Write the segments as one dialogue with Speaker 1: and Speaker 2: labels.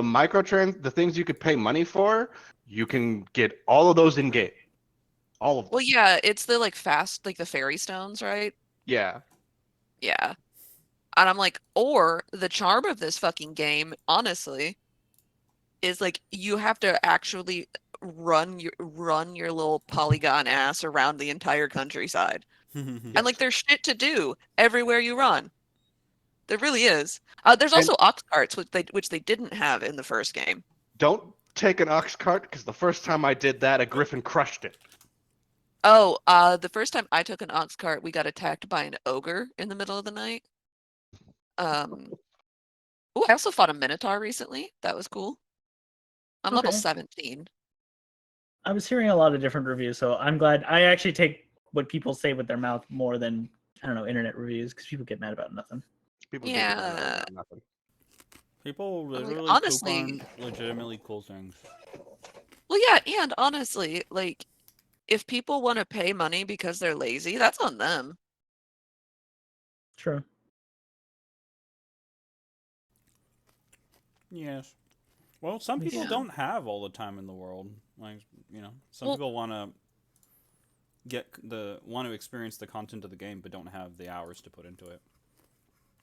Speaker 1: the things you could pay money for, you can get all of those in game. All of them.
Speaker 2: Well, yeah, it's the like the fairy stones, right?
Speaker 1: Yeah.
Speaker 2: Yeah. And I'm like, or the charm of this fucking game, honestly, is like you have to actually run your little polygon ass around the entire countryside. And like
Speaker 1: Yes.
Speaker 2: there's shit to do everywhere you run. There really is. There's
Speaker 1: And
Speaker 2: also ox carts, which they didn't have in the first game.
Speaker 1: don't take an ox cart because the first time I did that, a griffin crushed it.
Speaker 2: Oh, the first time I took an ox cart, we got attacked by an ogre in the middle of the night. Um, oh, I also fought a minotaur recently. That was cool. I'm level
Speaker 3: Okay.
Speaker 2: 17.
Speaker 3: I was hearing a lot of different reviews, so I'm glad. I actually take what people say with their mouth more than, I don't know, internet reviews, because people get mad about nothing.
Speaker 1: People do
Speaker 2: Yeah.
Speaker 1: get mad about nothing.
Speaker 4: People
Speaker 2: Like,
Speaker 4: literally
Speaker 2: honestly-
Speaker 4: poop on legitimately cool things.
Speaker 2: Well, yeah, and honestly, like, if people want to pay money because they're lazy, that's on them.
Speaker 3: True.
Speaker 4: Yes. Well, some people
Speaker 2: Yeah.
Speaker 4: don't have all the time in the world. Like, some
Speaker 2: Well-
Speaker 4: people want to experience the content of the game, but don't have the hours to put into it.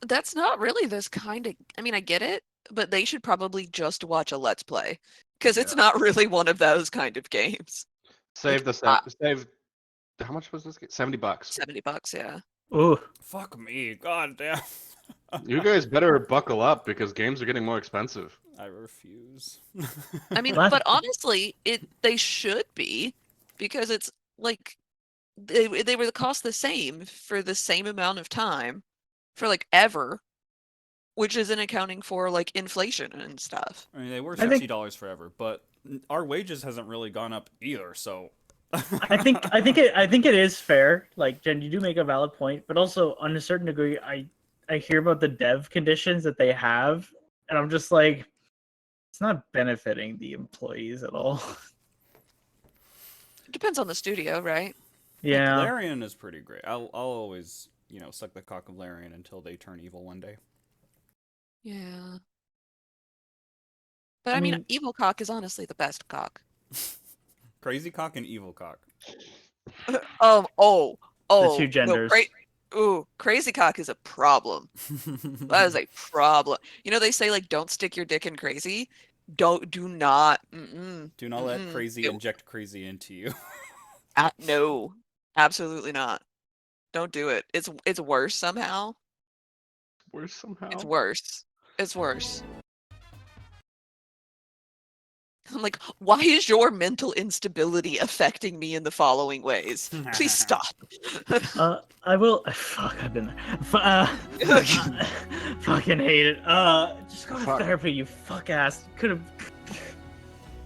Speaker 2: That's not really this kind of. I mean, I get it, but they should probably just watch a Let's Play because it's not really one of those kind of games.
Speaker 1: Save
Speaker 2: Like,
Speaker 1: save. How much was this? $70.
Speaker 2: $70, yeah.
Speaker 3: Ooh.
Speaker 4: Fuck me, god damn.
Speaker 1: You guys better buckle up because games are getting more expensive.
Speaker 4: I refuse.
Speaker 2: I mean,
Speaker 3: Last-
Speaker 2: but honestly, they should be because it's like they were cost the same for the same amount of time for like ever, which isn't accounting for like inflation and stuff.
Speaker 4: I mean, they were
Speaker 3: I think-
Speaker 4: $60 forever, but our wages hasn't really gone up either. So
Speaker 3: I think it is fair. Like, Jen, you do make a valid point, but also on a certain degree, I hear about the dev conditions that they have, and I'm just like, it's not benefiting the employees at all.
Speaker 2: It depends on the studio, right?
Speaker 3: Yeah.
Speaker 4: Larian is pretty great. I'll always suck the cock of Larian until they turn evil one day.
Speaker 2: Yeah. But
Speaker 3: I
Speaker 2: I mean,
Speaker 3: mean-
Speaker 2: evil cock is honestly the best cock.
Speaker 4: Crazy cock and evil cock.
Speaker 2: Oh,
Speaker 3: The two
Speaker 2: no,
Speaker 3: genders.
Speaker 2: crazy cock is a problem. That is a problem. They say like don't stick your dick in crazy. Do not.
Speaker 4: Do not let
Speaker 2: Mm-mm.
Speaker 4: crazy
Speaker 2: Ew.
Speaker 4: inject crazy into you.
Speaker 2: No, absolutely not. Don't do it. It's worse somehow.
Speaker 1: Worse somehow.
Speaker 2: It's worse. It's worse. I'm like, why is your mental instability affecting me in the following ways? Please stop.
Speaker 3: I will. Fuck, I've been there. Fucking hate it. Just go to
Speaker 1: Fuck.
Speaker 3: therapy, you fuck ass. Could have.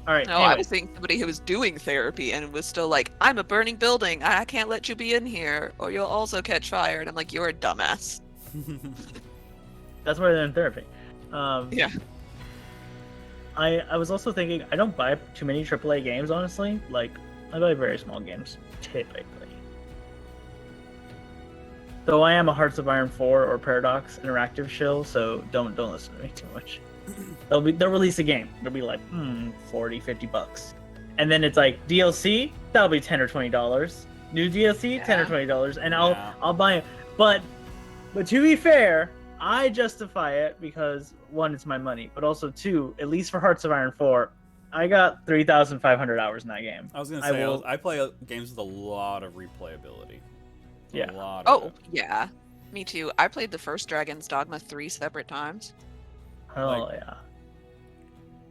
Speaker 3: All right.
Speaker 2: No, I
Speaker 3: anyway.
Speaker 2: was seeing somebody who was doing therapy and was still like, I'm a burning building. I can't let you be in here or you'll also catch fire. And I'm like, you're a dumbass.
Speaker 3: That's why they're in therapy.
Speaker 2: Yeah.
Speaker 3: I was also thinking I don't buy too many AAA games, honestly. Like, I buy very small games, typically. Though I am a Hearts of Iron 4 or Paradox Interactive shill, so don't listen to me too much. They'll release a game. They'll be like, $40, $50. And then it's like DLC, that'll be $10 or $20. New DLC, $10 or $20, and I'll buy it. But to be fair, I justify it because one, it's my money, but also two, at least for Hearts of Iron 4, I got 3,500 hours in that game.
Speaker 4: I was gonna say I play games with a lot of replayability.
Speaker 3: Yeah.
Speaker 4: A lot of it.
Speaker 2: Yeah. Me too. I played the first Dragon's Dogma 3 separate times.
Speaker 3: Hell yeah.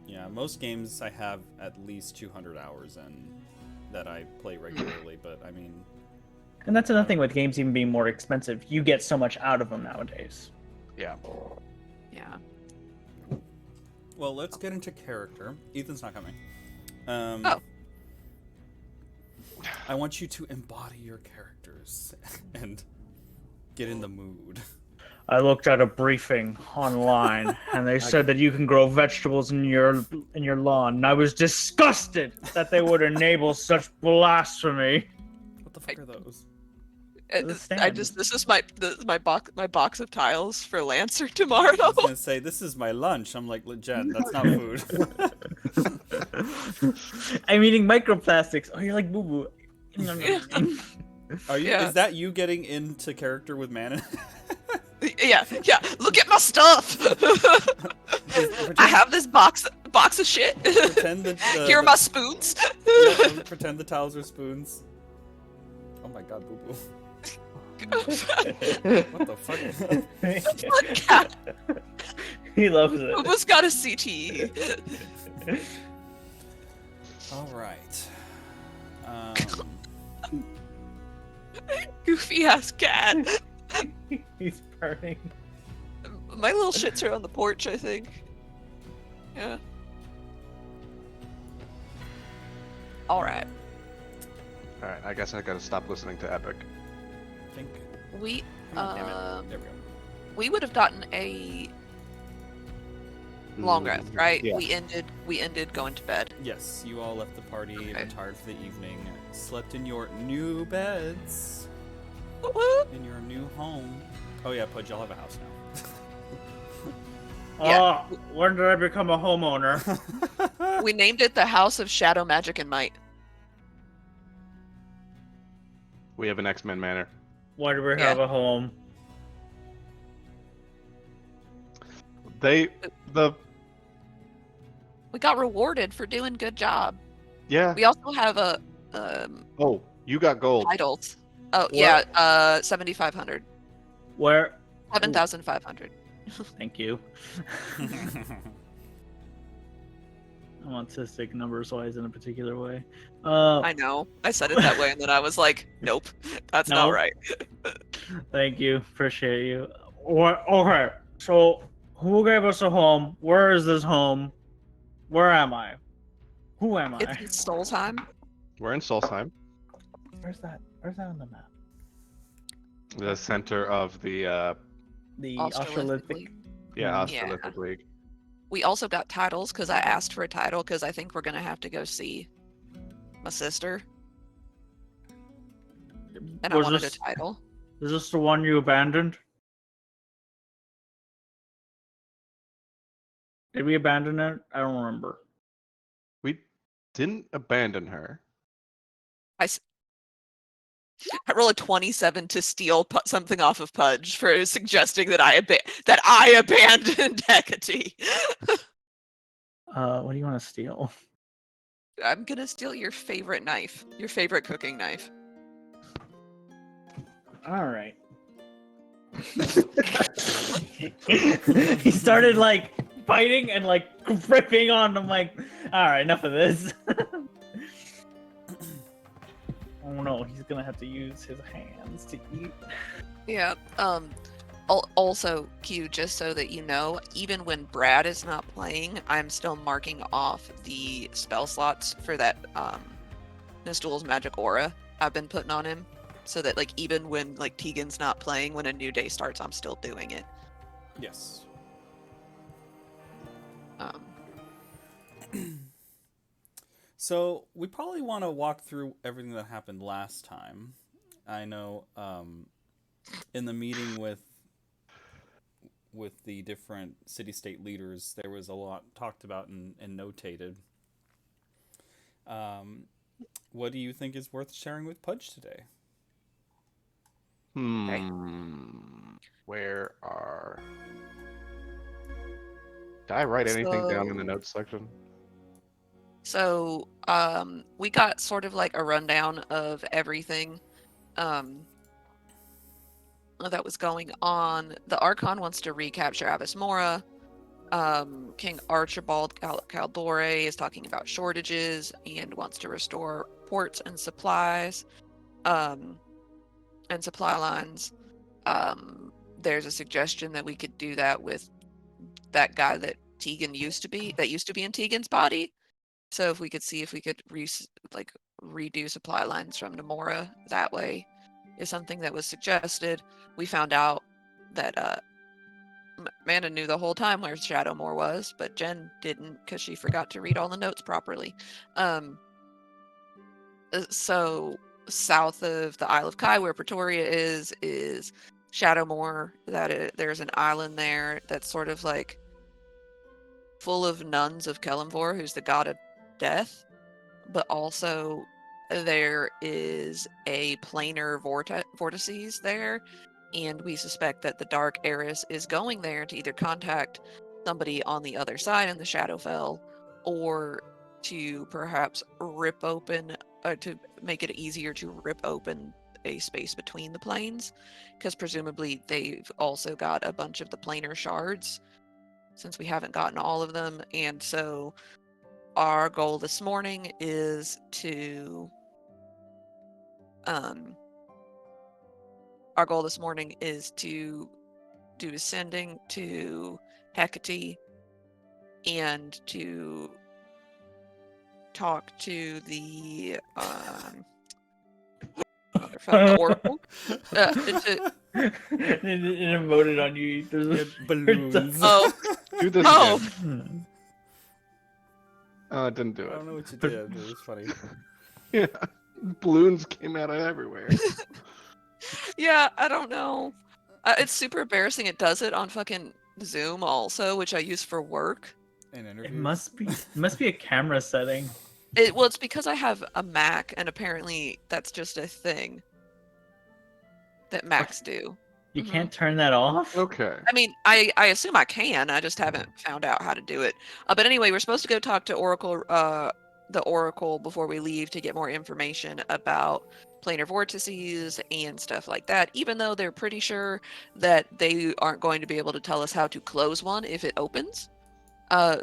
Speaker 4: Yeah, most games I have at least 200 hours in that I play regularly, but I mean...
Speaker 3: And that's another thing with games even being more expensive. You get so much out of them nowadays.
Speaker 1: Yeah.
Speaker 2: Yeah.
Speaker 4: Well, let's get into character. Ethan's not coming.
Speaker 2: Oh.
Speaker 4: I want you to embody your characters and get in the mood.
Speaker 3: I looked at a briefing online, and they said that you can grow vegetables in your lawn, and I was disgusted that they would enable such blasphemy.
Speaker 4: What the fuck are those?
Speaker 3: The stand.
Speaker 2: This is my box of tiles for Lancer tomorrow.
Speaker 4: I was gonna say this is my lunch. I'm like, Jen, that's not food.
Speaker 3: I'm eating microplastics. Oh, you're like boo boo.
Speaker 4: Are you?
Speaker 2: Yeah.
Speaker 4: Is that you getting into character with Manon?
Speaker 2: Yeah. Look at my stuff. I have this box of shit.
Speaker 4: Pretend that
Speaker 2: Here are my spoons.
Speaker 4: yeah, pretend the tiles are spoons. Oh my god, boo boo. What the fuck?
Speaker 2: Cat.
Speaker 3: He loves it.
Speaker 2: Almost got a CTE.
Speaker 4: All right.
Speaker 2: Goofy ass cat.
Speaker 3: He's burning.
Speaker 2: My little shits are on the porch, I think. Yeah. Alright.
Speaker 1: Alright, I guess I gotta stop listening to Epic.
Speaker 4: I think.
Speaker 2: We
Speaker 4: Come on, damn it. There we go.
Speaker 2: we would have gotten a long rest, right?
Speaker 1: Yeah.
Speaker 2: We ended going to bed.
Speaker 4: Yes, you all left the party,
Speaker 2: Okay.
Speaker 4: retired for the evening, slept in your new beds,
Speaker 2: Woo-woo.
Speaker 4: in your new home. Oh yeah, Pudge, y'all have a house now.
Speaker 2: Yeah.
Speaker 3: Oh, when did I become a homeowner?
Speaker 2: We named it the House of Shadow Magic and Might.
Speaker 1: We have an X-Men manor.
Speaker 3: Why do we
Speaker 2: Yeah.
Speaker 3: have a home?
Speaker 1: The
Speaker 2: We got rewarded for doing good job.
Speaker 1: yeah.
Speaker 2: We also have a
Speaker 1: Oh, you got gold.
Speaker 2: titles. Oh
Speaker 3: What?
Speaker 2: yeah, 7,500.
Speaker 3: Where?
Speaker 2: 7,500.
Speaker 3: Thank you. I'm autistic numbers wise in a particular way.
Speaker 2: I know. I said it that way, and then I was like, "Nope, that's not
Speaker 3: No.
Speaker 2: right."
Speaker 3: Thank you. Appreciate you. Okay. So, who gave us a home? Where is this home? Where am I? Who am I?
Speaker 2: It's in Soul Time.
Speaker 1: We're in Solstheim,
Speaker 3: Where's that? Where's that on the map?
Speaker 1: the center of the
Speaker 3: The
Speaker 2: Australasic
Speaker 3: Australasic.
Speaker 2: League.
Speaker 1: yeah,
Speaker 3: Yeah.
Speaker 1: Australasic League.
Speaker 2: We also got titles because I asked for a title because I think we're gonna have to go see my sister, and I
Speaker 3: Was
Speaker 2: wanted
Speaker 3: this-
Speaker 2: a title.
Speaker 3: Is this the one you abandoned? Did we abandon it? I don't remember.
Speaker 1: We didn't abandon her.
Speaker 2: I roll a 27 to steal something off of Pudge for suggesting that I abandoned Hecate.
Speaker 3: What do you want to steal?
Speaker 2: I'm gonna steal your favorite knife, your favorite cooking knife.
Speaker 3: All right. He started like biting and like ripping on. I'm like, all right, enough of this. Oh no, he's gonna have to use his hands to eat.
Speaker 2: Yeah. Also, Q, just so that you know, even when Brad is not playing, I'm still marking off the spell slots for that Nistul's magic aura I've been putting on him, so that like even when like Tegan's not playing, when a new day starts, I'm still doing it.
Speaker 4: Yes. So we probably want to walk through everything that happened last time. I know in the meeting with the different city-state leaders, there was a lot talked about and notated. What do you think is worth sharing with Pudge today?
Speaker 1: Where are? Did I write anything down in the notes section?
Speaker 2: So, we got sort of like a rundown of everything that was going on. The Archon wants to recapture Avis Mora. King Archibald Caldore is talking about shortages and wants to restore ports and supplies, and supply lines. There's a suggestion that we could do that with that guy that used to be in Tegan's body. So if we could see if we could redo supply lines from Namora that way is something that was suggested. We found out that Amanda knew the whole time where Shadowmoor was, but Jen didn't because she forgot to read all the notes properly. So south of the Isle of Kai, where Pretoria is Shadowmoor. There's an island there that's sort of like full of nuns of Kelemvor, who's the god of death, but also there is a planar vortices there, and we suspect that the Dark Heiress is going there to either contact somebody on the other side in the Shadowfell, or to perhaps rip open, to make it easier to rip open a space between the planes, because presumably they've also got a bunch of the planar shards, since we haven't gotten all of them. And so our goal this morning is to do ascending to Hecate and to talk to the the Oracle.
Speaker 3: It emoted on you.
Speaker 4: Balloons.
Speaker 2: Oh.
Speaker 1: Do this
Speaker 2: Oh.
Speaker 1: again. Oh, it didn't do
Speaker 4: I
Speaker 1: it.
Speaker 4: don't know what you did. It was funny.
Speaker 1: Yeah, balloons came out of everywhere.
Speaker 2: Yeah, I don't know. It's super embarrassing. It does it on fucking Zoom also, which I use for work.
Speaker 4: In
Speaker 3: It
Speaker 4: interviews.
Speaker 3: must be a camera setting.
Speaker 2: Well, it's because I have a Mac, and apparently that's just a thing that Macs do.
Speaker 3: You
Speaker 2: Mhm.
Speaker 3: can't turn that off?
Speaker 1: Okay.
Speaker 2: I mean, I assume I can. I just haven't found out how to do it. But anyway, we're supposed to go talk to the Oracle before we leave to get more information about planar vortices and stuff like that, even though they're pretty sure that they aren't going to be able to tell us how to close one if it opens.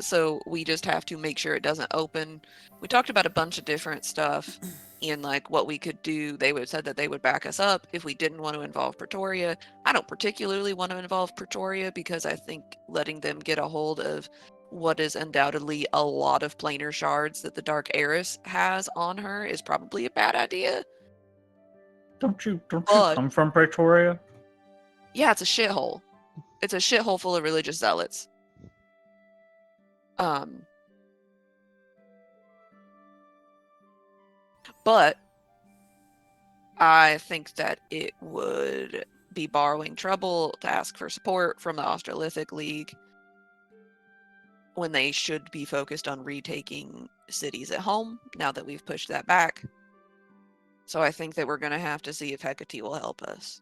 Speaker 2: So we just have to make sure it doesn't open. We talked about a bunch of different stuff and like what we could do. They would said that they would back us up if we didn't want to involve Pretoria. I don't particularly want to involve Pretoria because I think letting them get a hold of what is undoubtedly a lot of planar shards that the Dark Heiress has on her is probably a bad idea.
Speaker 3: Don't you
Speaker 2: But-
Speaker 3: come from Pretoria?
Speaker 2: Yeah, it's a shithole. It's a shithole full of religious zealots. But I think that it would be borrowing trouble to ask for support from the Australithic League when they should be focused on retaking cities at home now that we've pushed that back. So I think that we're going to have to see if Hecate will help us.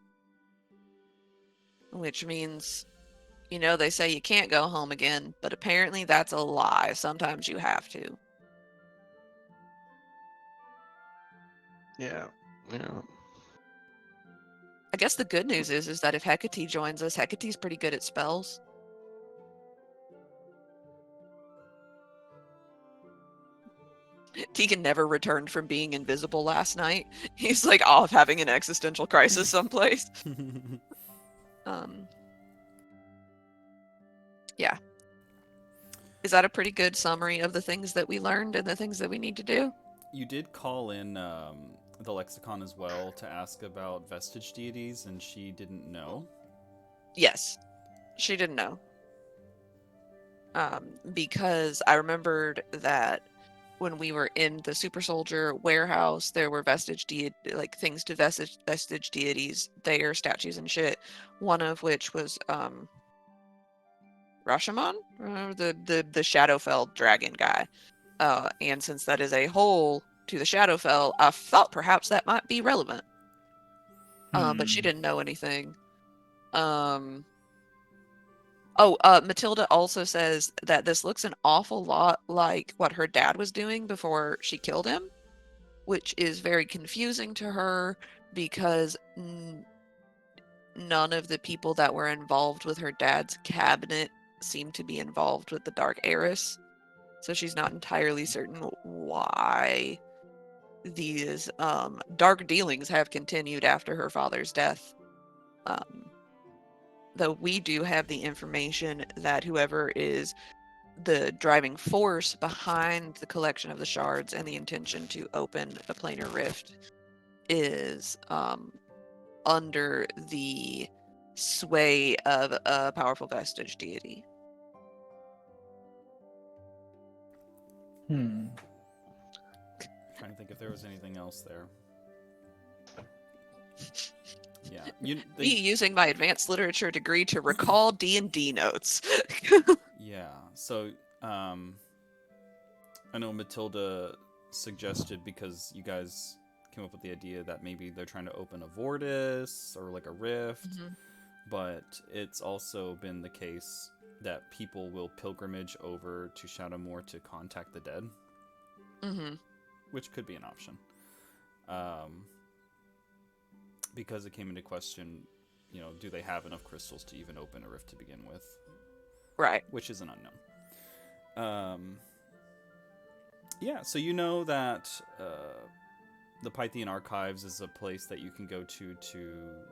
Speaker 2: Which means, you know, they say you can't go home again, but apparently that's a lie. Sometimes you have to.
Speaker 1: Yeah. Yeah.
Speaker 2: I guess the good news is that if Hecate joins us, Hecate's pretty good at spells. Tegan never returned from being invisible last night. He's like off having an existential crisis someplace. Yeah. Is that a pretty good summary of the things that we learned and the things that we need to do?
Speaker 4: You did call in the lexicon as well to ask about vestige deities, and she didn't know.
Speaker 2: Yes. She didn't know. Because I remembered that when we were in the super soldier warehouse, there were things to vestige deities there, statues and shit. One of which was Rashomon, the Shadowfell dragon guy. And since that is a hole to the Shadowfell, I thought perhaps that might be relevant. But she didn't know anything. Matilda also says that this looks an awful lot like what her dad was doing before she killed him, which is very confusing to her because none of the people that were involved with her dad's cabinet seem to be involved with the Dark Heiress. So she's not entirely certain why these dark dealings have continued after her father's death. Though we do have the information that whoever is the driving force behind the collection of the shards and the intention to open a planar rift is under the sway of a powerful vestige deity.
Speaker 4: Trying to think if there was anything else there. Yeah,
Speaker 2: Me using my advanced literature degree to recall D&D notes.
Speaker 4: yeah. So, I know Matilda suggested, because you guys came up with the idea that maybe they're trying to open a vortice or like a rift,
Speaker 2: Mhm.
Speaker 4: but it's also been the case that people will pilgrimage over to Shadowmoor to contact the dead,
Speaker 2: Mhm.
Speaker 4: which could be an option. Because it came into question, do they have enough crystals to even open a rift to begin with?
Speaker 2: Right.
Speaker 4: Which is an unknown. Yeah, so you know that the Pythian Archives is a place that you can go to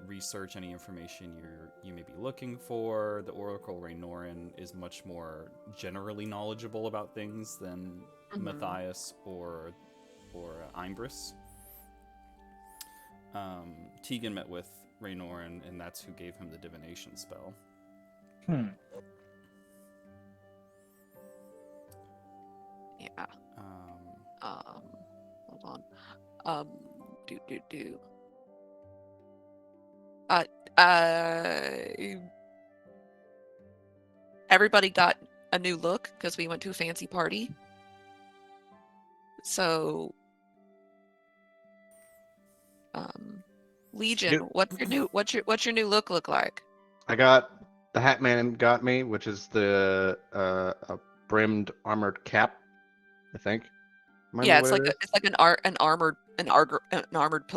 Speaker 4: research any information you may be looking for. The Oracle Raynorin is much more generally knowledgeable about things than Matthias or Imbris. Tegan met with Raynorin, and that's who gave him the divination spell.
Speaker 2: Yeah. Hold on. Do. Everybody got a new look because we went to a fancy party. So, Legion,
Speaker 1: Yep.
Speaker 2: what's your new look like?
Speaker 1: I got the Hat Man got me, which is the a brimmed armored cap, I think. Remind me
Speaker 2: Yeah,
Speaker 1: what it is?
Speaker 2: it's like an armored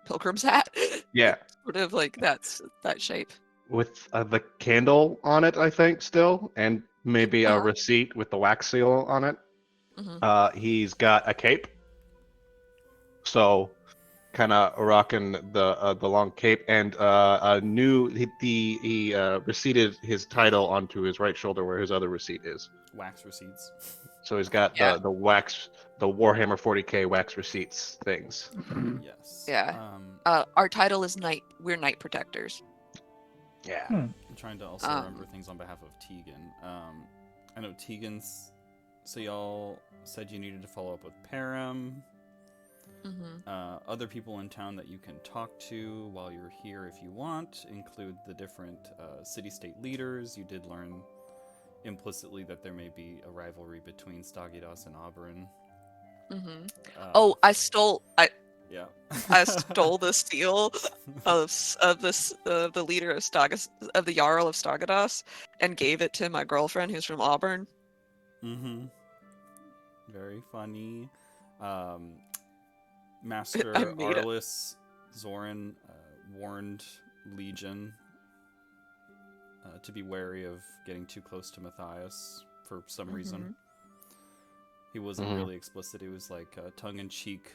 Speaker 2: pilgrim's hat.
Speaker 1: Yeah,
Speaker 2: Sort of like that shape.
Speaker 1: with the candle on it, I think, still, and maybe a
Speaker 2: Uh-huh.
Speaker 1: receipt with the wax seal on it.
Speaker 2: Mhm.
Speaker 1: He's got a cape, so kind of rocking the long cape, and a new he receipted his title onto his right shoulder where his other receipt is.
Speaker 4: Wax receipts.
Speaker 1: So he's got
Speaker 2: Yeah.
Speaker 1: the wax, the Warhammer 40K wax receipts things.
Speaker 4: Yes.
Speaker 2: Yeah. Our title is Knight. We're Knight Protectors.
Speaker 1: Yeah.
Speaker 4: I'm trying to also remember
Speaker 2: Um,
Speaker 4: things on behalf of Tegan. I know Tegan's. So y'all said you needed to follow up with Param.
Speaker 2: mhm.
Speaker 4: Other people in town that you can talk to while you're here if you want include the different city-state leaders. You did learn implicitly that there may be a rivalry between Stagidas and Auburn.
Speaker 2: Mhm.
Speaker 4: Uh,
Speaker 2: I stole
Speaker 4: yeah.
Speaker 2: the seal of the leader of of the Jarl of Stagadas and gave it to my girlfriend who's from Auburn.
Speaker 4: Mm-hmm. Very funny.
Speaker 2: I
Speaker 4: Master
Speaker 2: made it.
Speaker 4: Arliss Zoran warned Legion to be wary of getting too close to Matthias for some reason. He wasn't
Speaker 1: Mhm.
Speaker 4: really explicit. He was like tongue-in-cheek.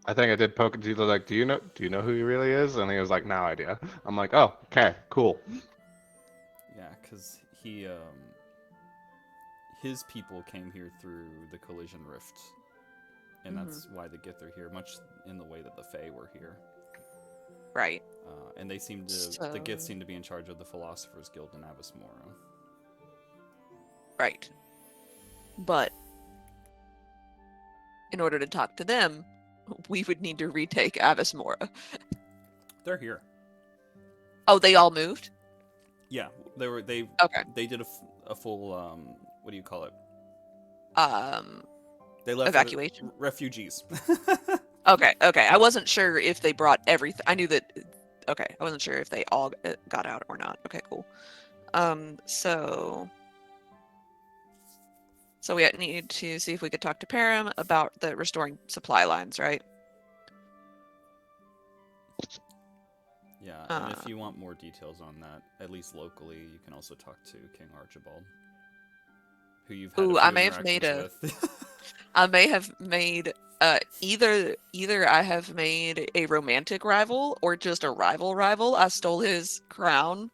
Speaker 1: I think I did poke at Tito like, do you know who he really is? And he was like, no idea. I'm like, oh, okay, cool.
Speaker 4: Yeah, because his people came here through the Collision Rift, and that's why the Gith are here, much in the way that the Fae were here.
Speaker 2: Right.
Speaker 4: And the Gith seem to be in charge of the Philosophers Guild in Avis Mora.
Speaker 2: Right. But in order to talk to them, we would need to retake Avis Mora.
Speaker 4: They're here.
Speaker 2: Oh, they all moved?
Speaker 4: Yeah,
Speaker 2: Okay.
Speaker 4: they did a full what do you call it? They left
Speaker 2: Evacuation.
Speaker 4: refugees.
Speaker 2: Okay. I wasn't sure if they brought everything. I knew that. Okay, I wasn't sure if they all got out or not. Okay, cool. So we need to see if we could talk to Param about the restoring supply lines, right?
Speaker 4: Yeah, and if you want more details on that, at least locally, you can also talk to King Archibald, who you've had a few
Speaker 2: I may have made
Speaker 4: interactions with.
Speaker 2: I may have made either I have made a romantic rival or just a rival. I stole his crown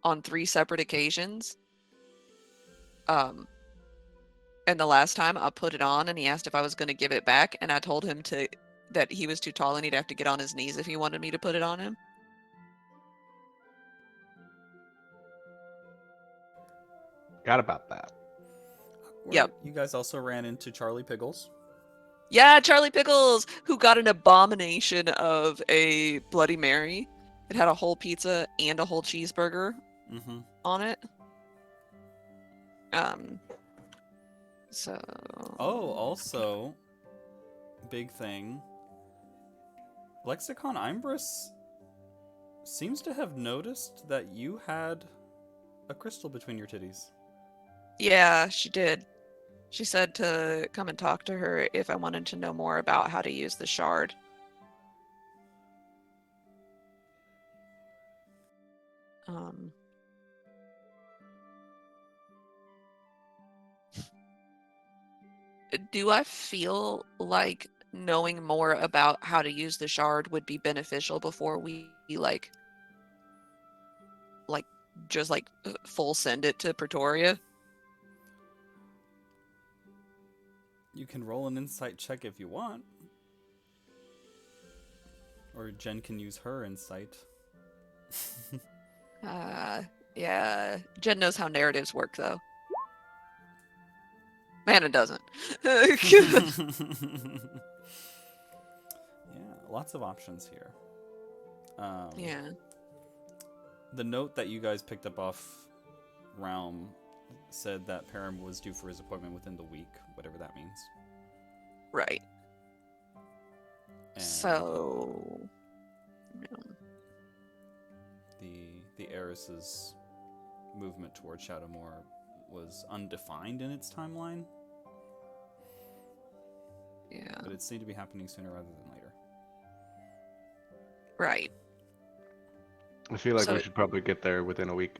Speaker 2: on 3 separate occasions. And the last time I put it on and he asked if I was going to give it back, and I told him that he was too tall and he'd have to get on his knees if he wanted me to put it on him.
Speaker 1: Forgot about that.
Speaker 2: Yep.
Speaker 4: You guys also ran into Charlie Piggles.
Speaker 2: Yeah, Charlie Pickles, who got an abomination of a Bloody Mary. It had a whole pizza and a whole cheeseburger
Speaker 4: Mm-hmm.
Speaker 2: on it. So.
Speaker 4: Oh, also, big thing. Lexicon Imbris seems to have noticed that you had a crystal between your titties.
Speaker 2: Yeah, she did. She said to come and talk to her if I wanted to know more about how to use the shard. Do I feel like knowing more about how to use the shard would be beneficial before we like just like full send it to Pretoria?
Speaker 4: You can roll an insight check if you want. Or Jen can use her insight.
Speaker 2: Yeah. Jen knows how narratives work though. Man, it doesn't.
Speaker 4: Yeah, lots of options here.
Speaker 2: Yeah.
Speaker 4: The note that you guys picked up off Realm said that Param was due for his appointment within the week, whatever that means.
Speaker 2: Right.
Speaker 4: And
Speaker 2: So
Speaker 4: the heiress's movement towards Shadowmoor was undefined in its timeline,
Speaker 2: yeah.
Speaker 4: but it seemed to be happening sooner rather than later.
Speaker 2: Right.
Speaker 1: I feel like
Speaker 2: So-
Speaker 1: we should probably get there within a week.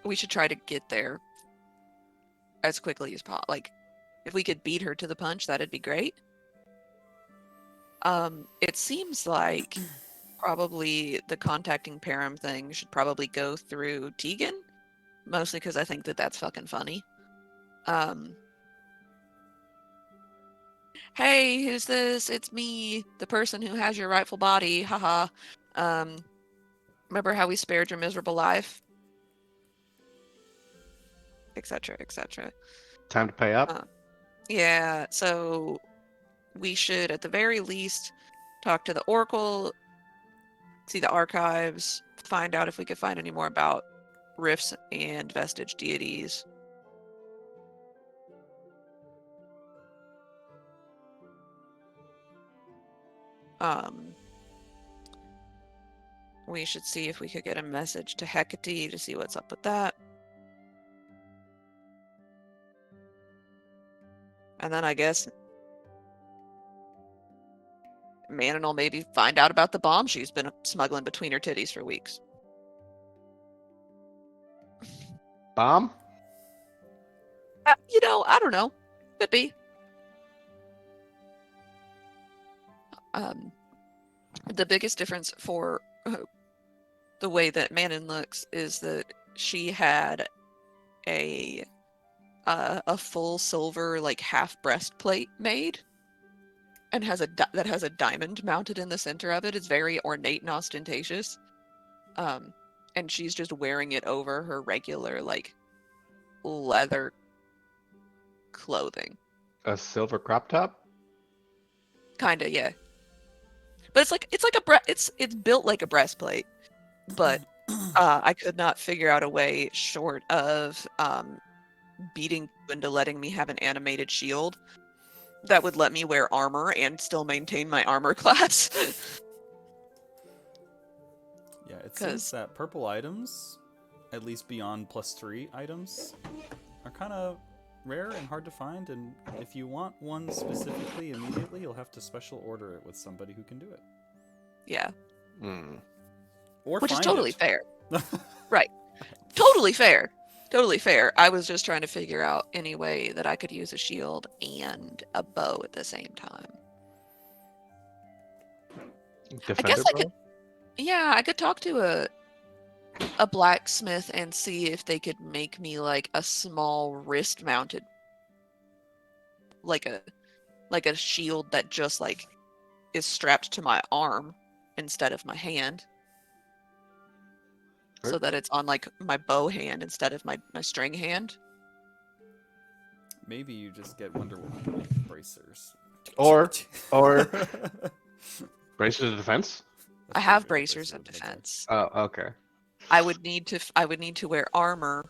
Speaker 2: We should try to get there as quickly as possible. Like, if we could beat her to the punch, that'd be great. It seems like probably the contacting Param thing should probably go through Tegan, mostly because I think that that's fucking funny. Hey, who's this? It's me, the person who has your rightful body. Haha. Remember how we spared your miserable life? Etc. Etc.
Speaker 1: Time to pay up.
Speaker 2: Yeah, so we should at the very least talk to the Oracle, see the archives, find out if we could find any more about rifts and vestige deities. We should see if we could get a message to Hecate to see what's up with that. And then I guess Manon will maybe find out about the bomb she's been smuggling between her titties for weeks.
Speaker 1: Bomb?
Speaker 2: I don't know. Could be. The biggest difference for the way that Manon looks is that she had a full silver like half breastplate made and that has a diamond mounted in the center of it. It's very ornate and ostentatious. And she's just wearing it over her regular like leather clothing.
Speaker 1: A silver crop top?
Speaker 2: Kinda, yeah. But it's built like a breastplate, but I could not figure out a way short of beating you into letting me have an animated shield that would let me wear armor and still maintain my armor class.
Speaker 4: Yeah, it seems that purple items, at least beyond +3 items, are kind of rare and hard to find, and if you want one specifically immediately, you'll have to special order it with somebody who can do it.
Speaker 2: Yeah.
Speaker 4: Or
Speaker 2: Which is
Speaker 4: find
Speaker 2: totally
Speaker 4: it.
Speaker 2: fair. Right. Totally fair. Totally fair. I was just trying to figure out any way that I could use a shield and a bow at the same time.
Speaker 1: Defender
Speaker 2: I guess I
Speaker 1: bow?
Speaker 2: could. Yeah, I could talk to a blacksmith and see if they could make me like a small wrist mounted like a shield that just like is strapped to my arm instead of my hand. So
Speaker 1: Sure.
Speaker 2: that it's on like my bow hand instead of my string hand.
Speaker 4: Maybe you just get Wonder Woman bracers
Speaker 1: Or bracers of defense.
Speaker 2: I have bracers of defense.
Speaker 1: Oh, okay.
Speaker 2: I would need to wear armor,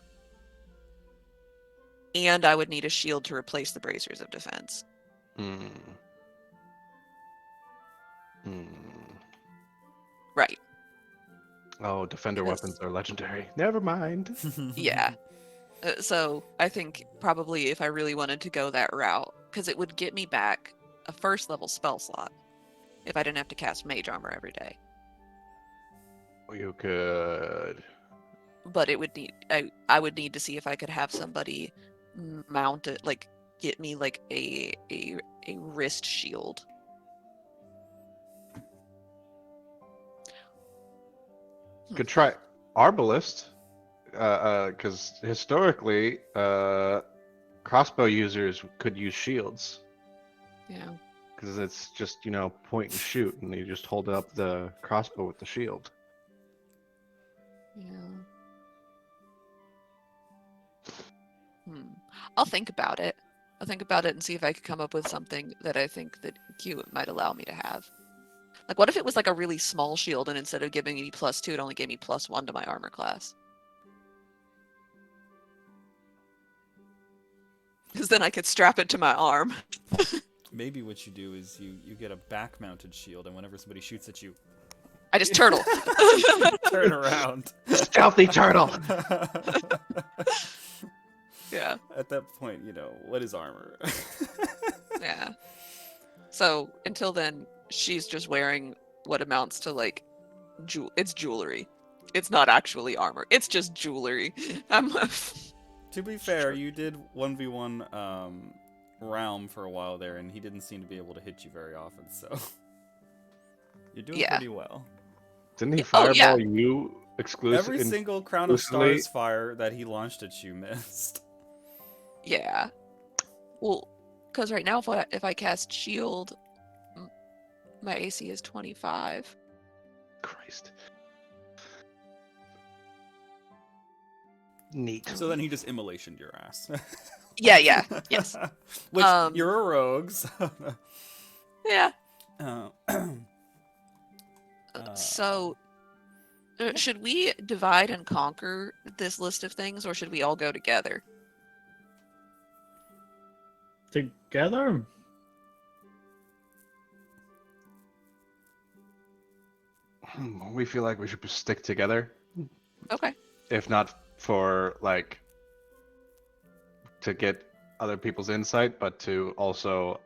Speaker 2: and I would need a shield to replace the bracers of defense.
Speaker 1: Hmm. Hmm.
Speaker 2: Right.
Speaker 1: Oh, defender
Speaker 2: Because-
Speaker 1: weapons are legendary. Never mind.
Speaker 2: Yeah. So I think probably if I really wanted to go that route, because it would get me back a first level spell slot if I didn't have to cast mage armor every day.
Speaker 1: You could.
Speaker 2: But it would need I would need to see if I could have somebody mount it, like get me like a wrist shield.
Speaker 1: Could try Arbalist, because historically, crossbow users could use shields,
Speaker 2: Yeah.
Speaker 1: because it's just point and shoot, and you just hold up the crossbow with the shield.
Speaker 2: Yeah. I'll think about it. I'll think about it and see if I could come up with something that I think that Q might allow me to have. Like, what if it was like a really small shield, and instead of giving me +2, it only gave me +1 to my armor class? Because then I could strap it to my arm.
Speaker 4: Maybe what you do is you get a back-mounted shield, and whenever somebody shoots at you,
Speaker 2: I just turtle.
Speaker 4: turn around.
Speaker 1: Stealthy turtle.
Speaker 2: Yeah.
Speaker 4: At that point, what is armor?
Speaker 2: Yeah. So until then, she's just wearing what amounts to like it's jewelry. It's not actually armor. It's just jewelry.
Speaker 4: To be fair, you did 1v1 Realm for a while there, and he didn't seem to be able to hit you very often, so you're doing
Speaker 2: Yeah.
Speaker 4: pretty well.
Speaker 1: Didn't he
Speaker 2: Oh, yeah.
Speaker 1: fireball you
Speaker 4: Every single Crown of
Speaker 1: exclusively-
Speaker 4: Stars fire that he launched at you missed.
Speaker 2: Yeah. Well, because right now, if I cast shield, my AC is 25.
Speaker 1: Christ. Neat.
Speaker 4: So then he just immolationed your ass.
Speaker 2: Yeah. Yes.
Speaker 4: Which,
Speaker 2: Um,
Speaker 4: you're a rogue, so...
Speaker 2: Yeah.
Speaker 4: Uh,
Speaker 2: So, should we divide and conquer this list of things, or should we all go together?
Speaker 3: Together?
Speaker 1: We feel like we should stick together,
Speaker 2: Okay.
Speaker 1: if not for to get other people's insight, but to also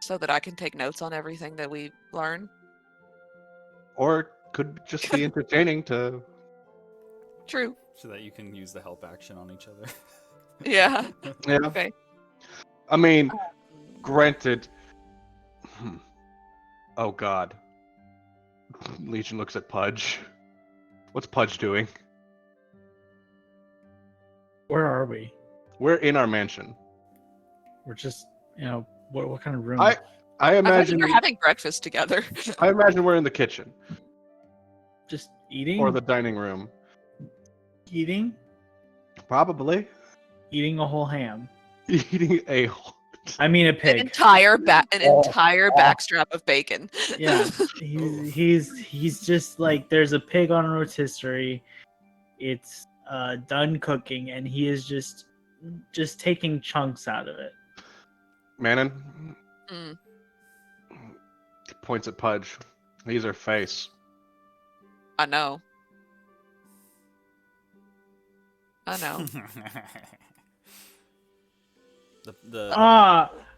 Speaker 2: So that I can take notes on everything that we learn.
Speaker 1: or could just be entertaining to.
Speaker 2: True.
Speaker 4: so that you can use the help action on each other.
Speaker 2: Yeah.
Speaker 1: Yeah.
Speaker 2: Okay.
Speaker 1: I mean, granted. Oh God. Legion looks at Pudge. What's Pudge doing?
Speaker 3: Where are we?
Speaker 1: We're in our mansion.
Speaker 3: We're just, what kind of room?
Speaker 1: I
Speaker 2: I imagine
Speaker 1: imagine.
Speaker 2: we're having breakfast together.
Speaker 1: I imagine we're in the kitchen
Speaker 3: Just eating?
Speaker 1: or the dining room.
Speaker 3: Eating?
Speaker 1: Probably
Speaker 3: Eating a whole ham.
Speaker 1: eating a.
Speaker 3: I mean a
Speaker 2: An
Speaker 3: pig.
Speaker 2: entire backstrap of bacon.
Speaker 3: Yeah. He's just like, there's a pig on a rotisserie. It's done cooking, and he is just taking chunks out of it.
Speaker 1: Manon
Speaker 2: Mm.
Speaker 1: points at Pudge. He's her face.
Speaker 2: I know.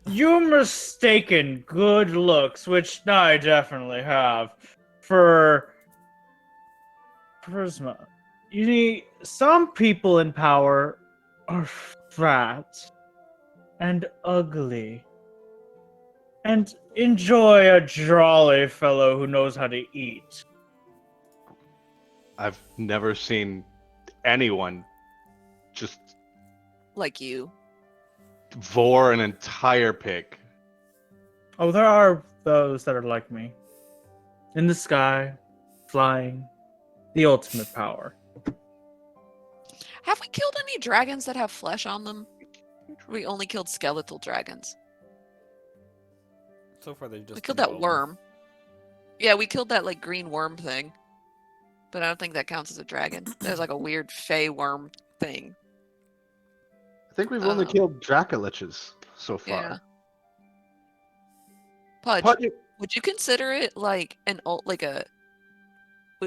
Speaker 3: You mistaken good looks, which I definitely have, for charisma. You see, some people in power are fat and ugly and enjoy a jolly fellow who knows how to eat.
Speaker 1: I've never seen anyone just
Speaker 2: Like you.
Speaker 1: vor an entire pig.
Speaker 3: Oh, there are those that are like me. In the sky, flying, the ultimate power.
Speaker 2: Have we killed any dragons that have flesh on them? we only killed skeletal dragons.
Speaker 4: So far, they've just
Speaker 2: We killed
Speaker 4: been
Speaker 2: that
Speaker 4: bone.
Speaker 2: worm. Yeah, we killed that like green worm thing. But I don't think that counts as a dragon. There's like a weird fey worm thing.
Speaker 1: I think we've only
Speaker 2: Um,
Speaker 1: killed Dracoliches so
Speaker 2: Yeah.
Speaker 1: far.
Speaker 2: Pudge,
Speaker 1: Pudge,
Speaker 2: would you consider it like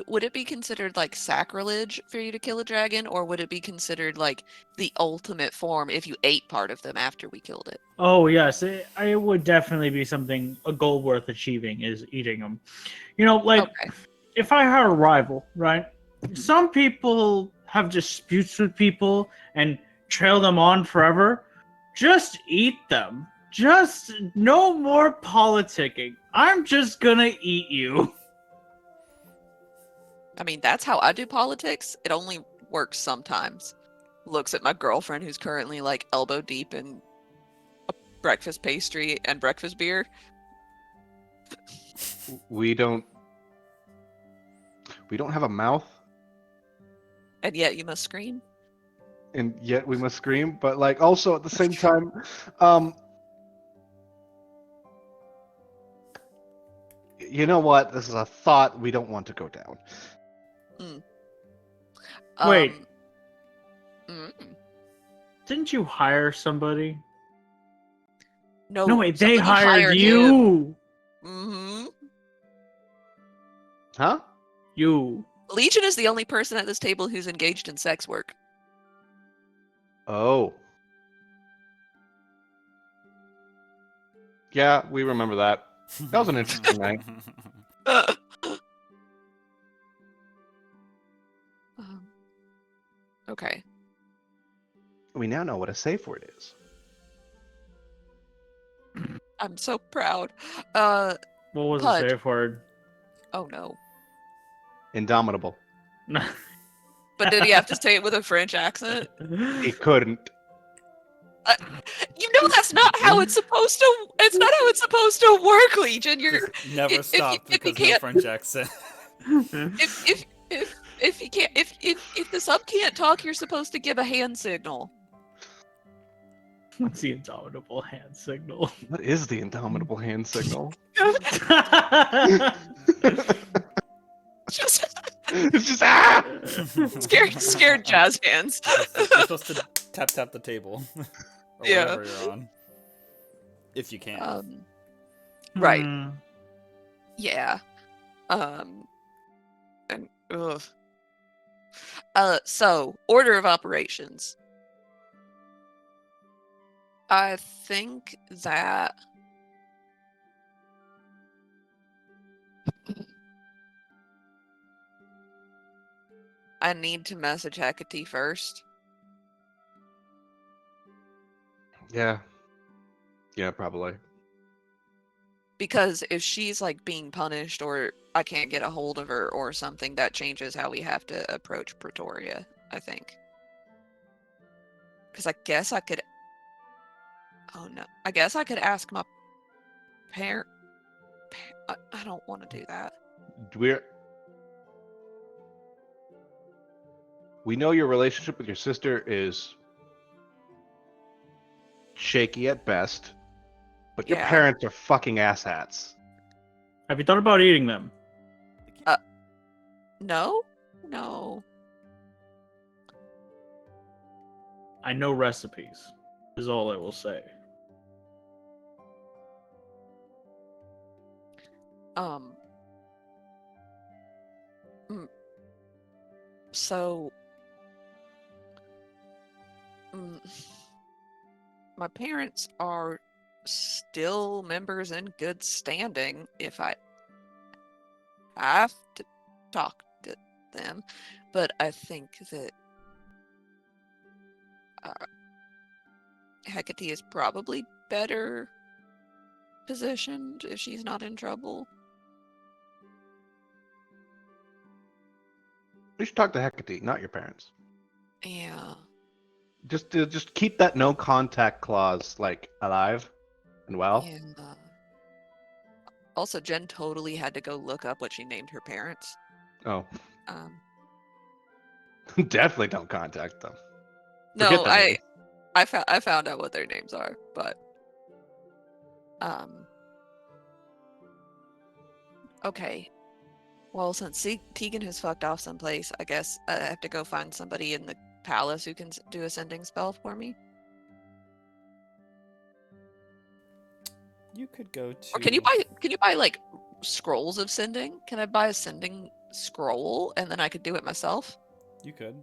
Speaker 2: would it be considered like sacrilege for you to kill a dragon, or would it be considered like the ultimate form if you ate part of them after we killed it?
Speaker 3: Oh yes, it would definitely be something a goal worth achieving is eating them. You know, like
Speaker 2: Okay.
Speaker 3: if I had a rival, right? Some people have disputes with people and trail them on forever. Just eat them. Just no more politicking. I'm just gonna eat you.
Speaker 2: I mean, that's how I do politics. It only works sometimes. Looks at my girlfriend who's currently like elbow deep in a breakfast pastry and breakfast beer.
Speaker 1: we don't have a mouth,
Speaker 2: And yet you must scream.
Speaker 1: and yet we must scream. But like, also at the same time, um, you know what? This is a thought we don't want to go down.
Speaker 3: Wait.
Speaker 2: Mm,
Speaker 3: Didn't you hire somebody?
Speaker 2: no,
Speaker 3: No, wait, they
Speaker 2: somebody
Speaker 3: hired
Speaker 2: him.
Speaker 3: you.
Speaker 2: Mm-hmm.
Speaker 1: Huh?
Speaker 3: You.
Speaker 2: Legion is the only person at this table who's engaged in sex work.
Speaker 1: Oh. Yeah, we remember that. That was an interesting night.
Speaker 2: Okay.
Speaker 1: We now know what a safe word is.
Speaker 2: I'm so proud.
Speaker 3: What was the
Speaker 2: Pudge.
Speaker 3: safe word?
Speaker 2: Oh no.
Speaker 1: Indomitable.
Speaker 2: But did he have to say it with a French accent?
Speaker 1: He couldn't.
Speaker 2: You know that's not how it's supposed to. It's not how it's supposed to work, Legion. You're
Speaker 4: Never
Speaker 2: if
Speaker 4: stopped
Speaker 2: you
Speaker 4: because no
Speaker 2: can't-
Speaker 4: French accent.
Speaker 2: if you can't if the sub can't talk, you're supposed to give a hand signal.
Speaker 3: What's the indomitable hand signal?
Speaker 1: What is the indomitable hand signal?
Speaker 2: Just
Speaker 1: It's just ah!
Speaker 2: scared jazz hands.
Speaker 4: You're supposed to tap the table. Or
Speaker 2: Yeah.
Speaker 4: whatever you're on. If you can.
Speaker 2: Right.
Speaker 3: Hmm.
Speaker 2: Yeah. And ugh. So order of operations. I think that I need to message Hecate first.
Speaker 1: Yeah. Yeah, probably.
Speaker 2: Because if she's like being punished or I can't get a hold of her or something, that changes how we have to approach Pretoria, I think. Because I guess I could. Oh no. I guess I could ask my parent. I don't want to do that.
Speaker 1: We know your relationship with your sister is shaky at best, but your
Speaker 2: Yeah.
Speaker 1: parents are fucking asshats.
Speaker 3: Have you thought about eating them?
Speaker 2: No? No.
Speaker 3: I know recipes, is all I will say.
Speaker 2: So my parents are still members in good standing if I have to talk to them, but I think that Hecate is probably better positioned if she's not in trouble.
Speaker 1: You should talk to Hecate, not your parents.
Speaker 2: Yeah.
Speaker 1: Just keep that no contact clause like alive and well.
Speaker 2: Yeah. Also, Jen totally had to go look up what she named her parents.
Speaker 1: Oh,
Speaker 2: Um,
Speaker 1: definitely don't contact them.
Speaker 2: no,
Speaker 1: Forget their names.
Speaker 2: I found out what their names are, but okay. Well, since Tegan has fucked off someplace, I guess I have to go find somebody in the palace who can do a sending spell for me.
Speaker 4: You could go to.
Speaker 2: Or can you buy like scrolls of sending? Can I buy a sending scroll and then I could do it myself?
Speaker 4: You could.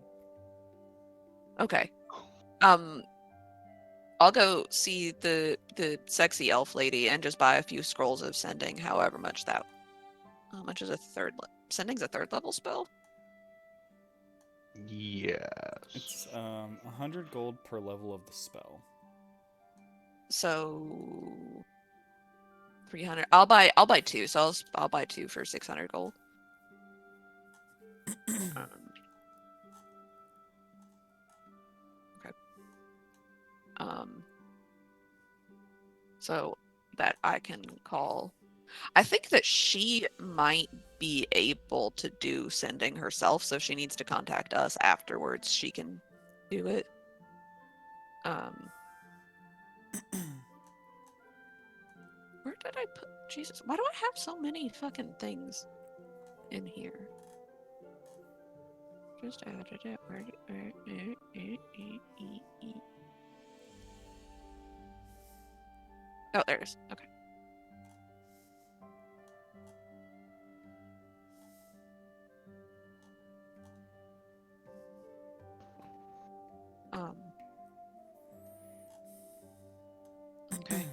Speaker 2: Okay. I'll go see the sexy elf lady and just buy a few scrolls of sending, however much that. How much is a sending's a third level spell?
Speaker 1: Yes.
Speaker 4: It's 100 gold per level of the spell.
Speaker 2: So 300. I'll buy two. So I'll buy two for 600 gold. Okay. So that I can call. I think that she might be able to do sending herself, so she needs to contact us afterwards. She can do it. Where did I put Jesus? Why do I have so many fucking things in here? Just added it. Oh, there it is. Okay. Okay.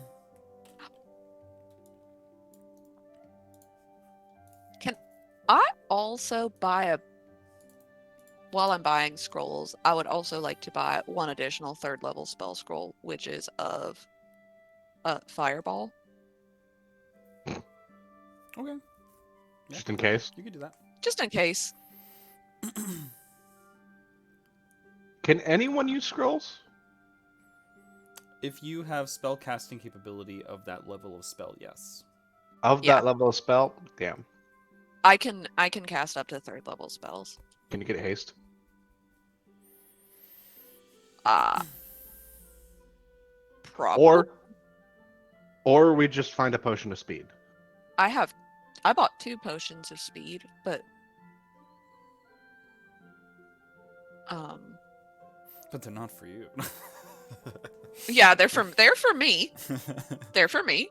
Speaker 2: Can I also buy while I'm buying scrolls, I would also like to buy one additional third level spell scroll, which is of Fireball.
Speaker 4: Okay.
Speaker 1: Just in case.
Speaker 4: You could do that.
Speaker 2: Just in case.
Speaker 1: Can anyone use scrolls?
Speaker 4: If you have spell casting capability of that level of spell, yes.
Speaker 1: Of
Speaker 2: Yeah.
Speaker 1: that level of spell? Damn.
Speaker 2: I can cast up to third level spells.
Speaker 1: Can you get haste?
Speaker 2: Probably.
Speaker 1: Or we just find a potion of speed.
Speaker 2: I bought 2 potions of speed, but
Speaker 4: But they're not for you.
Speaker 2: yeah, they're for me. They're for me.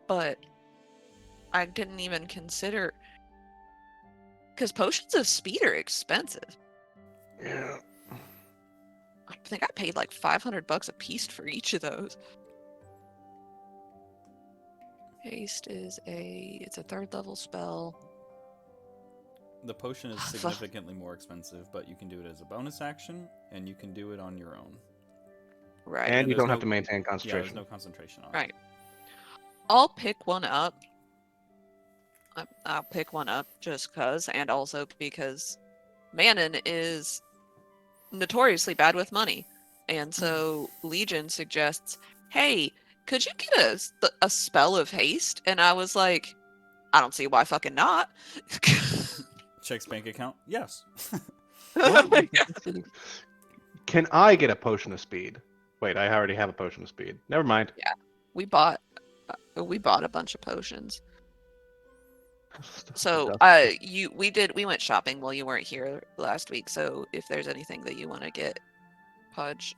Speaker 2: But I didn't even consider because potions of speed are expensive.
Speaker 1: Yeah.
Speaker 2: I think I paid like $500 a piece for each of those. Haste is it's a third level spell.
Speaker 4: The potion is significantly more expensive, but you can do it as a bonus action, and you can do it on your own.
Speaker 2: Right.
Speaker 1: And you
Speaker 4: there's
Speaker 1: don't have
Speaker 4: no-
Speaker 1: to maintain
Speaker 4: Yeah,
Speaker 1: concentration.
Speaker 4: there's no concentration on
Speaker 2: Right. I'll pick one up. I'll pick one up just cause, and also because Manon is notoriously bad with money. And so Legion suggests, hey, could you get a spell of haste? And I was like, I don't see why fucking not.
Speaker 4: it. Checks bank account? Yes.
Speaker 1: Can I get a potion of speed? Wait, I already have a potion of speed. Never mind.
Speaker 2: Yeah, we bought a bunch of potions. So we went shopping while you weren't here last week. So if there's anything that you want to get, Pudge,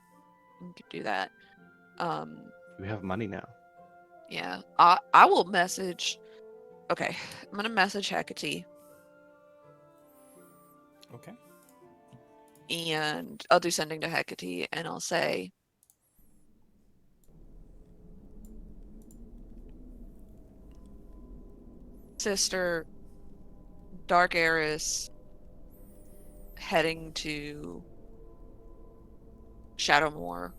Speaker 2: you could do that.
Speaker 1: We have money now.
Speaker 2: Yeah, I will message. Okay, I'm gonna message Hecate,
Speaker 4: Okay.
Speaker 2: and I'll do sending to Hecate, and I'll say, Sister, Dark Eris, heading to Shadowmoor.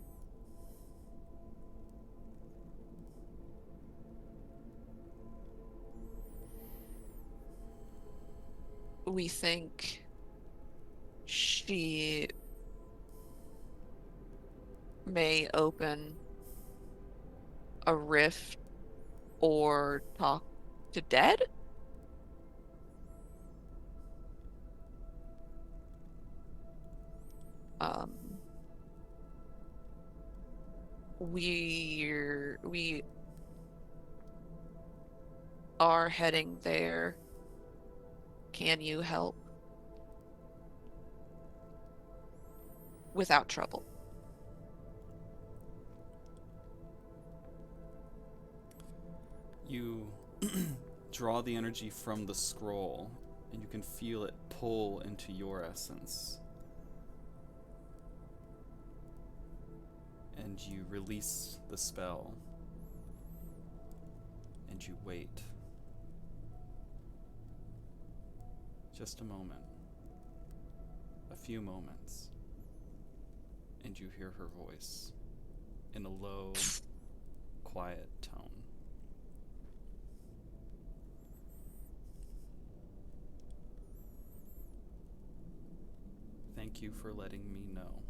Speaker 2: We think she may open a rift or talk to dead. we are heading there. Can you help? Without trouble.
Speaker 4: You draw the energy from the scroll, and you can feel it pull into your essence. And you release the spell, and you wait. Just a moment. A few moments. And you hear her voice in a low, quiet tone. Thank you for letting me know.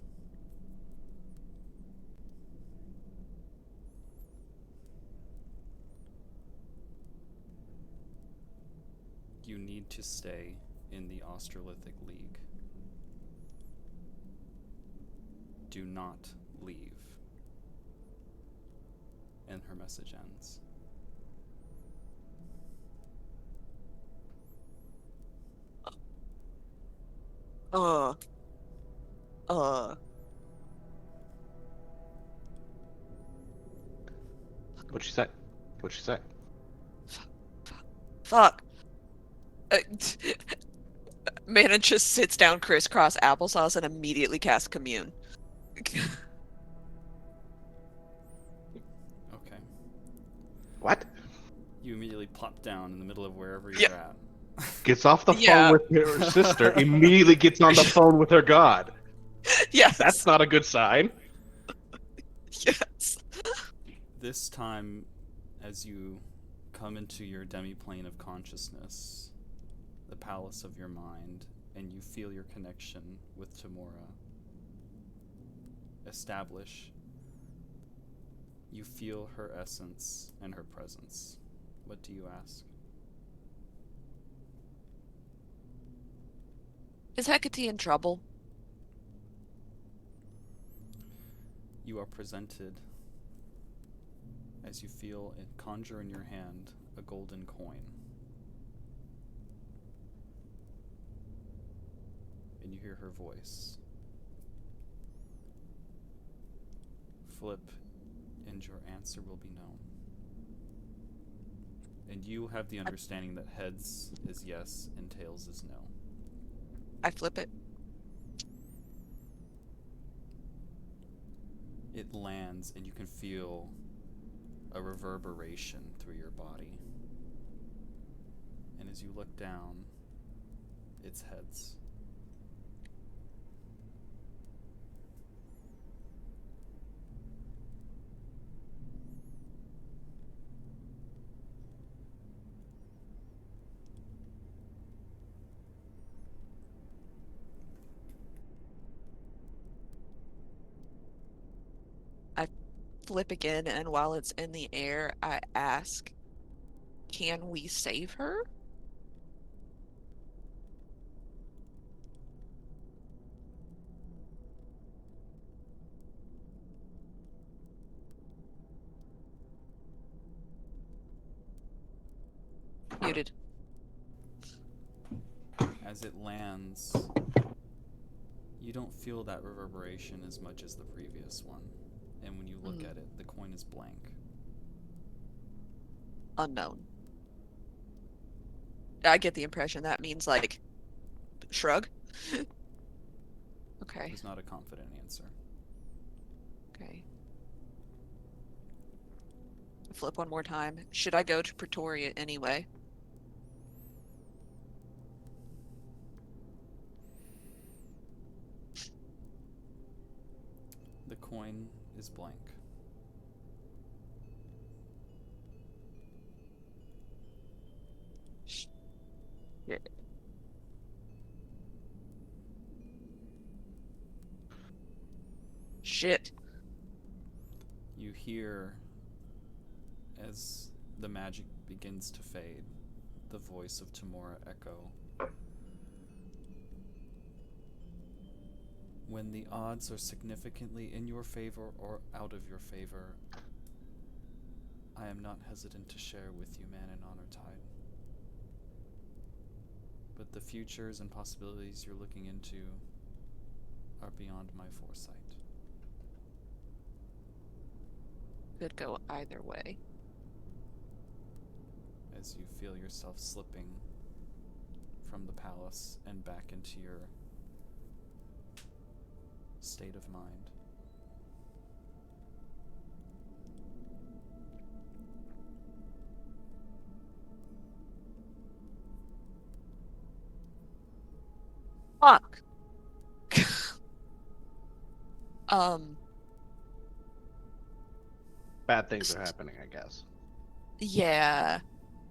Speaker 4: You need to stay in the Australithic League. Do not leave. And her message ends.
Speaker 2: Uh.
Speaker 1: What'd she say? What'd she say?
Speaker 2: Fuck. Mana just sits down crisscross applesauce and immediately casts Commune.
Speaker 4: Okay.
Speaker 1: What?
Speaker 4: You immediately plop down in the middle of wherever you're
Speaker 2: Yeah.
Speaker 4: at.
Speaker 1: Gets off the
Speaker 2: Yeah.
Speaker 1: phone with her sister, immediately gets on the phone with her god.
Speaker 2: Yes.
Speaker 1: That's not a good sign.
Speaker 2: Yes.
Speaker 4: This time, as you come into your demi-plane of consciousness, the palace of your mind, and you feel your connection with Tamora establish, you feel her essence and her presence. What do you ask?
Speaker 2: Is Hecate in trouble?
Speaker 4: You are presented, as you feel it conjure in your hand, a golden coin. And you hear her voice. Flip, and your answer will be known. And you have the understanding that heads is yes and tails is no.
Speaker 2: I flip it.
Speaker 4: It lands, and you can feel a reverberation through your body. And as you look down, it's heads.
Speaker 2: I flip again, and while it's in the air, I ask, can we save her? Muted.
Speaker 4: As it lands, you don't feel that reverberation as much as the previous one. And when you look at it, the coin is blank.
Speaker 2: Unknown. I get the impression that means, like, shrug? Okay.
Speaker 4: It's not a confident answer.
Speaker 2: Okay. Flip one more time. Should I go to Pretoria anyway?
Speaker 4: The coin is blank.
Speaker 2: Yeah. Shit.
Speaker 4: You hear, as the magic begins to fade, the voice of Tamora echo. when the odds are significantly in your favor or out of your favor, I am not hesitant to share with you Man in Honor Tide. But the futures and possibilities you're looking into are beyond my foresight.
Speaker 2: Could go either way.
Speaker 4: As you feel yourself slipping from the palace and back into your state of mind.
Speaker 2: Fuck. um,
Speaker 1: Bad things are happening, I guess.
Speaker 2: yeah.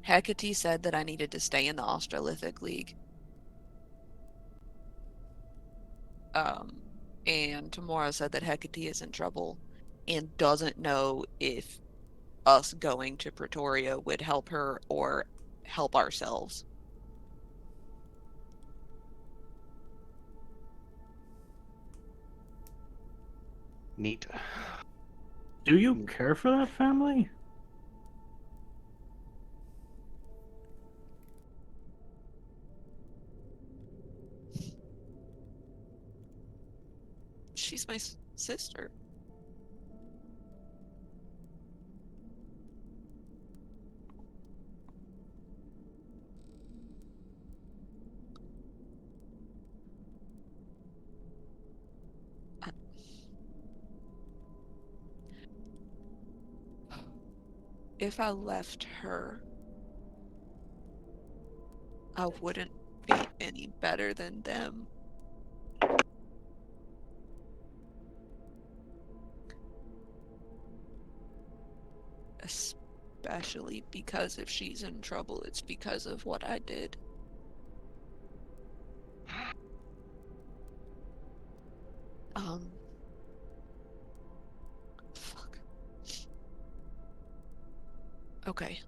Speaker 2: Hecate said that I needed to stay in the Australithic League. And Tamora said that Hecate is in trouble and doesn't know if us going to Pretoria would help her or help ourselves.
Speaker 1: Neat.
Speaker 3: Do you care for that family?
Speaker 2: She's my sister. If I left her, I wouldn't be any better than them. Especially because if she's in trouble, it's because of what I did. Fuck. Okay.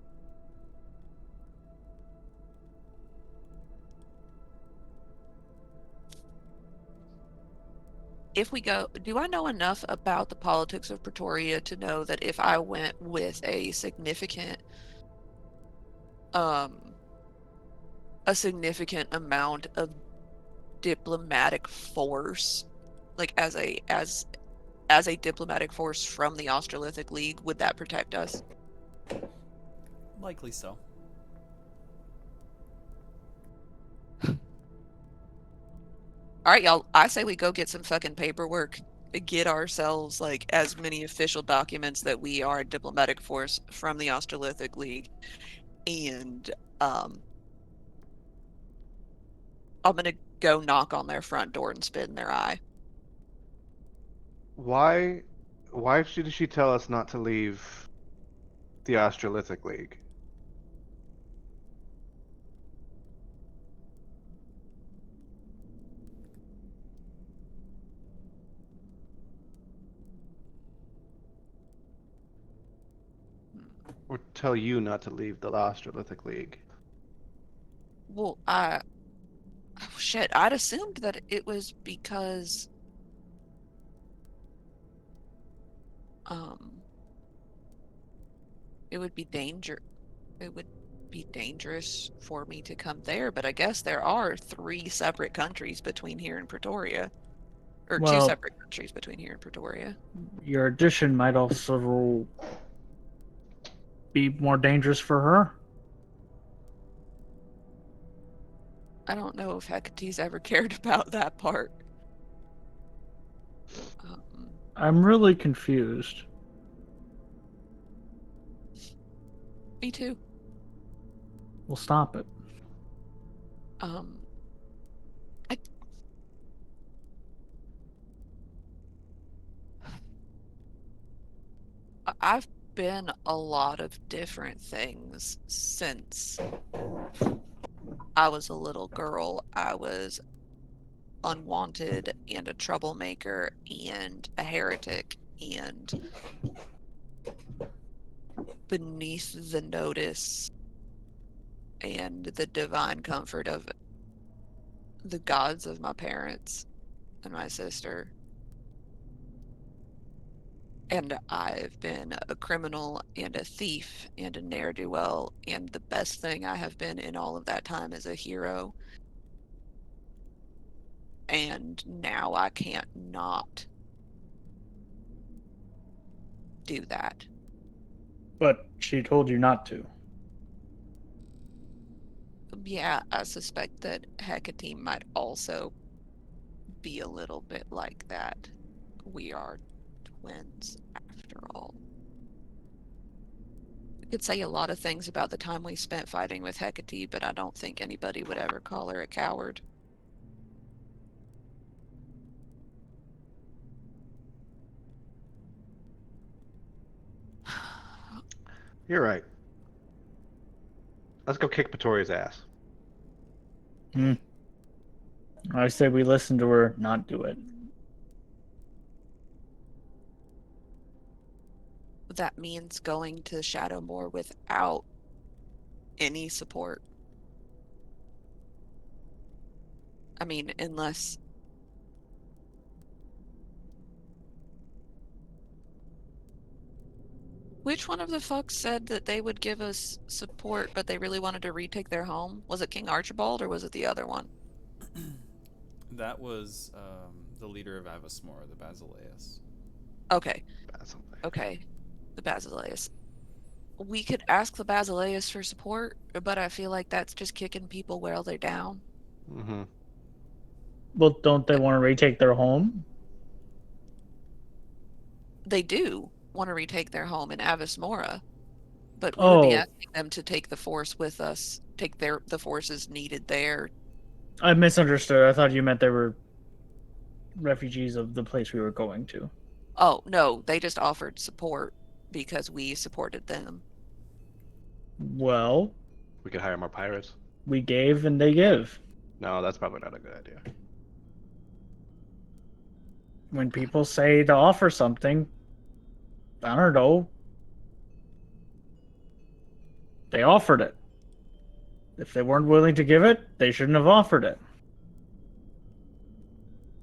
Speaker 2: If we go, do I know enough about the politics of Pretoria to know that if I went with a significant amount of diplomatic force, like as a diplomatic force from the Australithic League, would that protect us?
Speaker 4: Likely so.
Speaker 2: All right, y'all. I say we go get some fucking paperwork, get ourselves like as many official documents that we are a diplomatic force from the Australithic League, and I'm gonna go knock on their front door and spit in their eye.
Speaker 1: Why did she tell us not to leave the Australithic League? Or tell you not to leave the Australithic League?
Speaker 2: Well, oh, shit, I'd assumed that it was because it would be dangerous for me to come there, but I guess there are 3 separate countries between here and Pretoria. Or 2
Speaker 3: Well,
Speaker 2: separate countries between here and Pretoria.
Speaker 3: your addition might also be more dangerous for her.
Speaker 2: I don't know if Hecate's ever cared about that part.
Speaker 3: I'm really confused.
Speaker 2: Me too.
Speaker 3: We'll stop it.
Speaker 2: I've been a lot of different things since I was a little girl. I was unwanted and a troublemaker and a heretic and beneath the notice and the divine comfort of the gods of my parents. and my sister. And I've been a criminal and a thief and a ne'er-do-well, and the best thing I have been in all of that time is a hero. And now I can't not do that.
Speaker 3: But she told you not to.
Speaker 2: Yeah, I suspect that Hecate might also be a little bit like that. We are twins, after all. I could say a lot of things about the time we spent fighting with Hecate, but I don't think anybody would ever call her a coward.
Speaker 1: You're right. Let's go kick Pretoria's ass.
Speaker 3: I say we listen to her, not do it.
Speaker 2: That means going to Shadowmoor without any support. I mean, unless... Which one of the fucks said that they would give us support, but they really wanted to retake their home? Was it King Archibald, or was it the other one?
Speaker 4: That was the leader of Avasmora, the Basileus.
Speaker 2: Okay,
Speaker 1: That's something.
Speaker 2: okay. The Basileus. We could ask the Basileus for support, but I feel like that's just kicking people while they're down.
Speaker 1: Mm-hmm.
Speaker 3: Well, don't they want to retake their home?
Speaker 2: They do want to retake their home in Avasmora, but we would be asking them to take the force with us, take the forces needed there.
Speaker 3: I misunderstood. I thought you meant they were refugees of the place we were going to.
Speaker 2: Oh, no, they just offered support because we supported them.
Speaker 3: Well,
Speaker 1: We could hire more pirates.
Speaker 3: we gave and they give.
Speaker 1: No, that's probably not a good idea.
Speaker 3: When people say to offer something, I don't know. They offered it. If they weren't willing to give it, they shouldn't have offered it.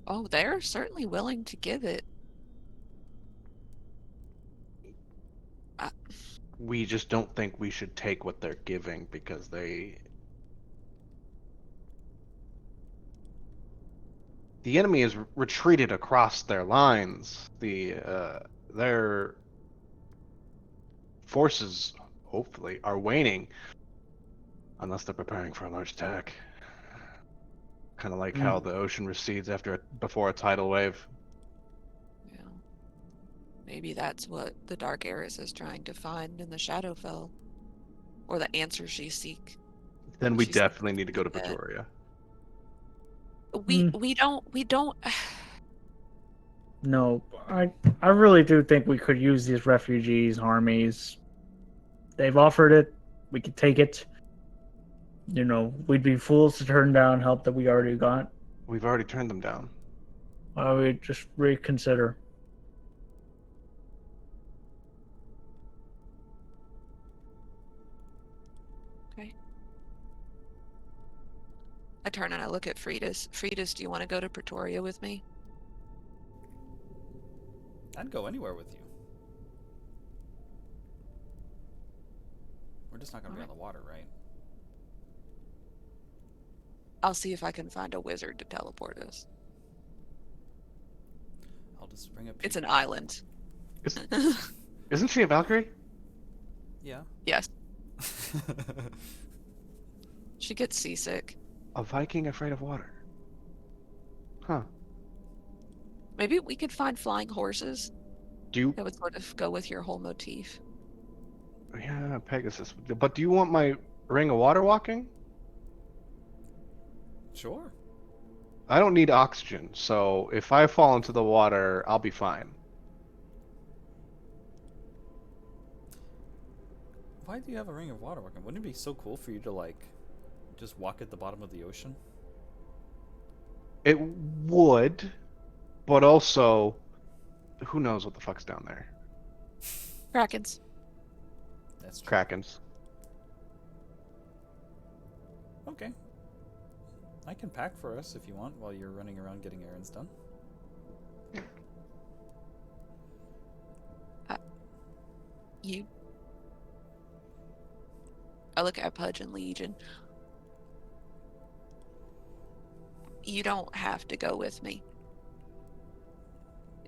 Speaker 2: Oh, they're certainly willing to give it.
Speaker 1: We just don't think we should take what they're giving because the enemy has retreated across their lines. Their forces, hopefully, are waning, unless they're preparing for a large attack. Kind of like how the ocean recedes before a tidal wave.
Speaker 2: Yeah. Maybe that's what the Dark Heiress is trying to find in the Shadowfell. Or the answer she seeks.
Speaker 1: Then we
Speaker 2: She's-
Speaker 1: definitely need to go to Pretoria.
Speaker 2: We don't
Speaker 3: No, I really do think we could use these refugees, armies. They've offered it. We could take it. You know, we'd be fools to turn down help that we already got.
Speaker 1: We've already turned them down.
Speaker 3: Why would we just reconsider?
Speaker 2: Okay. I turn and I look at Freitas. Freitas, do you want to go to Pretoria with me?
Speaker 4: I'd go anywhere with you. We're just not going to be on the water, right?
Speaker 2: I'll see if I can find a wizard to teleport us.
Speaker 4: I'll just bring up.
Speaker 2: It's an island.
Speaker 1: Isn't she a Valkyrie?
Speaker 4: Yeah.
Speaker 2: Yes. She gets seasick.
Speaker 1: A Viking afraid of water. Huh.
Speaker 2: Maybe we could find flying horses.
Speaker 1: Do you...
Speaker 2: That would sort of go with your whole motif.
Speaker 1: Yeah, Pegasus. But do you want my ring of water walking?
Speaker 4: Sure.
Speaker 1: I don't need oxygen, so if I fall into the water, I'll be fine.
Speaker 4: Why do you have a ring of water walking? Wouldn't it be so cool for you to, like, just walk at the bottom of the ocean?
Speaker 1: It would, but also, who knows what the fuck's down there?
Speaker 2: Krakens.
Speaker 4: That's true.
Speaker 1: Krakens.
Speaker 4: Okay. I can pack for us if you want while you're running around getting errands done.
Speaker 2: You. I look at Pudge and Legion. You don't have to go with me.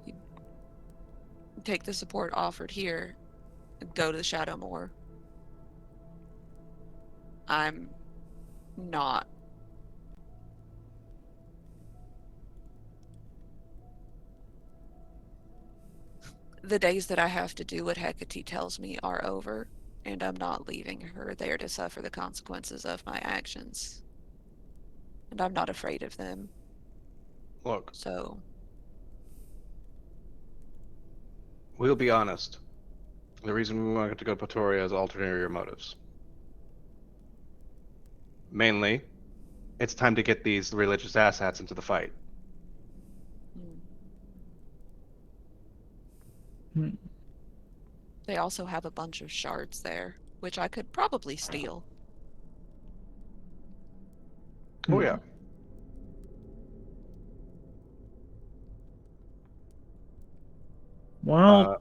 Speaker 2: You take the support offered here and go to the Shadowmoor. I'm not. The days that I have to do what Hecate tells me are over, and I'm not leaving her there to suffer the consequences of my actions. And I'm not afraid of them,
Speaker 1: Look,
Speaker 2: so
Speaker 1: we'll be honest. The reason we wanted to go to Pretoria is ulterior motives. Mainly, it's time to get these religious asshats into the fight.
Speaker 3: Hmm.
Speaker 2: they also have a bunch of shards there, which I could probably steal.
Speaker 1: Oh yeah.
Speaker 3: Well,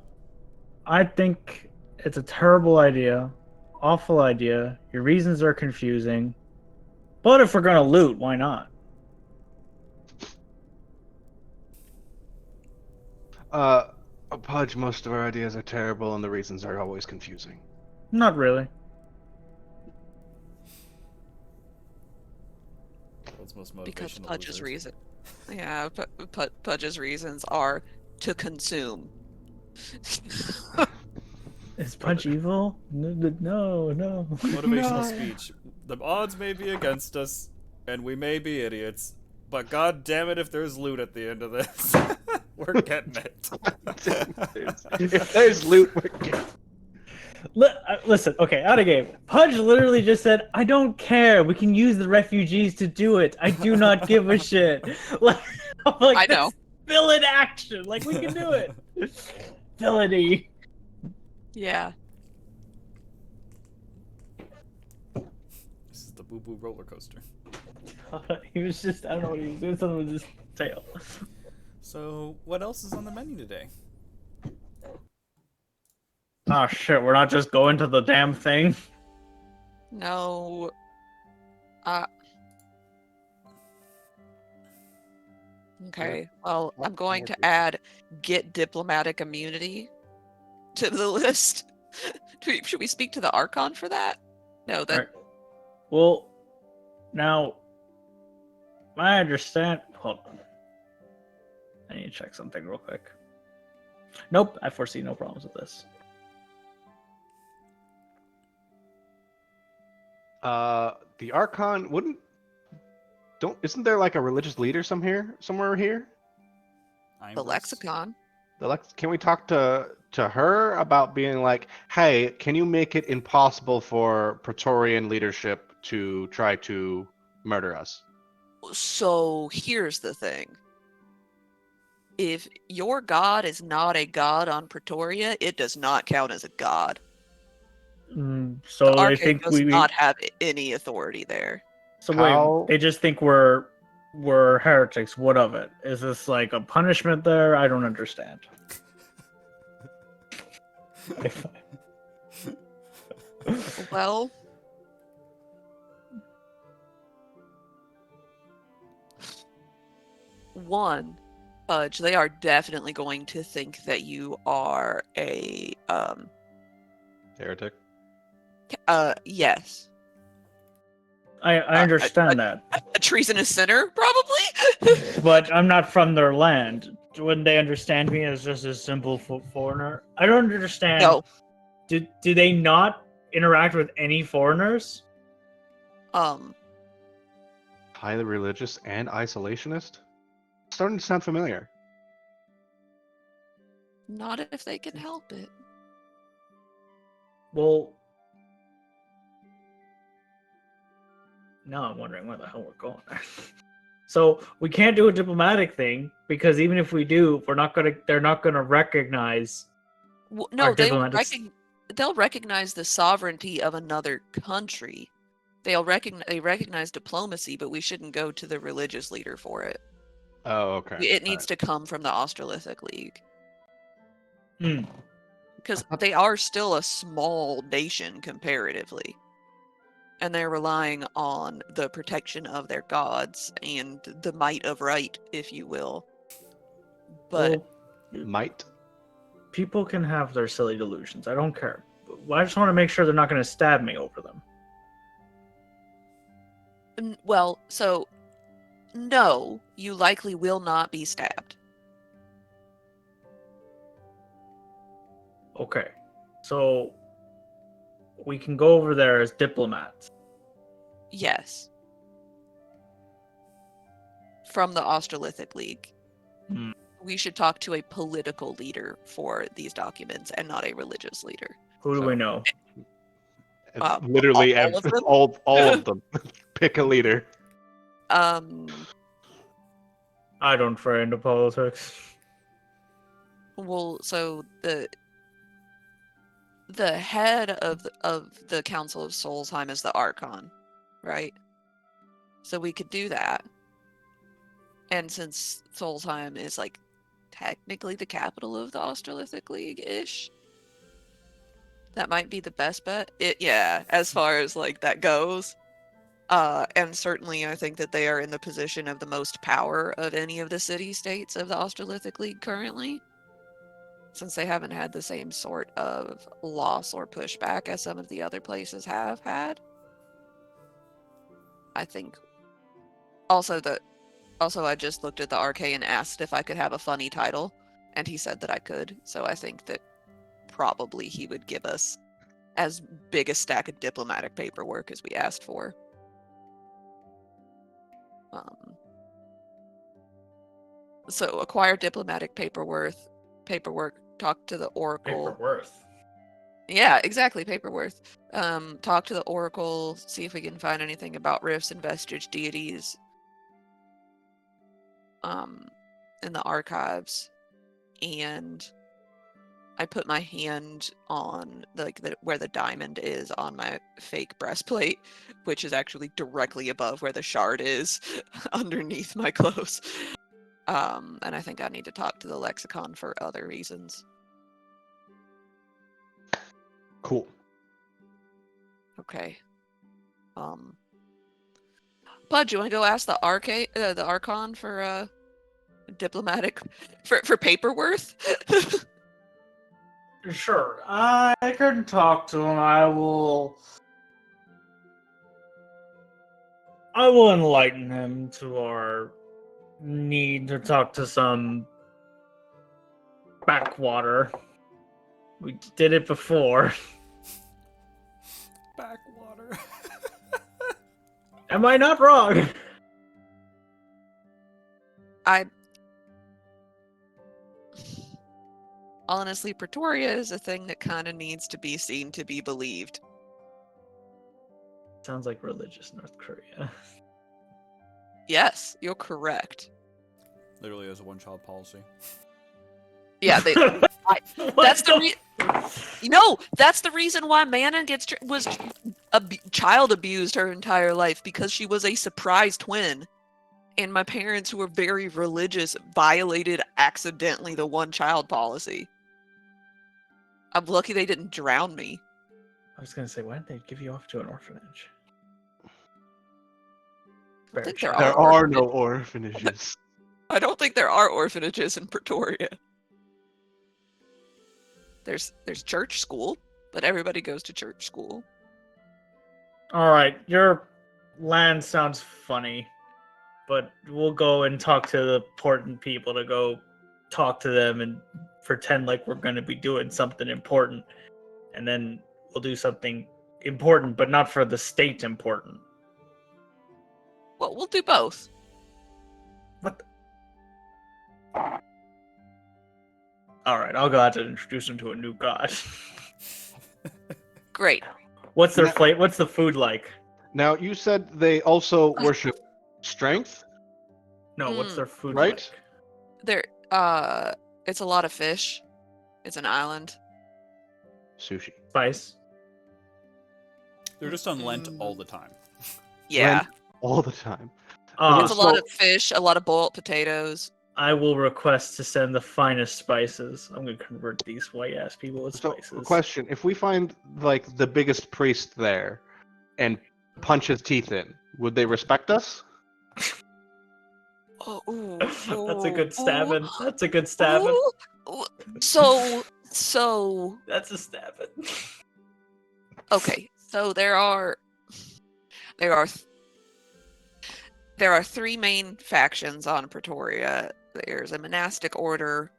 Speaker 3: I think it's a terrible idea, awful idea. Your reasons are confusing. But if we're gonna loot, why not?
Speaker 1: Pudge, most of our ideas are terrible and the reasons are always confusing.
Speaker 3: Not really.
Speaker 4: What's most
Speaker 2: Because
Speaker 4: motivational?
Speaker 2: Pudge's reason. Yeah, Pudge's reasons are to consume.
Speaker 3: Is Punch evil? No.
Speaker 4: Motivational speech. The odds may be against us, and we may be idiots, but god damn it if there's loot at the end of this. We're getting it.
Speaker 1: If there's loot, we're getting.
Speaker 3: Listen, okay, out of game. Pudge literally just said, "I don't care. We can use the refugees to do it. I do not give a shit." Like, I'm like,
Speaker 2: I know.
Speaker 3: that's villain action. Like, we can do it. Villainy.
Speaker 2: Yeah.
Speaker 4: This is the boo boo roller coaster.
Speaker 3: He was just, I don't know what he was doing, something with his tail.
Speaker 4: So, what else is on the menu today?
Speaker 3: Oh shit, we're not just going to the damn thing.
Speaker 2: No. Okay. Well, I'm going to add get diplomatic immunity to the list. Should we speak to the Archon for that? No, that
Speaker 3: Alright. Well, now, I understand. Hold on. I need to check something real quick. Nope, I foresee no problems with this.
Speaker 1: The Archon isn't there like a religious leader somewhere here?
Speaker 2: the lexicon.
Speaker 1: Can we talk to her about being like, hey, can you make it impossible for Praetorian leadership to try to murder us?
Speaker 2: So here's the thing. If your god is not a god on Pretoria, it does not count as a god.
Speaker 3: So
Speaker 2: The
Speaker 3: they
Speaker 2: Archon
Speaker 3: think
Speaker 2: does not have any authority there.
Speaker 3: So
Speaker 1: How-
Speaker 3: wait, they just think we're heretics. What of it? Is this like a punishment there? I don't understand.
Speaker 2: Well, one, Fudge, they are definitely going to think that you are a
Speaker 1: Heretic.
Speaker 2: yes,
Speaker 3: I understand that,
Speaker 2: a treasonous sinner, probably.
Speaker 3: but I'm not from their land. Wouldn't they understand me as just a simple foreigner? I don't understand.
Speaker 2: No.
Speaker 3: Do they not interact with any foreigners?
Speaker 1: Highly religious and isolationist? Starting to sound familiar.
Speaker 2: Not if they can help it.
Speaker 3: Well, now I'm wondering where the hell we're going. So we can't do a diplomatic thing because even if we do, they're not gonna recognize.
Speaker 2: Well,
Speaker 3: Our
Speaker 2: no,
Speaker 3: diplomatics-
Speaker 2: they'll recognize the sovereignty of another country. They recognize diplomacy, but we shouldn't go to the religious leader for it.
Speaker 1: Oh, okay.
Speaker 2: It needs to come from the Australithic League.
Speaker 3: Hmm.
Speaker 2: Because they are still a small nation comparatively. And they're relying on the protection of their gods and the might of right, if you will. But
Speaker 3: Well,
Speaker 1: Might.
Speaker 3: people can have their silly delusions. I don't care. I just want to make sure they're not going to stab me over them.
Speaker 2: well, so no, you likely will not be stabbed.
Speaker 3: Okay. So we can go over there as diplomats.
Speaker 2: Yes. From the Australithic League.
Speaker 3: Hmm.
Speaker 2: We should talk to a political leader for these documents and not a religious leader.
Speaker 3: Who do
Speaker 1: So-
Speaker 3: we know?
Speaker 1: Literally
Speaker 2: all of them?
Speaker 1: all of them. Pick a leader.
Speaker 2: Um,
Speaker 3: I don't fray into politics.
Speaker 2: well, so the head of the Council of Solsheim is the Archon, right? So we could do that. And since Solsheim is like technically the capital of the Australithic League-ish, that might be the best bet. Yeah, as far as like that goes. And certainly I think that they are in the position of the most power of any of the city-states of the Australithic League currently, since they haven't had the same sort of loss or pushback as some of the other places have had. I think also I just looked at the RK and asked if I could have a funny title, and he said that I could, so I think that probably he would give us as big a stack of diplomatic paperwork as we asked for. So acquire diplomatic paperwork, talk to the Oracle.
Speaker 3: Paperworth.
Speaker 2: Yeah, exactly, paperwork. Talk to the Oracle, see if we can find anything about rifts and vestige deities in the archives. And I put my hand on where the diamond is on my fake breastplate, which is actually directly above where the shard is underneath my clothes. And I think I need to talk to the lexicon for other reasons.
Speaker 1: Cool.
Speaker 2: Okay. Bud, do you want to go ask the the Archon for diplomatic for paperworth?
Speaker 3: Sure, I can talk to him. I will enlighten him to our need to talk to some backwater. We did it before.
Speaker 4: Backwater.
Speaker 3: Am I not wrong?
Speaker 2: Honestly, Pretoria is a thing that kind of needs to be seen to be believed.
Speaker 3: Sounds like religious North Korea.
Speaker 2: Yes, you're correct.
Speaker 4: Literally has a one-child policy.
Speaker 2: Yeah, that's the that's the reason why Mana was child abused her entire life, because she was a surprise twin, and my parents, who were very religious, violated accidentally the one-child policy. I'm lucky they didn't drown me.
Speaker 3: I was gonna say, why didn't they give you off to an orphanage?
Speaker 2: I think
Speaker 3: Spare
Speaker 2: there
Speaker 1: There
Speaker 2: are
Speaker 1: are no orphanages.
Speaker 2: I don't think there are orphanages in Pretoria. There's church school, but everybody goes to church school.
Speaker 3: All right, your land sounds funny, but we'll go and talk to the important people to go talk to them and pretend like we're going to be doing something important, and then we'll do something important, but not for the state important.
Speaker 2: Well, we'll do both.
Speaker 3: What? All right, I'll go out to introduce them to a new god.
Speaker 2: Great.
Speaker 3: What's their flavor? What's the food like?
Speaker 1: Now, you said they also worship strength,
Speaker 3: No, what's their food
Speaker 1: right?
Speaker 3: like?
Speaker 2: There, it's a lot of fish. It's an island.
Speaker 1: sushi.
Speaker 3: Spice.
Speaker 4: They're just on Lent all the time.
Speaker 2: Yeah.
Speaker 1: Lent all the time.
Speaker 3: Ah,
Speaker 2: It's a lot of fish, a lot of boiled potatoes.
Speaker 3: I will request to send the finest spices. I'm gonna convert these white ass people with
Speaker 1: So,
Speaker 3: spices.
Speaker 1: question: if we find like the biggest priest there and punch his teeth in, would they respect us?
Speaker 2: Oh, ooh,
Speaker 3: That's a
Speaker 2: ooh,
Speaker 3: good stabbing.
Speaker 2: ooh,
Speaker 3: That's a good stabbing.
Speaker 2: ooh. So
Speaker 3: That's a stabbing.
Speaker 2: okay. So there are there are three main factions on Pretoria. There's a monastic order,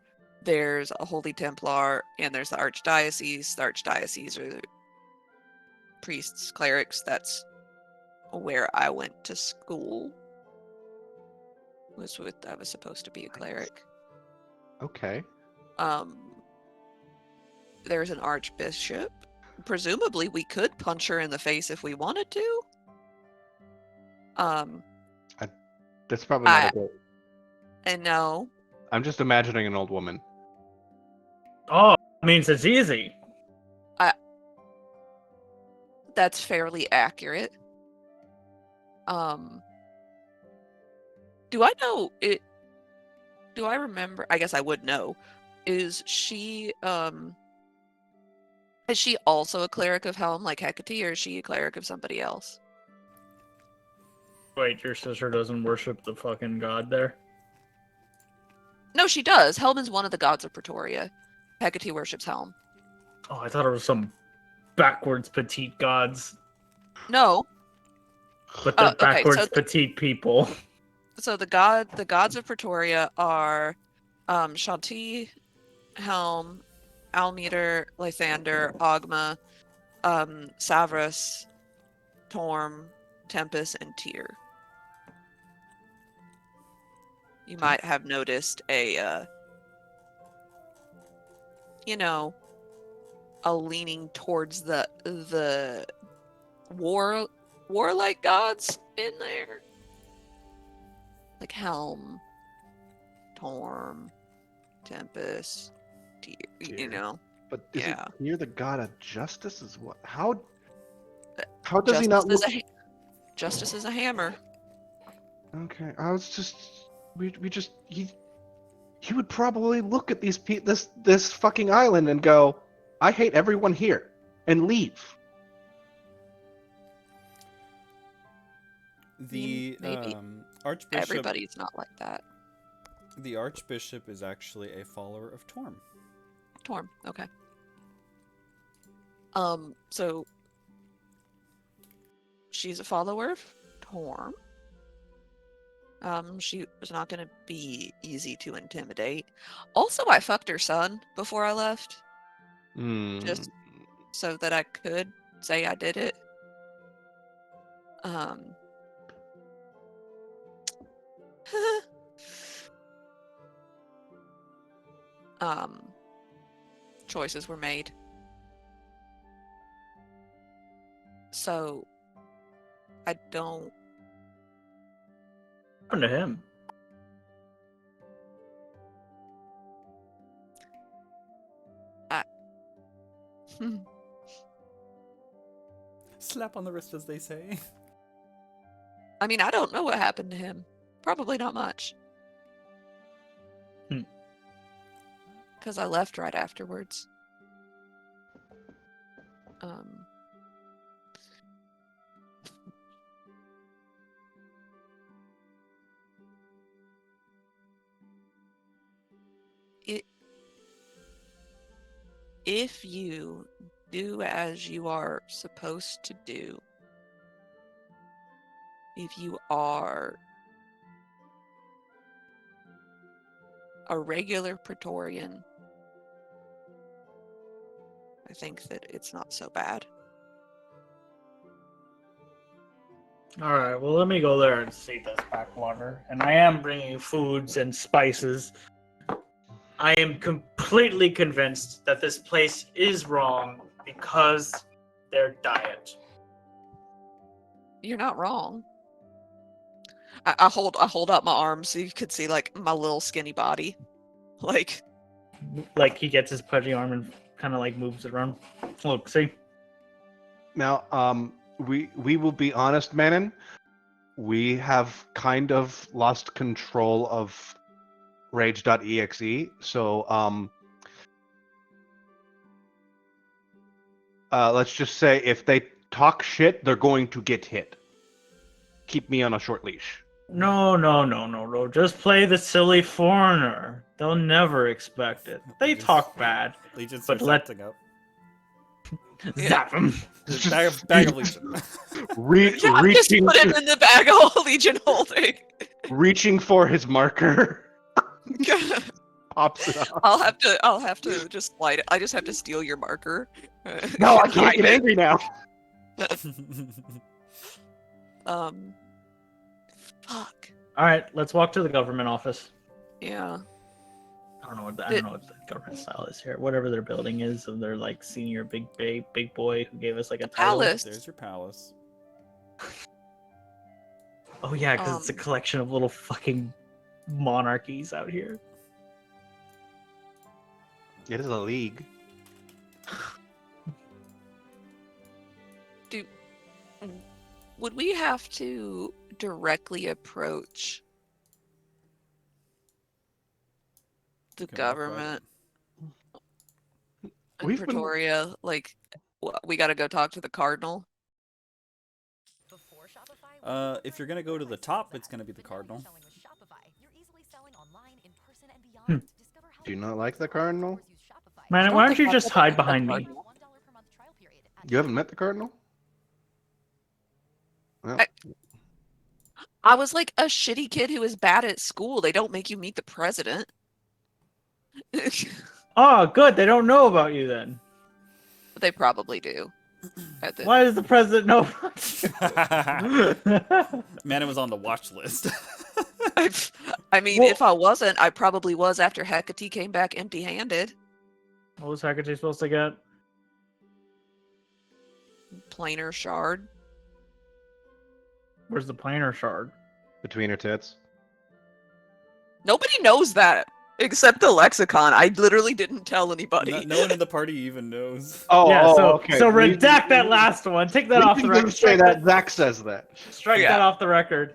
Speaker 2: there's a Holy Templar, and there's the Archdiocese. The Archdiocese are priests, clerics. That's where I went to school. I was supposed to be a cleric.
Speaker 1: Okay.
Speaker 2: Um, there's an archbishop. Presumably, we could punch her in the face if we wanted to.
Speaker 1: That's probably not
Speaker 2: I
Speaker 1: a good.
Speaker 2: and no,
Speaker 1: I'm just imagining an old woman.
Speaker 3: Oh, means it's easy.
Speaker 2: that's fairly accurate. Um, do I know it? Do I remember? I guess I would know. Is she also a cleric of Helm like Hecate, or is she a cleric of somebody else?
Speaker 3: Wait, your sister doesn't worship the fucking god there?
Speaker 2: No, she does. Helm is one of the gods of Pretoria. Hecate worships Helm.
Speaker 3: Oh, I thought it was some backwards petite gods.
Speaker 2: No.
Speaker 3: But they're
Speaker 2: Okay,
Speaker 3: backwards petite people.
Speaker 2: So the gods of Pretoria are Shanti, Helm, Almeter, Lythander, Ogma, Savras, Torm, Tempest, and Tyr. You might have noticed a a leaning towards the warlike gods in there. Like Helm, Torm, Tempest, you know.
Speaker 1: But is
Speaker 2: Yeah.
Speaker 1: it near the god of justice? Is what? How does he not look?
Speaker 2: Justice is a hammer.
Speaker 1: Okay, I was just we just he would probably look at this fucking island and go, I hate everyone here, and leave.
Speaker 4: The
Speaker 2: Maybe
Speaker 4: archbishop.
Speaker 2: everybody's not like that.
Speaker 4: The archbishop is actually a follower of Torm.
Speaker 2: Torm, okay. So she's a follower of Torm. She was not going to be easy to intimidate. Also, I fucked her son before I left, just so that I could say I did it. Choices were made. So I don't.
Speaker 3: What happened to him?
Speaker 4: Slap on the wrist, as they say.
Speaker 2: I mean, I don't know what happened to him. Probably not much. Because I left right afterwards. If you do as you are supposed to do, if you are a regular Praetorian, I think that it's not so bad.
Speaker 3: Alright, well, let me go there and see this backwater. And I am bringing foods and spices. I am completely convinced that this place is wrong because their diet.
Speaker 2: You're not wrong. I hold up my arms so you could see like my little skinny body. Like
Speaker 3: He gets his pudgy arm and kind of like moves it around. Look, see?
Speaker 1: Now, we will be honest, Manon. we have kind of lost control of rage.exe. So let's just say if they talk shit, they're going to get hit. Keep me on a short leash.
Speaker 3: No. Just play the silly foreigner. They'll never expect it. They talk bad.
Speaker 4: Legion
Speaker 3: But
Speaker 4: starts
Speaker 3: let-
Speaker 4: acting up.
Speaker 3: Zap them.
Speaker 4: Bag of Legion.
Speaker 2: Yeah, just
Speaker 1: Reaching,
Speaker 2: put him in the bag of Legion holding.
Speaker 1: reaching for his marker, pops it up.
Speaker 2: I'll have to just slide it. I just have to steal your marker.
Speaker 1: No, I
Speaker 2: and
Speaker 1: can't
Speaker 2: hide
Speaker 1: get
Speaker 2: it.
Speaker 1: angry now.
Speaker 2: Fuck.
Speaker 3: All right, let's walk to the government office.
Speaker 2: Yeah.
Speaker 3: I don't know what the government style is here. Whatever their building is, of their like senior big boy who gave us like a title.
Speaker 2: Palace.
Speaker 4: There's your palace.
Speaker 3: Oh yeah, because it's a
Speaker 2: Um,
Speaker 3: collection of little fucking monarchies out here.
Speaker 1: It is a league.
Speaker 2: Would we have to directly approach the
Speaker 4: You can walk by
Speaker 2: government in
Speaker 1: We've been-
Speaker 2: Pretoria? Like, we got to go talk to the cardinal.
Speaker 4: If you're gonna go to the top, it's gonna be the cardinal.
Speaker 3: Hmm.
Speaker 1: Do you not like the cardinal?
Speaker 2: I
Speaker 3: Man,
Speaker 2: don't
Speaker 3: why don't
Speaker 2: think
Speaker 3: you
Speaker 2: I've
Speaker 3: just
Speaker 2: ever
Speaker 3: hide
Speaker 2: met the
Speaker 3: behind me?
Speaker 2: cardinal.
Speaker 1: You haven't met the cardinal? Well,
Speaker 2: I was like a shitty kid who was bad at school. They don't make you meet the president.
Speaker 3: Oh, good. They don't know about you then.
Speaker 2: They probably do.
Speaker 3: Why does the president know?
Speaker 4: Man, it was on the watch list.
Speaker 2: I mean,
Speaker 3: Well-
Speaker 2: if I wasn't, I probably was after Hecate came back empty-handed.
Speaker 3: What was Hecate supposed to get?
Speaker 2: Planar shard.
Speaker 3: Where's the planar shard?
Speaker 1: between her tits.
Speaker 2: Nobody knows that except the lexicon. I literally didn't tell anybody.
Speaker 4: No one in the party even knows.
Speaker 1: Oh,
Speaker 3: Yeah, so
Speaker 1: okay.
Speaker 3: so redact that last one. Take that off the
Speaker 1: We can
Speaker 3: record.
Speaker 1: say
Speaker 3: Strike
Speaker 1: that Zach says that.
Speaker 3: Strike
Speaker 2: Yeah.
Speaker 3: that off the record.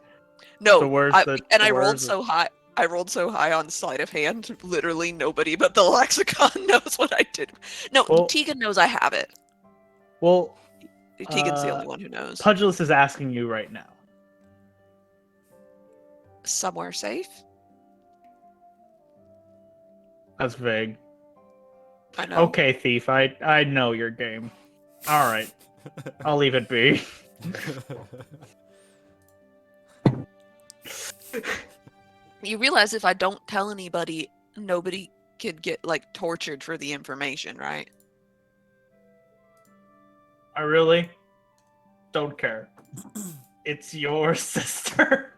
Speaker 2: No,
Speaker 3: So where's
Speaker 2: I
Speaker 3: the
Speaker 2: rolled
Speaker 3: words?
Speaker 2: so high. I rolled so high on sleight of hand. Literally nobody but the lexicon knows what I did. No,
Speaker 3: Well-
Speaker 2: Tegan knows I have it.
Speaker 3: Well,
Speaker 2: Tegan's the
Speaker 3: Uh,
Speaker 2: only one who knows.
Speaker 3: Pugilus is asking you right now.
Speaker 2: Somewhere safe.
Speaker 3: That's vague.
Speaker 2: I know.
Speaker 3: Okay, thief. I know your game. All right, I'll leave it be.
Speaker 2: You realize if I don't tell anybody, nobody could get like tortured for the information, right?
Speaker 3: I really don't care. It's your sister.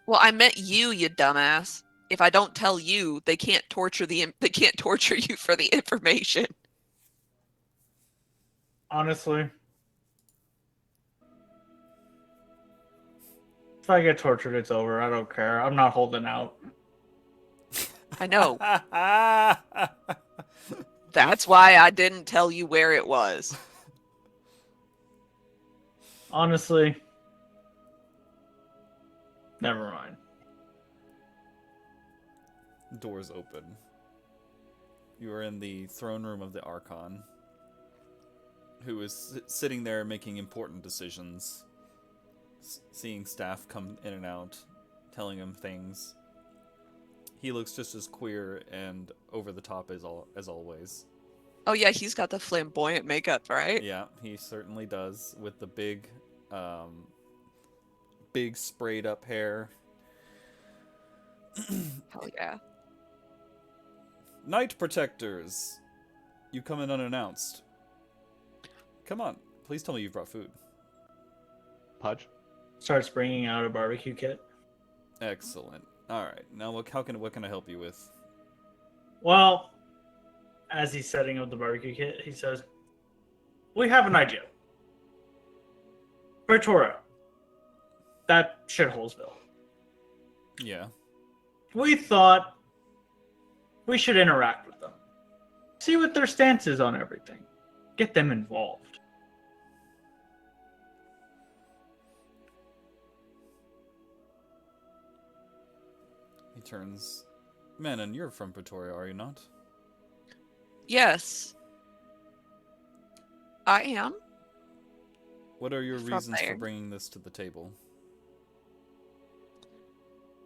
Speaker 2: Well, I meant you, you dumbass. If I don't tell you, they can't torture they can't torture you for the information.
Speaker 3: Honestly, if I get tortured, it's over. I don't care. I'm not holding out.
Speaker 2: I know. That's why I didn't tell you where it was.
Speaker 3: Honestly, never mind.
Speaker 4: Doors open. You are in the throne room of the Archon, who is sitting there making important decisions, seeing staff come in and out, telling him things. He looks just as queer and over the top as always.
Speaker 2: Oh yeah, he's got the flamboyant makeup, right?
Speaker 4: Yeah, he certainly does, with the big sprayed up hair.
Speaker 2: Hell yeah.
Speaker 4: Night Protectors! You come in unannounced. Come on, please tell me you've brought food.
Speaker 1: Pudge.
Speaker 3: Starts bringing out a barbecue kit.
Speaker 4: Excellent. Alright, now what can I help you with?
Speaker 3: Well, as he's setting up the barbecue kit, he says, "We have an idea. Pretoria, that shitholesville.
Speaker 4: Yeah.
Speaker 3: We thought we should interact with them. See what their stance is on everything. Get them involved."
Speaker 4: He turns. Manon, you're from Pretoria, are you not?
Speaker 2: Yes, I am
Speaker 4: What are your
Speaker 2: from
Speaker 4: reasons for
Speaker 2: there.
Speaker 4: bringing this to the table?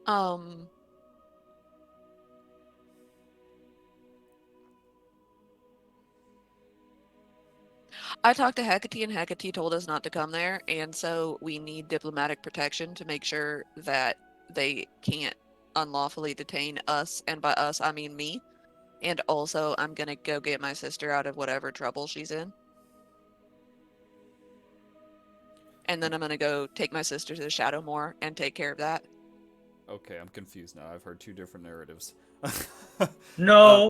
Speaker 2: Um, I talked to Hecate, and Hecate told us not to come there, and so we need diplomatic protection to make sure that they can't unlawfully detain us, and by us, I mean me. And also, I'm gonna go get my sister out of whatever trouble she's in. And then I'm gonna go take my sister to Shadowmoor and take care of that.
Speaker 4: Okay, I'm confused now. I've heard two different narratives.
Speaker 3: No,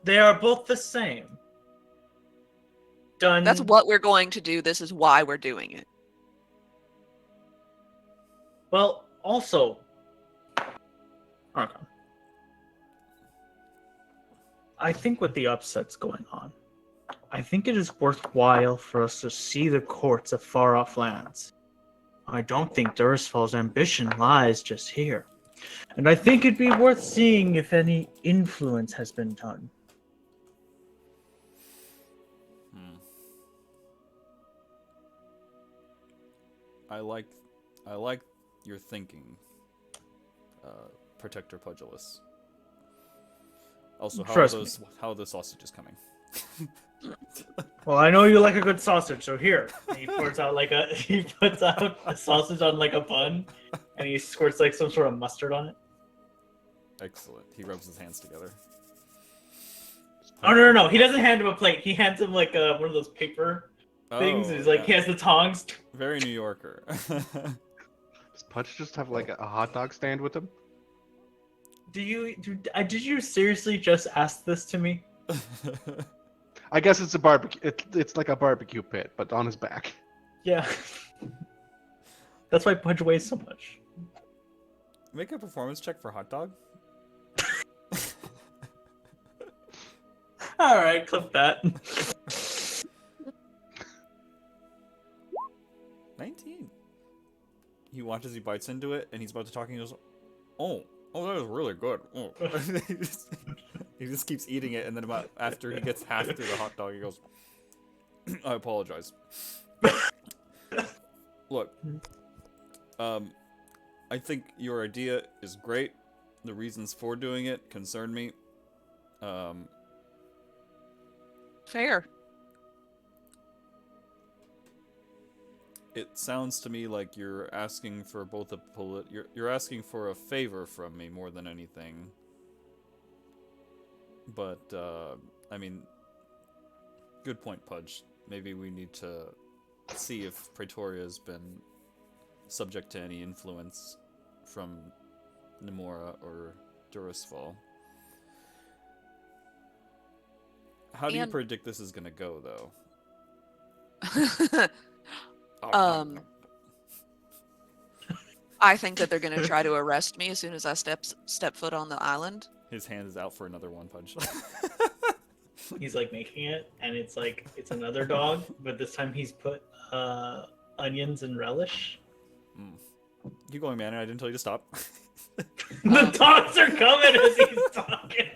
Speaker 3: they are both the same. Done.
Speaker 2: That's what we're going to do. This is why we're doing it.
Speaker 3: Well, also, okay. I think with the upsets going on, I think it is worthwhile for us to see the courts of far-off lands. I don't think Durisfall's ambition lies just here. And I think it'd be worth seeing if any influence has been done.
Speaker 4: I like your thinking, Protector Pugilus. Also, how
Speaker 3: Trust me.
Speaker 4: how are the sausages coming?
Speaker 3: Well, I know you like a good sausage, so here. And he puts out a sausage on like a bun, and he squirts like some sort of mustard on it.
Speaker 4: Excellent. He rubs his hands together.
Speaker 3: Oh no! He doesn't hand him a plate. He hands him like one of those paper things. And he's like,
Speaker 4: yeah.
Speaker 3: he has the tongs.
Speaker 4: Very New Yorker.
Speaker 1: Does Pudge just have like a hot dog stand with him?
Speaker 3: Did you seriously just ask this to me?
Speaker 1: I guess it's a barbecue. It's like a barbecue pit, but on his back.
Speaker 3: Yeah. That's why Pudge weighs so much.
Speaker 4: Make a performance check for hot dog.
Speaker 3: All right, clip that.
Speaker 4: 19. He watches, he bites into it, and he's about to talk, and he goes, "Oh, that is really good." Oh. He just keeps eating it, and then about after he gets half through the hot dog, he goes, "I apologize. Look, I think your idea is great. The reasons for doing it concern me.
Speaker 2: Fair.
Speaker 4: It sounds to me like you're asking for both you're asking for a favor from me more than anything. But I mean, good point, Pudge. Maybe we need to see if Praetoria's been subject to any influence from Nemora or Durisfall. How do you predict this is gonna go, though?
Speaker 2: I think that they're gonna try to arrest me as soon as I step foot on the island.
Speaker 4: His hand is out for another one punch.
Speaker 3: He's like making it, and it's like it's another dog, but this time he's put onions and relish.
Speaker 4: Keep going, man. I didn't tell you to stop.
Speaker 3: The dogs are coming as he's talking.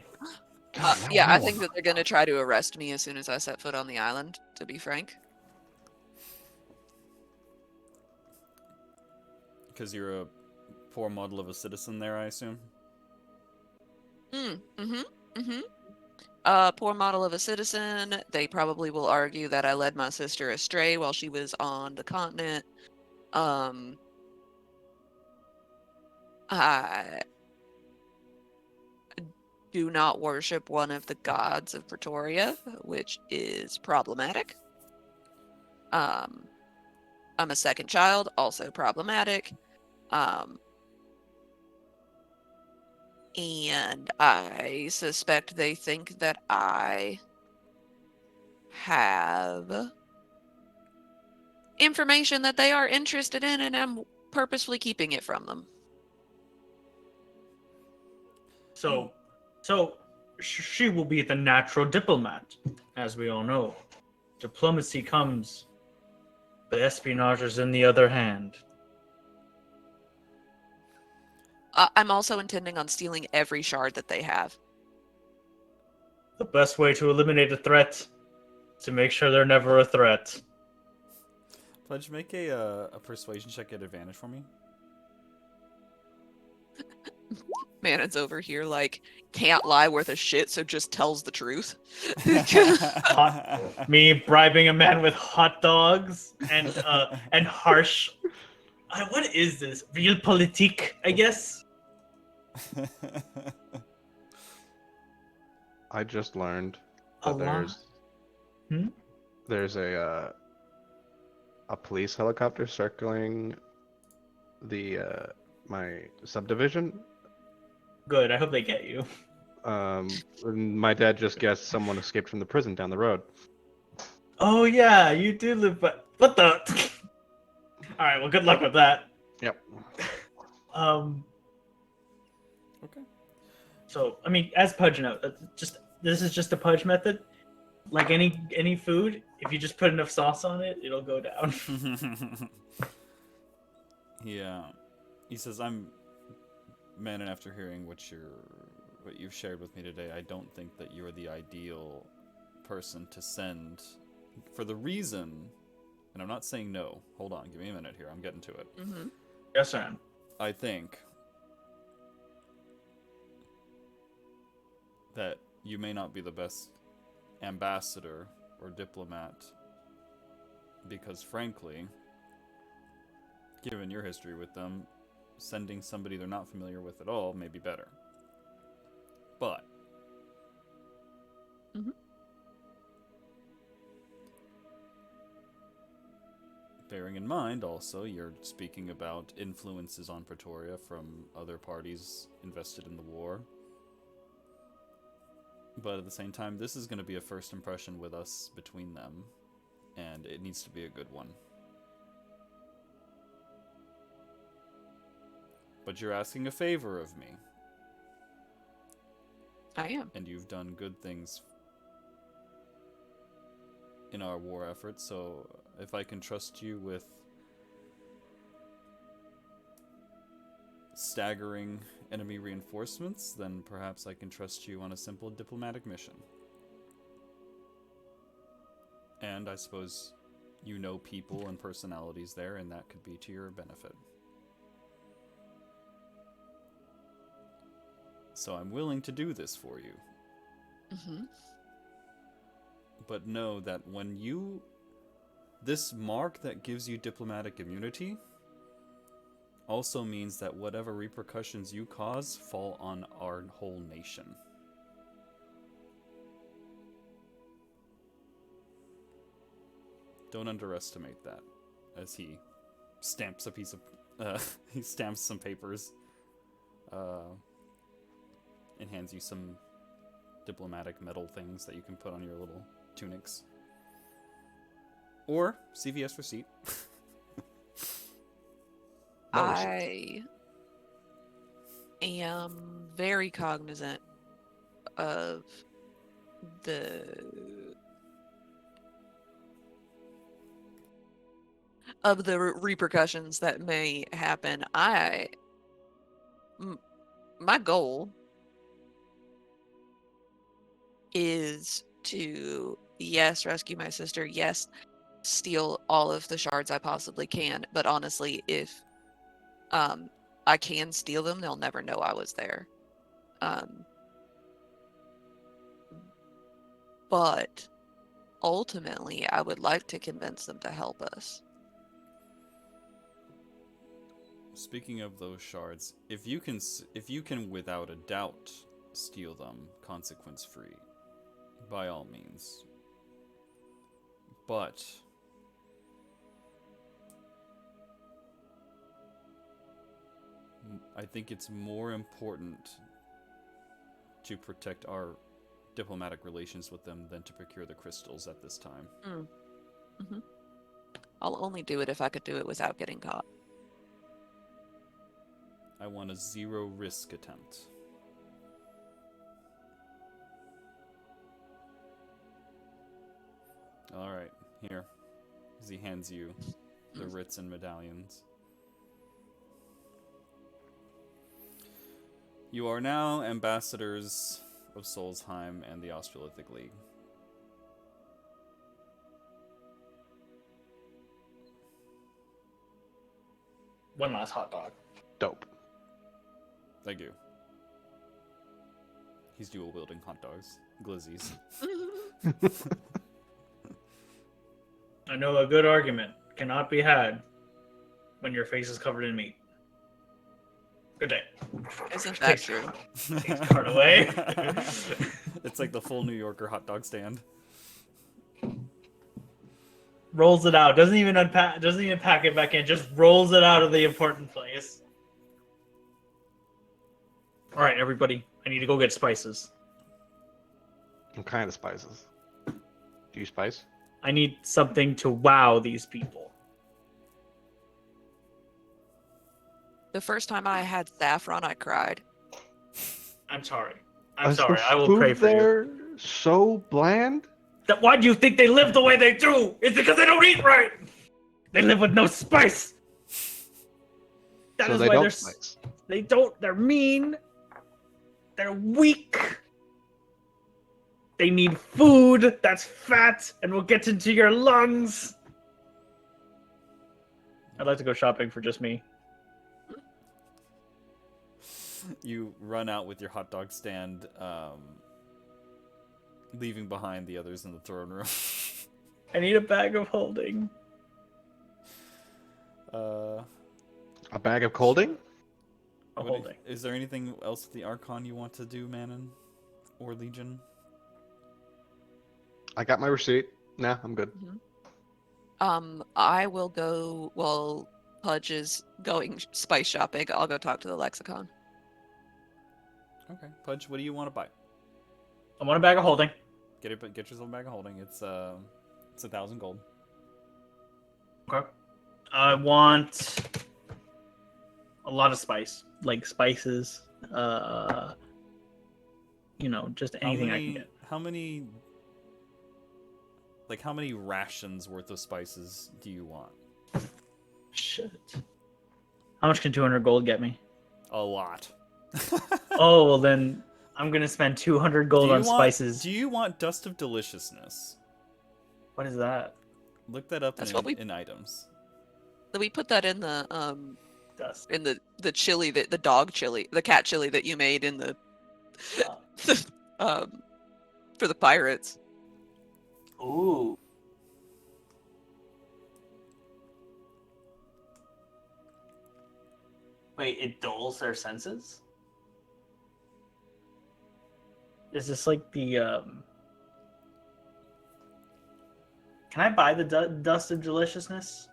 Speaker 2: Yeah, I think that they're gonna try to arrest me as soon as I set foot on the island, to be frank.
Speaker 4: Because you're a poor model of a citizen there, I assume?
Speaker 2: Poor model of a citizen. They probably will argue that I led my sister astray while she was on the continent. I do not worship one of the gods of Pretoria, which is problematic. I'm a second child, also problematic. And I suspect they think that I have information that they are interested in, and I'm purposefully keeping it from them.
Speaker 3: So she will be the natural diplomat, as we all know. Diplomacy comes, but espionage is in the other hand.
Speaker 2: I'm also intending on stealing every shard that they have.
Speaker 3: The best way to eliminate a threat is to make sure they're never a threat.
Speaker 4: Pledge, make a persuasion check at advantage for me.
Speaker 2: Man, it's over here like can't lie worth a shit, so just tells the truth.
Speaker 3: Me bribing a man with hot dogs and harsh. What is this? Realpolitik, I guess.
Speaker 1: I just learned
Speaker 3: A
Speaker 1: that
Speaker 3: lot.
Speaker 1: there's a police helicopter circling the my subdivision.
Speaker 3: Good. I hope they get you.
Speaker 1: And my dad just guessed someone escaped from the prison down the road.
Speaker 3: Oh yeah, you do live. But what the? All right. Well, good luck with that.
Speaker 1: Yep.
Speaker 4: Okay.
Speaker 3: So I mean, as Pudge knows, this is just a Pudge method. Like any food, if you just put enough sauce on it, it'll go down.
Speaker 4: Yeah. He says, "I'm man, and after hearing what you've shared with me today, I don't think that you're the ideal person to send for the reason, and I'm not saying no. Hold on, give me a minute here. I'm getting to it.
Speaker 2: Mm-hmm.
Speaker 3: Yes, sir.
Speaker 4: I think that you may not be the best ambassador or diplomat because, frankly, given your history with them, sending somebody they're not familiar with at all may be better. But bearing in mind also you're speaking about influences on Pretoria from other parties invested in the war. But at the same time, this is going to be a first impression with us between them, and it needs to be a good one. But you're asking a favor of me.
Speaker 2: I am.
Speaker 4: And you've done good things in our war efforts, so if I can trust you with staggering enemy reinforcements, then perhaps I can trust you on a simple diplomatic mission. And I suppose you know people and personalities there, and that could be to your benefit. So I'm willing to do this for you.
Speaker 2: Mm-hmm.
Speaker 4: But know that when you... this mark that gives you diplomatic immunity also means that whatever repercussions you cause fall on our whole nation. Don't underestimate that. As he stamps a piece of... he stamps some papers. And hands you some diplomatic metal things that you can put on your little tunics. Or CVS receipt.
Speaker 1: No receipt.
Speaker 2: I am very cognizant of the repercussions that may happen. My goal is to, yes, rescue my sister, yes, steal all of the shards I possibly can, but honestly, if I can steal them, they'll never know I was there. But ultimately, I would like to convince them to help us.
Speaker 4: Speaking of those shards, if you can without a doubt steal them consequence-free, by all means. But I think it's more important to protect our diplomatic relations with them than to procure the crystals at this time.
Speaker 2: Mm-hmm. I'll only do it if I could do it without getting caught.
Speaker 4: I want a zero-risk attempt. Alright, here. As he hands you the writs and medallions. You are now ambassadors of Solsheim and the Australithic League.
Speaker 3: One last hot dog.
Speaker 1: Dope.
Speaker 4: Thank you. He's dual wielding hot dogs, glizzies.
Speaker 3: I know a good argument cannot be had when your face is covered in meat. Good day.
Speaker 2: Isn't that true?
Speaker 3: Takes card away.
Speaker 4: It's like the full New Yorker hot dog stand.
Speaker 3: Rolls it out. Doesn't even unpack. Doesn't even pack it back in. Just rolls it out of the important place. All right, everybody. I need to go get spices.
Speaker 1: What kind of spices? Do you spice?
Speaker 3: I need something to wow these people.
Speaker 2: The first time I had saffron, I cried.
Speaker 3: I'm sorry. I'm
Speaker 1: Is
Speaker 3: sorry.
Speaker 1: the
Speaker 3: I will
Speaker 1: food
Speaker 3: pray for you.
Speaker 1: there so bland?
Speaker 3: Why do you think they live the way they do? It's because they don't eat right. They live with no spice. That
Speaker 1: So
Speaker 3: is
Speaker 1: they
Speaker 3: why
Speaker 1: don't
Speaker 3: they're
Speaker 1: spice.
Speaker 3: they don't. They're mean. They're weak. They need food that's fat and will get into your lungs. I'd like to go shopping for just me.
Speaker 4: You run out with your hot dog stand, leaving behind the others in the throne room.
Speaker 3: I need a bag of holding.
Speaker 1: A bag of colding?
Speaker 3: A
Speaker 4: What-
Speaker 3: holding.
Speaker 4: Is there anything else with the Archon you want to do, Manon? Or Legion?
Speaker 1: I got my receipt. Nah, I'm good.
Speaker 2: I will go while Pudge is going spice shopping. I'll go talk to the lexicon.
Speaker 4: Okay. Pudge, what do you want to buy?
Speaker 3: I want a bag of holding.
Speaker 4: Get yourself a bag of holding. It's 1,000 gold.
Speaker 3: Okay. I want a lot of spice, like spices. Just anything I can get.
Speaker 4: How many rations worth of spices do you want?
Speaker 3: Shit. How much can 200 gold get me?
Speaker 4: A lot.
Speaker 3: Oh, well then I'm gonna spend 200 gold on spices.
Speaker 4: Do you want Dust of Deliciousness?
Speaker 3: What is that?
Speaker 4: Look that up
Speaker 2: That's what we-
Speaker 4: in items.
Speaker 2: We put that in the
Speaker 3: Dust.
Speaker 2: in the chili, the dog chili, the cat chili that you made in the for the pirates.
Speaker 3: Ooh. Wait, it dulls their senses? Is this like the Can I buy the dust of deliciousness?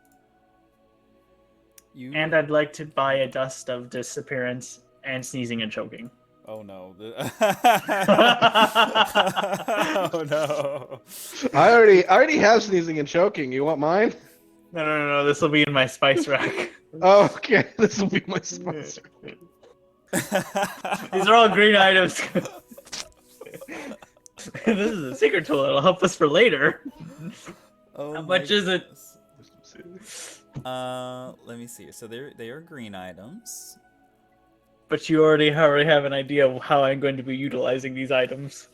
Speaker 3: And I'd like to buy a dust of disappearance and sneezing and choking.
Speaker 4: Oh no. Oh no.
Speaker 1: I already have sneezing and choking. You want mine?
Speaker 3: No. This will be in my spice rack.
Speaker 1: Oh, okay, this will be my sponsor.
Speaker 3: These are all green items. This is a secret tool that'll help us for later.
Speaker 4: Oh
Speaker 3: How
Speaker 4: my
Speaker 3: much is it?
Speaker 4: goodness. Let me see. So they are green items.
Speaker 3: But you already have an idea of how I'm going to be utilizing these items.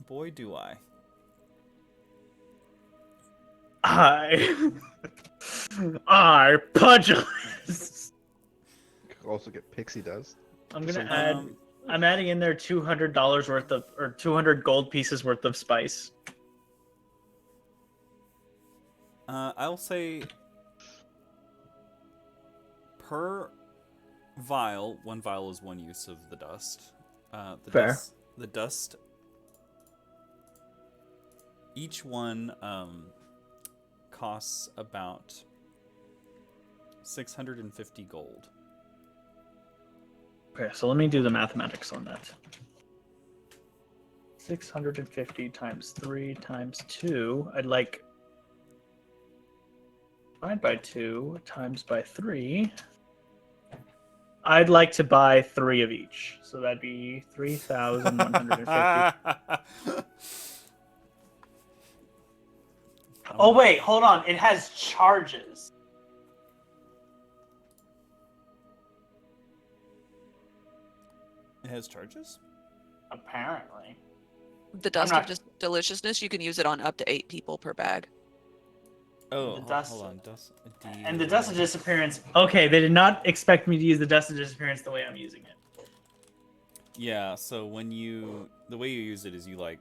Speaker 4: Boy, do I.
Speaker 3: I Pudgeless.
Speaker 1: You could also get pixie dust.
Speaker 3: I'm gonna
Speaker 1: Some-
Speaker 3: add. I'm adding in there $200 worth of, or 200 gold pieces worth of spice.
Speaker 4: I'll say per vial, one vial is one use of the dust.
Speaker 3: Fair.
Speaker 4: The dust. Each one costs about 650 gold.
Speaker 3: Okay, so let me do the mathematics on that. 650 times 3 times 2. I'd like divide by 2 times by 3. I'd like to buy 3 of each. So that'd be 3,150. Oh wait, hold on. It has charges.
Speaker 4: has charges?
Speaker 3: Apparently.
Speaker 2: The dust
Speaker 3: not-
Speaker 2: of just deliciousness, you can use it on up to 8 people per bag.
Speaker 4: Oh,
Speaker 3: The dust-
Speaker 4: hold on. Dust.
Speaker 3: And the dust of disappearance. Okay, they did not expect me to use the dust of disappearance the way I'm using it.
Speaker 4: Yeah. So the way you use it is you like.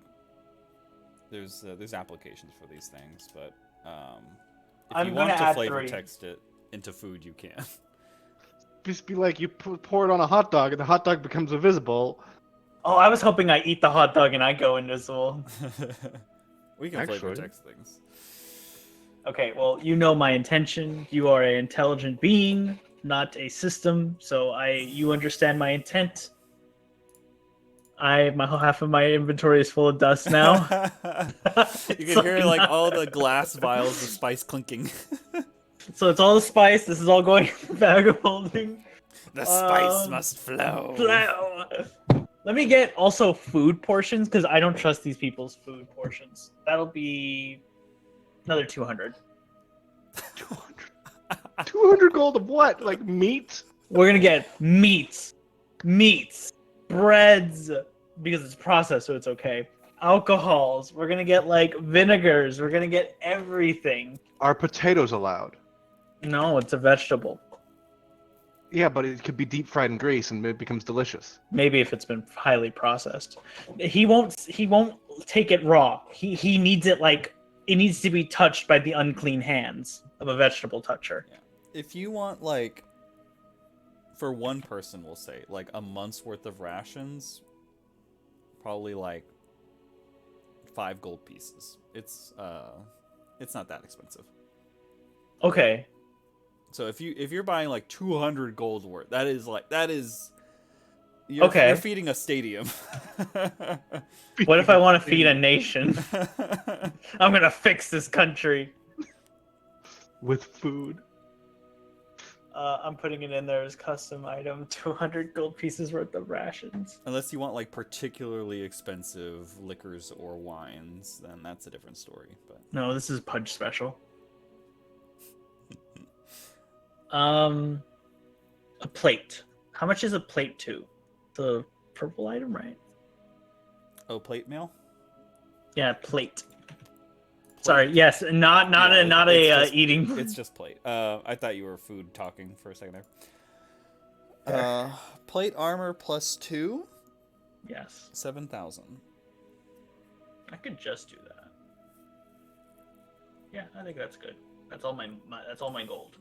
Speaker 4: There's applications for these things, but if
Speaker 3: I'm
Speaker 4: you
Speaker 3: gonna
Speaker 4: want to
Speaker 3: add
Speaker 4: flavor
Speaker 3: 3.
Speaker 4: text it into food, you can.
Speaker 1: Just be like, you pour it on a hot dog, and the hot dog becomes invisible.
Speaker 3: Oh, I was hoping I eat the hot dog and I go invisible.
Speaker 4: We can flavor
Speaker 1: Actually.
Speaker 4: text things.
Speaker 3: Okay, well, you know my intention. You are an intelligent being, not a system. So you understand my intent. Half of my inventory is full of dust now.
Speaker 4: You can hear like all the glass vials of spice clinking.
Speaker 3: So it's all the spice. This is all going in the bag of holding.
Speaker 4: The spice
Speaker 3: Um,
Speaker 4: must flow.
Speaker 3: Let me get also food portions because I don't trust these people's food portions. That'll be another 200.
Speaker 1: 200 gold of what? Like meat?
Speaker 3: We're gonna get meats, breads because it's processed, so it's okay. Alcohols. We're gonna get like vinegars. We're gonna get everything.
Speaker 1: Are potatoes allowed?
Speaker 3: No, it's a vegetable.
Speaker 1: Yeah, but it could be deep fried in grease and it becomes delicious.
Speaker 3: Maybe if it's been highly processed. He won't take it raw. He needs it like it needs to be touched by the unclean hands of a vegetable toucher.
Speaker 4: If you want like for one person, we'll say like a month's worth of rations, probably like 5 gold pieces. It's not that expensive.
Speaker 3: Okay.
Speaker 4: So if you're buying like 200 gold worth, you're
Speaker 3: Okay.
Speaker 4: feeding a stadium.
Speaker 3: What if I want to feed a nation? I'm gonna fix this country.
Speaker 1: With food.
Speaker 3: I'm putting it in there as custom item. 200 gold pieces worth of rations.
Speaker 4: Unless you want like particularly expensive liquors or wines, then that's a different story. But
Speaker 3: No, this is Pudge special. A plate. How much is a plate to? The purple item, right?
Speaker 4: oh, plate mail.
Speaker 3: Yeah, plate. Sorry, yes, not
Speaker 4: Yeah,
Speaker 3: a
Speaker 4: just-
Speaker 3: eating.
Speaker 4: It's just plate. I thought you were food talking for a second there. Plate armor +2,
Speaker 3: Yes,
Speaker 4: 7,000.
Speaker 3: I could just do that. Yeah, I think that's good. That's all my gold.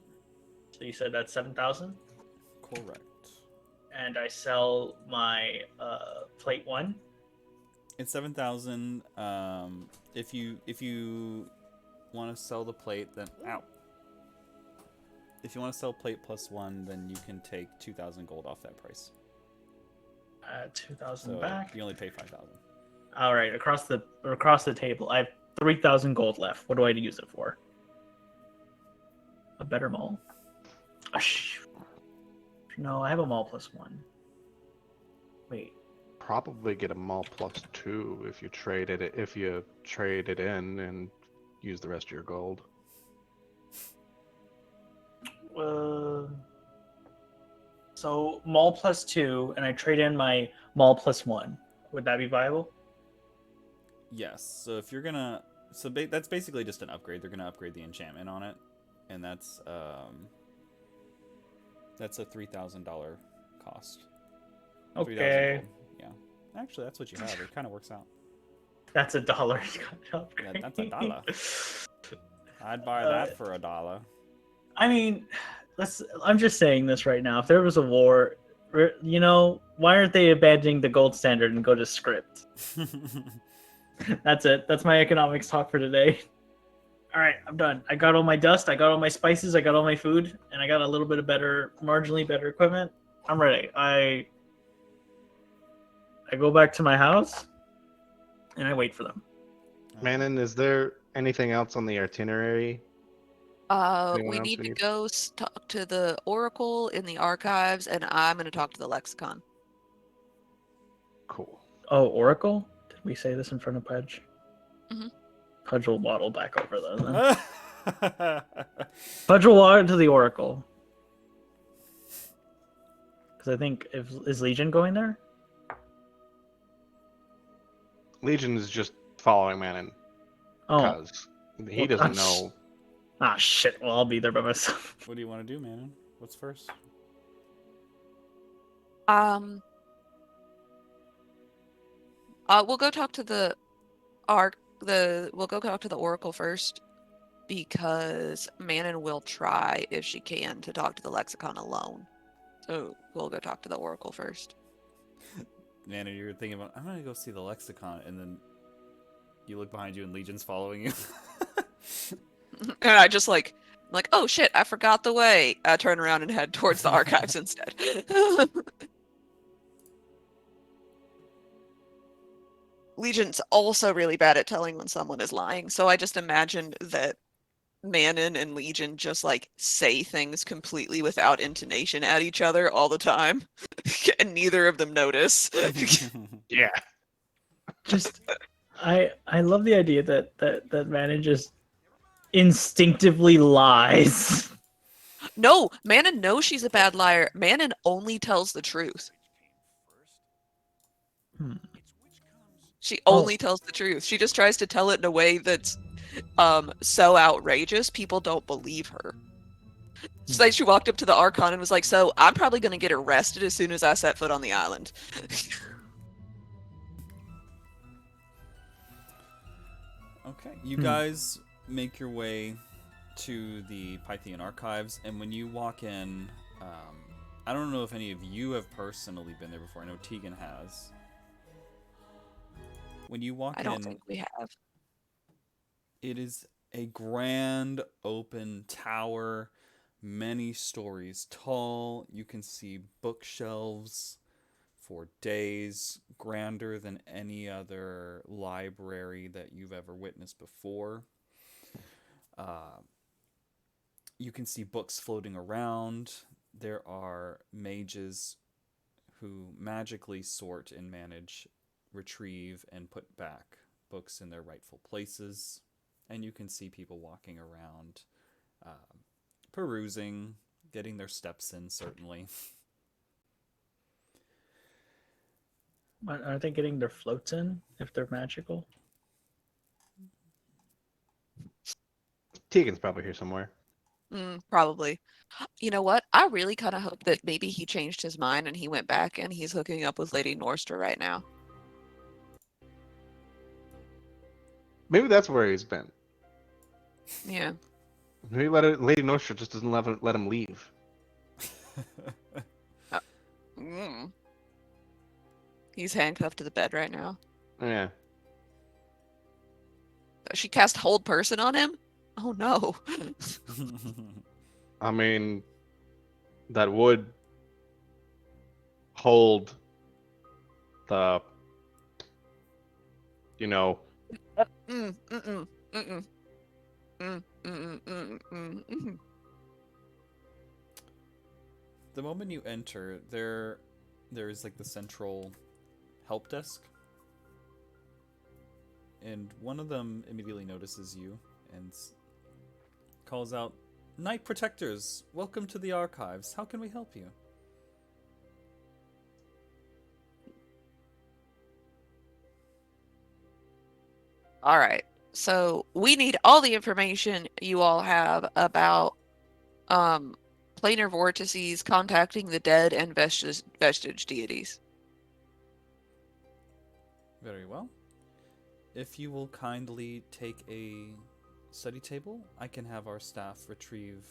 Speaker 3: So you said that's 7,000,
Speaker 4: Correct.
Speaker 3: and I sell my plate 1.
Speaker 4: It's 7,000. If you want to sell the plate, then If you want to sell plate +1, then you can take 2,000 gold off that price.
Speaker 3: 2,000
Speaker 4: So
Speaker 3: back.
Speaker 4: you only pay 5,000.
Speaker 3: All right, across the table, I have 3,000 gold left. What do I use it for? A better mall. No, I have a mall +1. Wait.
Speaker 1: Probably get a mall +2 if you trade it in and use the rest of your gold.
Speaker 3: So mall +2, and I trade in my mall +1. Would that be viable?
Speaker 4: Yes. So if you're gonna, that's basically just an upgrade. They're gonna upgrade the enchantment on it, and that's a $3,000 cost. 3,000
Speaker 3: Okay.
Speaker 4: gold. Yeah. Actually, that's what you have. It kind of works out.
Speaker 3: That's $1.
Speaker 4: Yeah, that's $1. I'd buy that for $1.
Speaker 3: I mean, I'm just saying this right now. If there was a war, why aren't they abandoning the gold standard and go to script? That's it. That's my economics talk for today. All right, I'm done. I got all my dust. I got all my spices. I got all my food, and I got a little bit of marginally better equipment. I'm ready. I go back to my house, and I wait for them.
Speaker 1: Manon, is there anything else on the itinerary? Anyone
Speaker 2: We
Speaker 1: else
Speaker 2: need
Speaker 1: we
Speaker 2: to
Speaker 1: need?
Speaker 2: go talk to the Oracle in the archives, and I'm going to talk to the Lexicon.
Speaker 1: Cool.
Speaker 3: Oh, Oracle? Did we say this in front of Pudge?
Speaker 2: Mhm.
Speaker 3: Pudge will waddle back over there then. Pudge will walk into the Oracle. Because I think, is Legion going there?
Speaker 1: Legion is just following Manon
Speaker 3: Oh,
Speaker 1: because he
Speaker 3: Well,
Speaker 1: doesn't know.
Speaker 3: ah, shit. Well, I'll be there by myself.
Speaker 4: What do you want to do, man? What's first?
Speaker 2: Um, we'll go talk to the we'll go talk to the Oracle first because Manon will try if she can to talk to the Lexicon alone. So we'll go talk to the Oracle first.
Speaker 4: Nana, you're thinking about, I'm gonna go see the lexicon, and then you look behind you and Legion's following you.
Speaker 2: And I just like, oh shit, I forgot the way. I turn around and head towards the archives instead. Legion's also really bad at telling when someone is lying, so I just imagined that Manon and Legion just like say things completely without intonation at each other all the time, and neither of them notice.
Speaker 1: Yeah.
Speaker 3: Just, I love the idea that Manon just instinctively lies.
Speaker 2: No, Manon knows she's a bad liar. Manon only tells the truth.
Speaker 3: Hmm.
Speaker 2: She
Speaker 3: Oh.
Speaker 2: only tells the truth. She just tries to tell it in a way that's so outrageous people don't believe her. It's like she walked up to the Archon and was like, so I'm probably going to get arrested as soon as I set foot on the island.
Speaker 4: Okay, you guys make your way to the Pythian archives, and when you walk in, I don't know if any of you have personally been there before. I know Tegan has. When you walk
Speaker 2: I
Speaker 4: in,
Speaker 2: don't think we have.
Speaker 4: it is a grand open tower, many stories tall. You can see bookshelves for days, grander than any other library that you've ever witnessed before. You can see books floating around. There are mages who magically sort and manage, retrieve, and put back books in their rightful places. And you can see people walking around, perusing, getting their steps in, certainly.
Speaker 3: Aren't they getting their floats in if they're magical?
Speaker 1: Tegan's probably here somewhere.
Speaker 2: Probably. You know what? I really kind of hope that maybe he changed his mind and he went back and he's hooking up with Lady Norster right now.
Speaker 1: Maybe that's where he's been.
Speaker 2: Yeah.
Speaker 1: Maybe Lady Northshire just doesn't let him leave.
Speaker 2: Mm. He's handcuffed to the bed right now.
Speaker 1: Yeah.
Speaker 2: She cast Hold Person on him? Oh no.
Speaker 1: I mean, that would hold the,
Speaker 2: Mm, mm-mm, mm-mm. Mm, mm-mm, mm-mm, mm-mm.
Speaker 4: The moment you enter, there is like the central help desk, and one of them immediately notices you and calls out, "Knight Protectors, welcome to the archives. How can we help you?"
Speaker 2: All right. So we need all the information you all have about planar vortices contacting the dead and vestige deities.
Speaker 4: Very well. If you will kindly take a study table, I can have our staff retrieve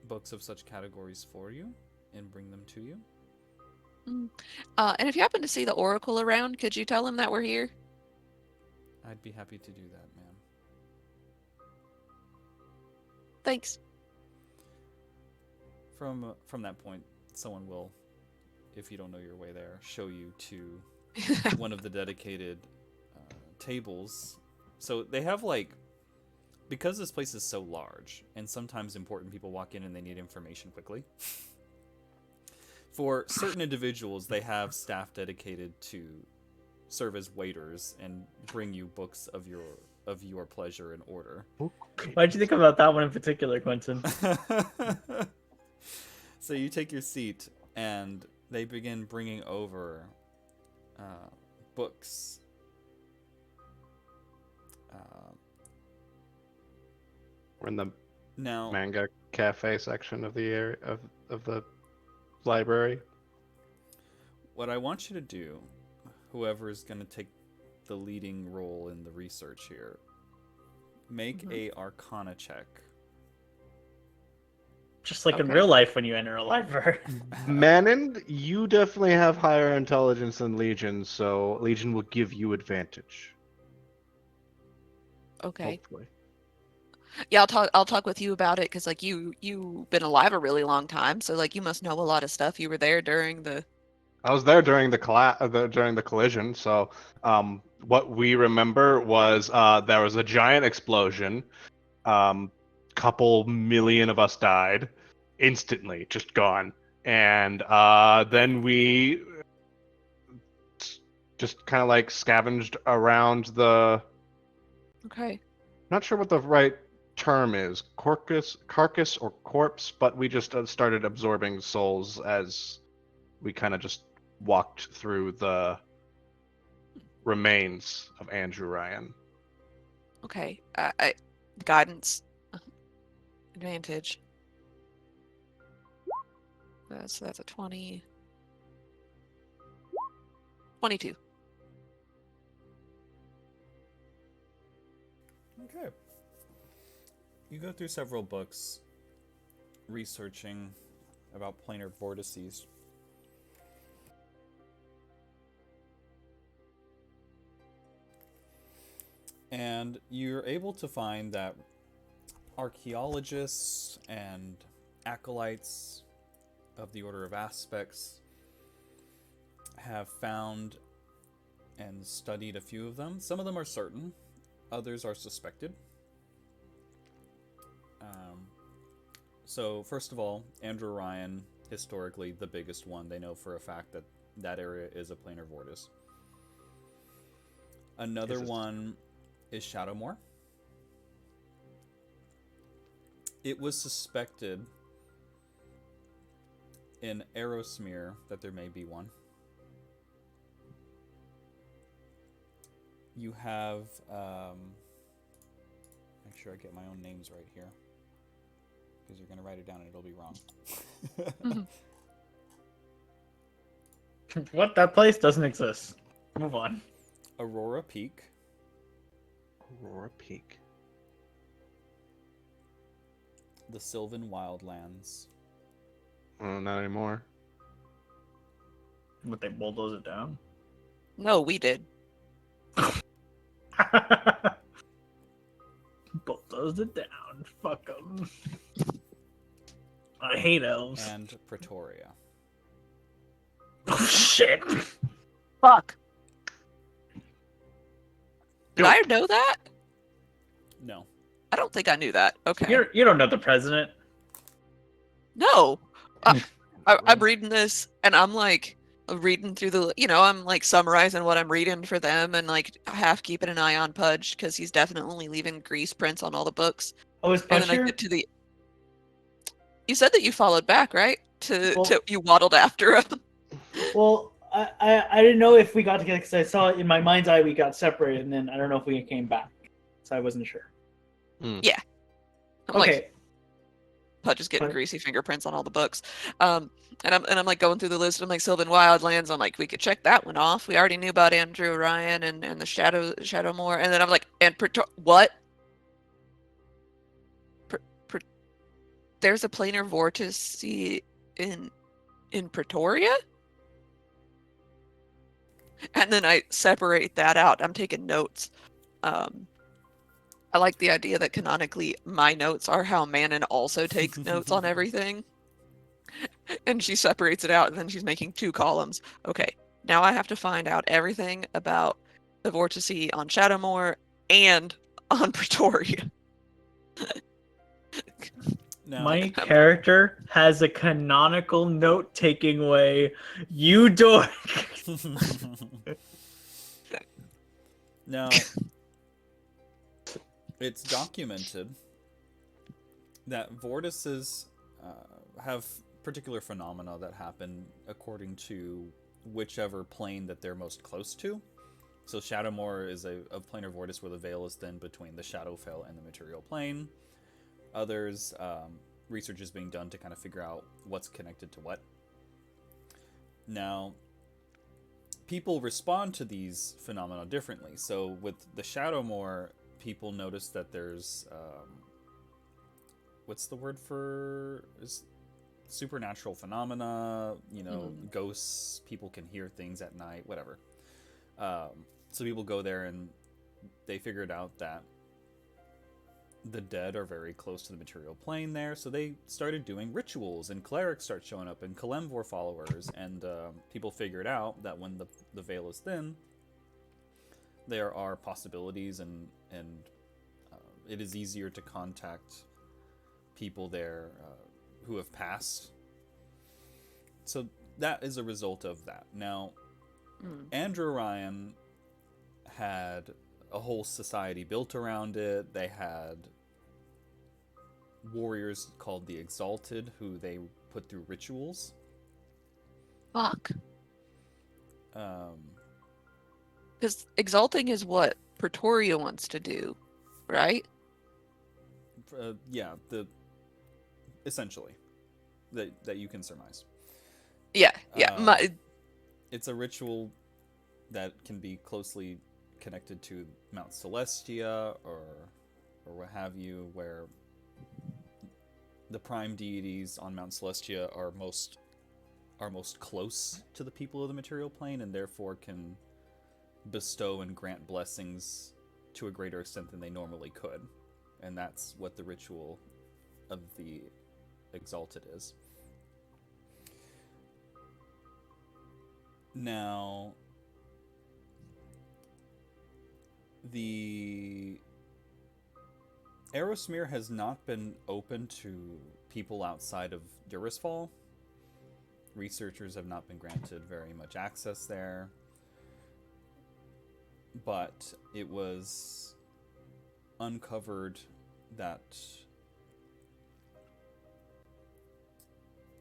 Speaker 4: books of such categories for you and bring them to you.
Speaker 2: And if you happen to see the Oracle around, could you tell him that we're here?
Speaker 4: I'd be happy to do that, ma'am.
Speaker 2: Thanks.
Speaker 4: From that point, someone will, if you don't know your way there, show you to one of the dedicated tables. So they have because this place is so large, and sometimes important people walk in and they need information quickly. For certain individuals, they have staff dedicated to serve as waiters and bring you books of your pleasure and order.
Speaker 3: Why'd you think about that one in particular, Quentin?
Speaker 4: So you take your seat, and they begin bringing over books
Speaker 1: We're in the
Speaker 4: Now,
Speaker 1: manga cafe section of the area of the library.
Speaker 4: what I want you to do, whoever is going to take the leading role in the research here, make a Arcana check.
Speaker 3: Just like in
Speaker 2: Okay.
Speaker 3: real life when you enter a library.
Speaker 1: Manon, you definitely have higher intelligence than Legion, so Legion will give you advantage.
Speaker 2: Okay.
Speaker 1: Hopefully.
Speaker 2: Yeah, I'll talk with you about it because like you've been alive a really long time, so like you must know a lot of stuff. You were there during the
Speaker 1: I was there during during the collision, so what we remember was there was a giant explosion. Couple million of us died instantly, just gone. And then we just kind of like scavenged around the.
Speaker 2: Okay.
Speaker 1: Not sure what the right term is, carcass or corpse, but we just started absorbing souls as we kind of just walked through the remains of Andrew Ryan.
Speaker 2: Okay. Guidance advantage. So that's a 20. 22.
Speaker 4: Okay. You go through several books researching about planar vortices. And you're able to find that archaeologists and acolytes of the Order of Aspects have found and studied a few of them. Some of them are certain, others are suspected. So, first of all, Andrew Ryan, historically the biggest one. They know for a fact that that area is a planar vortice. Another one is Shadowmoor. It was suspected in Aerosmere that there may be one. You have, make sure I get my own names right here, because you're going to write it down and it'll be wrong.
Speaker 3: What? That place doesn't exist. Move on.
Speaker 4: Aurora Peak.
Speaker 1: Aurora Peak.
Speaker 4: The Sylvan Wildlands.
Speaker 1: Not anymore.
Speaker 3: Would they bulldoze it down?
Speaker 2: No, we did.
Speaker 3: Bulldoze it down. Fuck them. I hate elves.
Speaker 4: And Pretoria.
Speaker 3: Oh, shit.
Speaker 2: Fuck. Did I know that?
Speaker 4: No.
Speaker 2: I don't think I knew that. Okay.
Speaker 3: You don't know the president.
Speaker 2: No. I'm reading this and I'm like reading through the, I'm like summarizing what I'm reading for them and like half keeping an eye on Pudge because he's definitely leaving grease prints on all the books.
Speaker 3: Oh, is
Speaker 2: And
Speaker 3: Punch
Speaker 2: then I
Speaker 3: here?
Speaker 2: get to the. You said that you followed back, right?
Speaker 3: Well-
Speaker 2: To you waddled after him.
Speaker 3: Well, I didn't know if we got together because I saw in my mind's eye we got separated, and then I don't know if we came back, so I wasn't sure.
Speaker 2: I'm
Speaker 3: Okay,
Speaker 2: like, Pudge is getting
Speaker 3: But-
Speaker 2: greasy fingerprints on all the books. And I'm like going through the list. I'm like Sylvan Wildlands. I'm like, we could check that one off. We already knew about Andrew Ryan and the Shadowmoor. And then I'm like, and what? There's a planar vortice in Pretoria? And then I separate that out. I'm taking notes. I like the idea that canonically my notes are how Manon also takes notes on everything. And she separates it out and then she's making 2 columns. Okay, now I have to find out everything about the vortice on Shadowmoor and on Pretoria.
Speaker 4: Now,
Speaker 3: my character has a canonical note-taking way. You dork.
Speaker 4: now, it's documented that vortices have particular phenomena that happen according to whichever plane that they're most close to. So Shadowmoor is a planar vortice where the veil is thin between the Shadowfell and the material plane. Others, research is being done to kind of figure out what's connected to what. Now, people respond to these phenomena differently. So with the Shadowmoor, people notice that there's what's the word for supernatural phenomena, ghosts, people can hear things at night, whatever. So people go there and they figured out that the dead are very close to the material plane there, so they started doing rituals, and clerics start showing up, and Kalemvor followers, and people figured out that when the veil is thin, there are possibilities, and it is easier to contact people there who have passed. So that is a result of that. Now, Andrew Ryan had a whole society built around it. They had warriors called the Exalted, who they put through rituals.
Speaker 2: Fuck. Because exalting is what Pretoria wants to do, right?
Speaker 4: Yeah, essentially that you can surmise.
Speaker 2: Yeah.
Speaker 4: It's a ritual that can be closely connected to Mount Celestia or what have you, where the prime deities on Mount Celestia are most close to the people of the material plane, and therefore can bestow and grant blessings to a greater extent than they normally could. And that's what the ritual of the Exalted is. Now, the Aerosmere has not been open to people outside of Durisfall. Researchers have not been granted very much access there. But it was uncovered that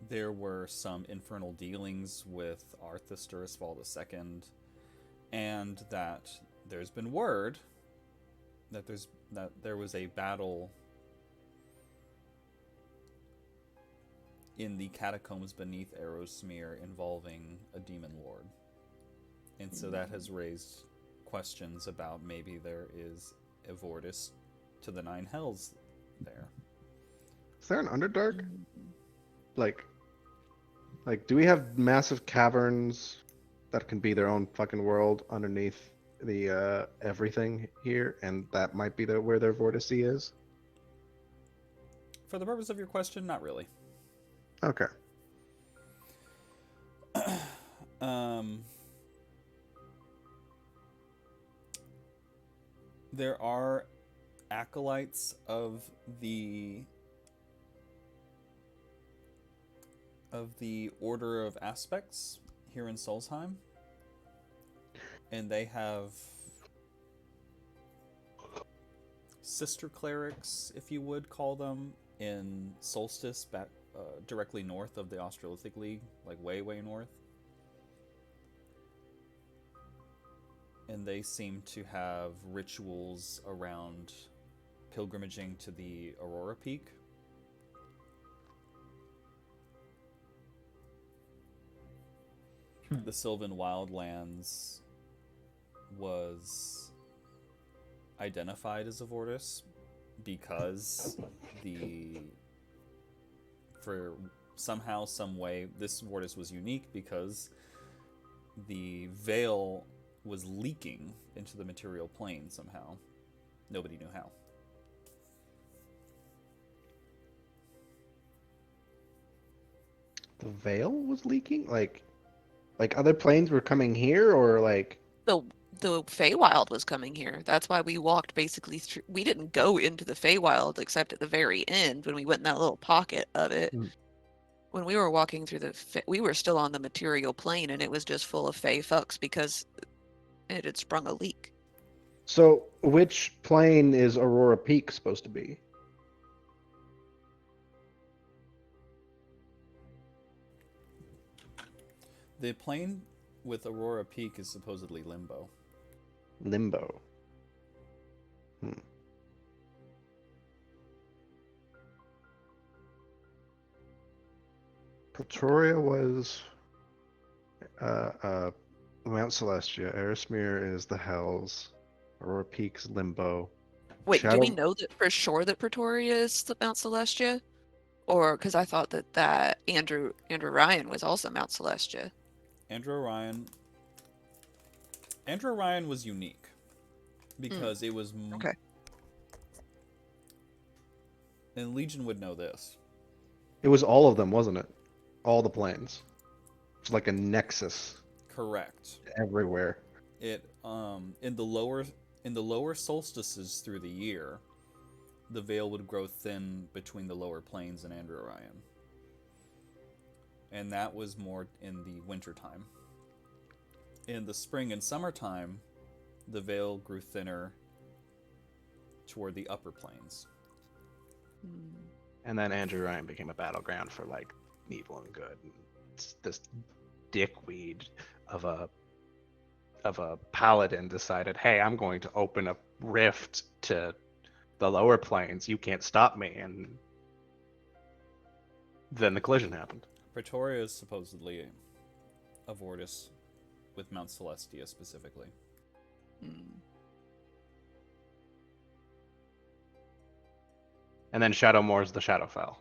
Speaker 4: there were some infernal dealings with Arthas Durisfall II, and that there's been word that there was a battle in the catacombs beneath Aerosmere involving a demon lord. And so that has raised questions about maybe there is a Vortis to the Nine Hells there.
Speaker 1: Is there an Underdark? Like, do we have massive caverns that can be their own fucking world underneath the everything here, and that might be where their vortice is?
Speaker 4: For the purpose of your question, not really.
Speaker 1: Okay.
Speaker 4: There are acolytes of the Order of Aspects here in Solstheim, and they have sister clerics, if you would call them, in Solstice, back directly north of the Australothic League, like way north. And they seem to have rituals around pilgrimaging to the Aurora Peak. The Sylvan Wildlands was identified as a Vortis because for somehow, some way, this Vortis was unique because the veil was leaking into the material plane somehow. Nobody knew how.
Speaker 1: The veil was leaking? Like other planes were coming here, or like...
Speaker 2: The Feywild was coming here. That's why we walked basically through. We didn't go into the Feywild except at the very end when we went in that little pocket of it. When we were walking through we were still on the material plane, and it was just full of Fey fucks because it had sprung a leak.
Speaker 1: So, which plane is Aurora Peak supposed to be?
Speaker 4: The plane with Aurora Peak is supposedly Limbo.
Speaker 1: Limbo. Pretoria was uh, uh, Mount Celestia. Erismere is the Hells. Aurora Peak's Limbo.
Speaker 2: Wait, do we
Speaker 1: Shadow.
Speaker 2: know that for sure that Pretoria is Mount Celestia? Or because I thought that Andrew Ryan was also Mount Celestia.
Speaker 4: Andrew Ryan. Andrew Ryan was unique because it was.
Speaker 2: Okay.
Speaker 4: And Legion would know this.
Speaker 1: It was all of them, wasn't it? All the planes. It's like a nexus
Speaker 4: Correct.
Speaker 1: everywhere.
Speaker 4: It in the lower solstices through the year, the veil would grow thin between the lower planes and Andrew Ryan. And that was more in the wintertime. In the spring and summertime, the veil grew thinner toward the upper planes.
Speaker 1: And then Andrew Ryan became a battleground for like evil and good. And it's this dickweed of a paladin decided, hey, I'm going to open a rift to the lower planes. You can't stop me. And then the collision happened.
Speaker 4: Pretoria is supposedly a vortis with Mount Celestia specifically.
Speaker 1: And then Shadowmoor is the Shadowfell.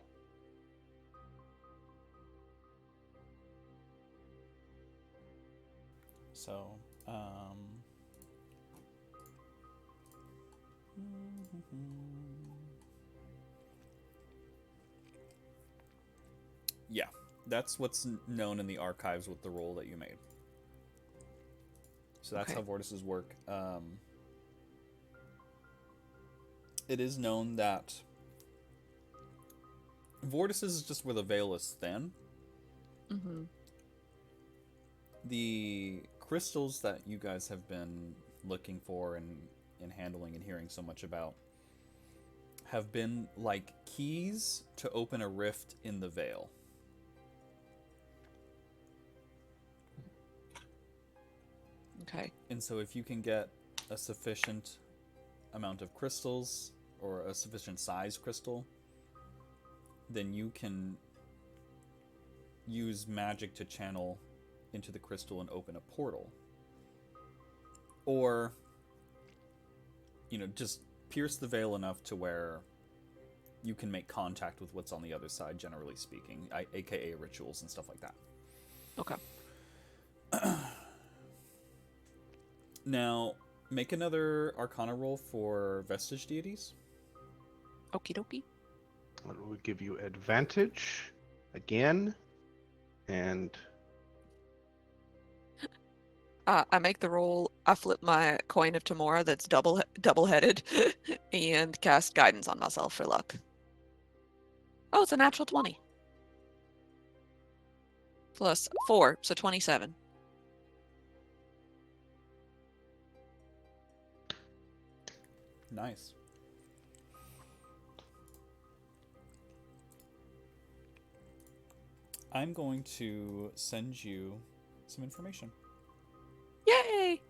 Speaker 4: So, yeah, that's what's known in the archives with the roll that you made. So that's
Speaker 2: Okay.
Speaker 4: how vortices work. It is known that vortices is just where the veil is thin.
Speaker 2: Mm-hmm.
Speaker 4: The crystals that you guys have been looking for and handling and hearing so much about have been like keys to open a rift in the veil.
Speaker 2: Okay.
Speaker 4: And so if you can get a sufficient amount of crystals or a sufficient size crystal, then you can use magic to channel into the crystal and open a portal. Or, just pierce the veil enough to where you can make contact with what's on the other side, generally speaking, aka rituals and stuff like that.
Speaker 2: Okay.
Speaker 4: Now, make another Arcana roll for Vestige Deities.
Speaker 2: Okie dokie.
Speaker 1: It would give you advantage again. And
Speaker 2: I make the roll. I flip my coin of Tamora that's double-headed, and cast guidance on myself for luck. Oh, it's a natural 20. Plus 4, so 27.
Speaker 4: Nice. I'm going to send you some information.
Speaker 2: Yay!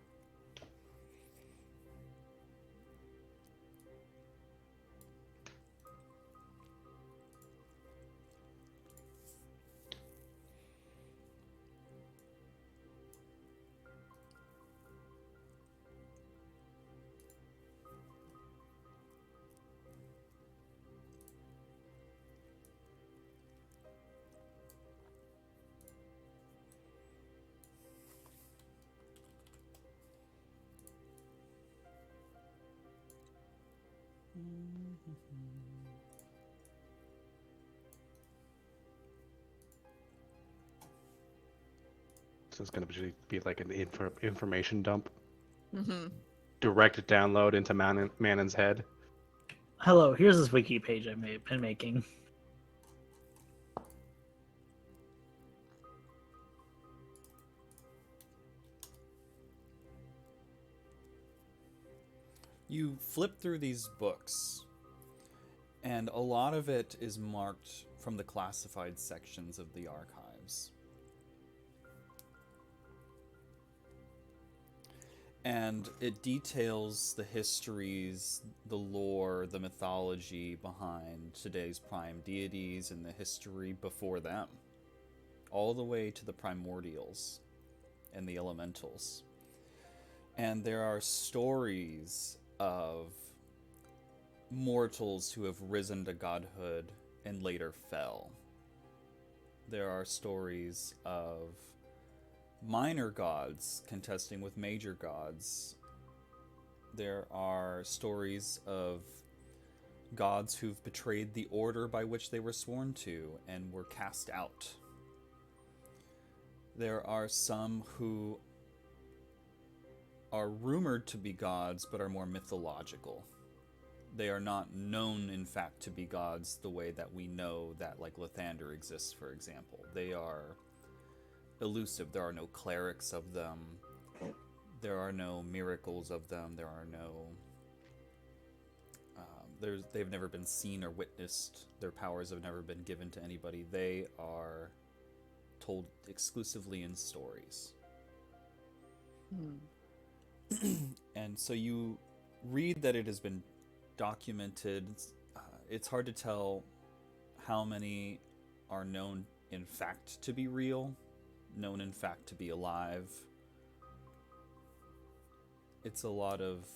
Speaker 1: so it's going to be like an information dump.
Speaker 2: Mm-hmm.
Speaker 1: Direct download into Manon's head.
Speaker 3: Hello, here's this wiki page I've been making.
Speaker 4: You flip through these books, and a lot of it is marked from the classified sections of the archives. And it details the histories, the lore, the mythology behind today's prime deities and the history before them. all the way to the primordials and the elementals. And there are stories of mortals who have risen to godhood and later fell. There are stories of minor gods contesting with major gods. There are stories of gods who've betrayed the order by which they were sworn to and were cast out. There are some who are rumored to be gods but are more mythological. They are not known, in fact, to be gods the way that we know that, like, Lathander exists, for example. They are elusive. There are no clerics of them. There are no miracles of them. There are no... they've never been seen or witnessed. Their powers have never been given to anybody. They are told exclusively in stories. And so you read that it has been documented. It's hard to tell how many are known in fact to be real, known in fact to be alive. It's a lot of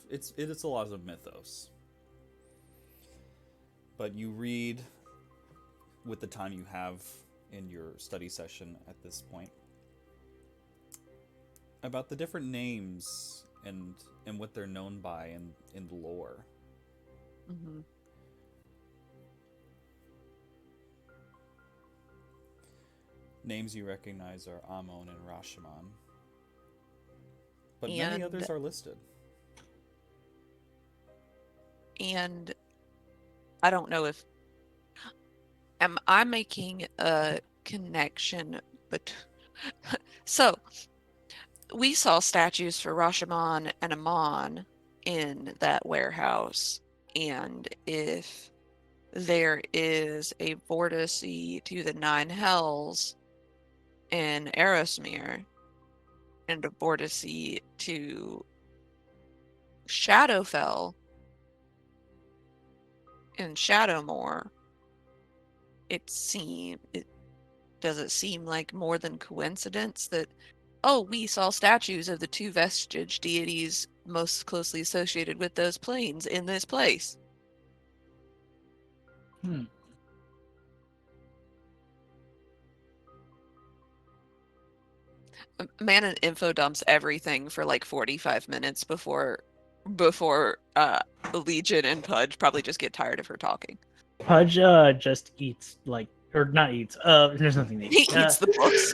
Speaker 4: mythos. But you read with the time you have in your study session at this point about the different names and what they're known by in the lore.
Speaker 2: Mm-hmm.
Speaker 4: Names you recognize are Amon and Rashomon. But many others are listed.
Speaker 2: And I don't know if... Am I making a connection? But so we saw statues for Rashomon and Amon in that warehouse, and if there is a vortice to the Nine Hells in Erosmere and a vortice to Shadowfell in Shadowmoor, does it seem like more than coincidence that, oh, we saw statues of the two vestige deities most closely associated with those planes in this place? Manon info dumps everything for like 45 minutes before Legion and Pudge probably just get tired of her talking.
Speaker 3: Pudge just eats, like, or not eats. There's nothing to
Speaker 2: He
Speaker 3: eat.
Speaker 2: eats the books.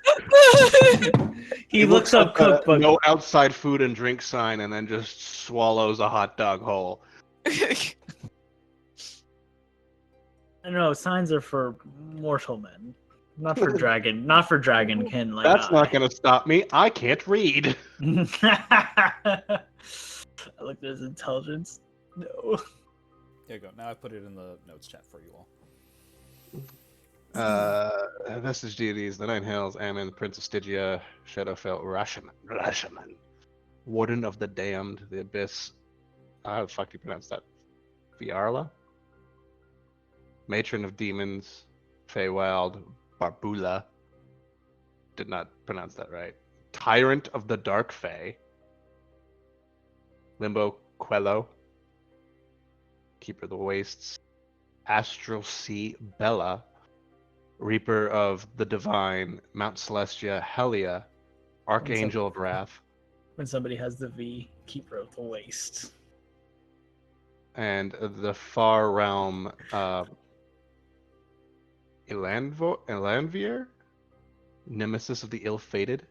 Speaker 3: He looks up cookbook.
Speaker 1: No outside food and drink sign, and then just swallows a hot dog whole.
Speaker 3: No, signs are for mortal men, not for dragon. Not for dragonkin. Like
Speaker 1: That's not gonna stop me. I can't read.
Speaker 3: I look at his intelligence. No.
Speaker 4: There you go. Now I put it in the notes chat for you all.
Speaker 1: Vestige deities, the Nine Hells, Ammon, Prince of Stygia, Shadowfell, Rashomon, Warden of the Damned, the Abyss. How the fuck do you pronounce that? Fiarla? Matron of Demons, Feywild, Barbula. Did not pronounce that right. Tyrant of the Dark Fae, Limbo Quello, Keeper of the Wastes, Astral Sea Bella, Reaper of the Divine, Mount Celestia Helia, Archangel of Wrath,
Speaker 3: When somebody has the V, keeper of the waste.
Speaker 1: and the Far Realm Elanvier, Nemesis of the Ill-Fated.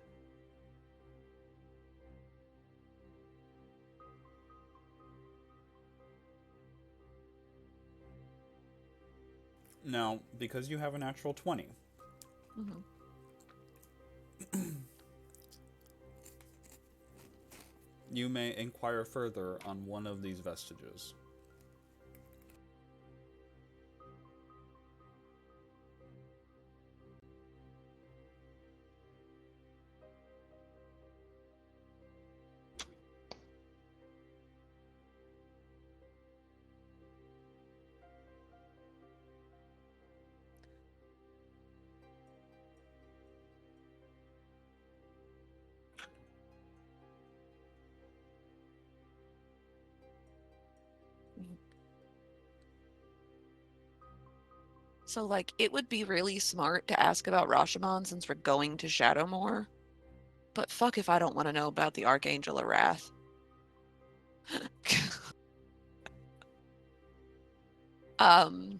Speaker 4: Now, because you have a natural 20, you may inquire further on one of these vestiges.
Speaker 2: So, like, it would be really smart to ask about Rashomon since we're going to Shadowmoor. But fuck if I don't want to know about the Archangel of Wrath. um,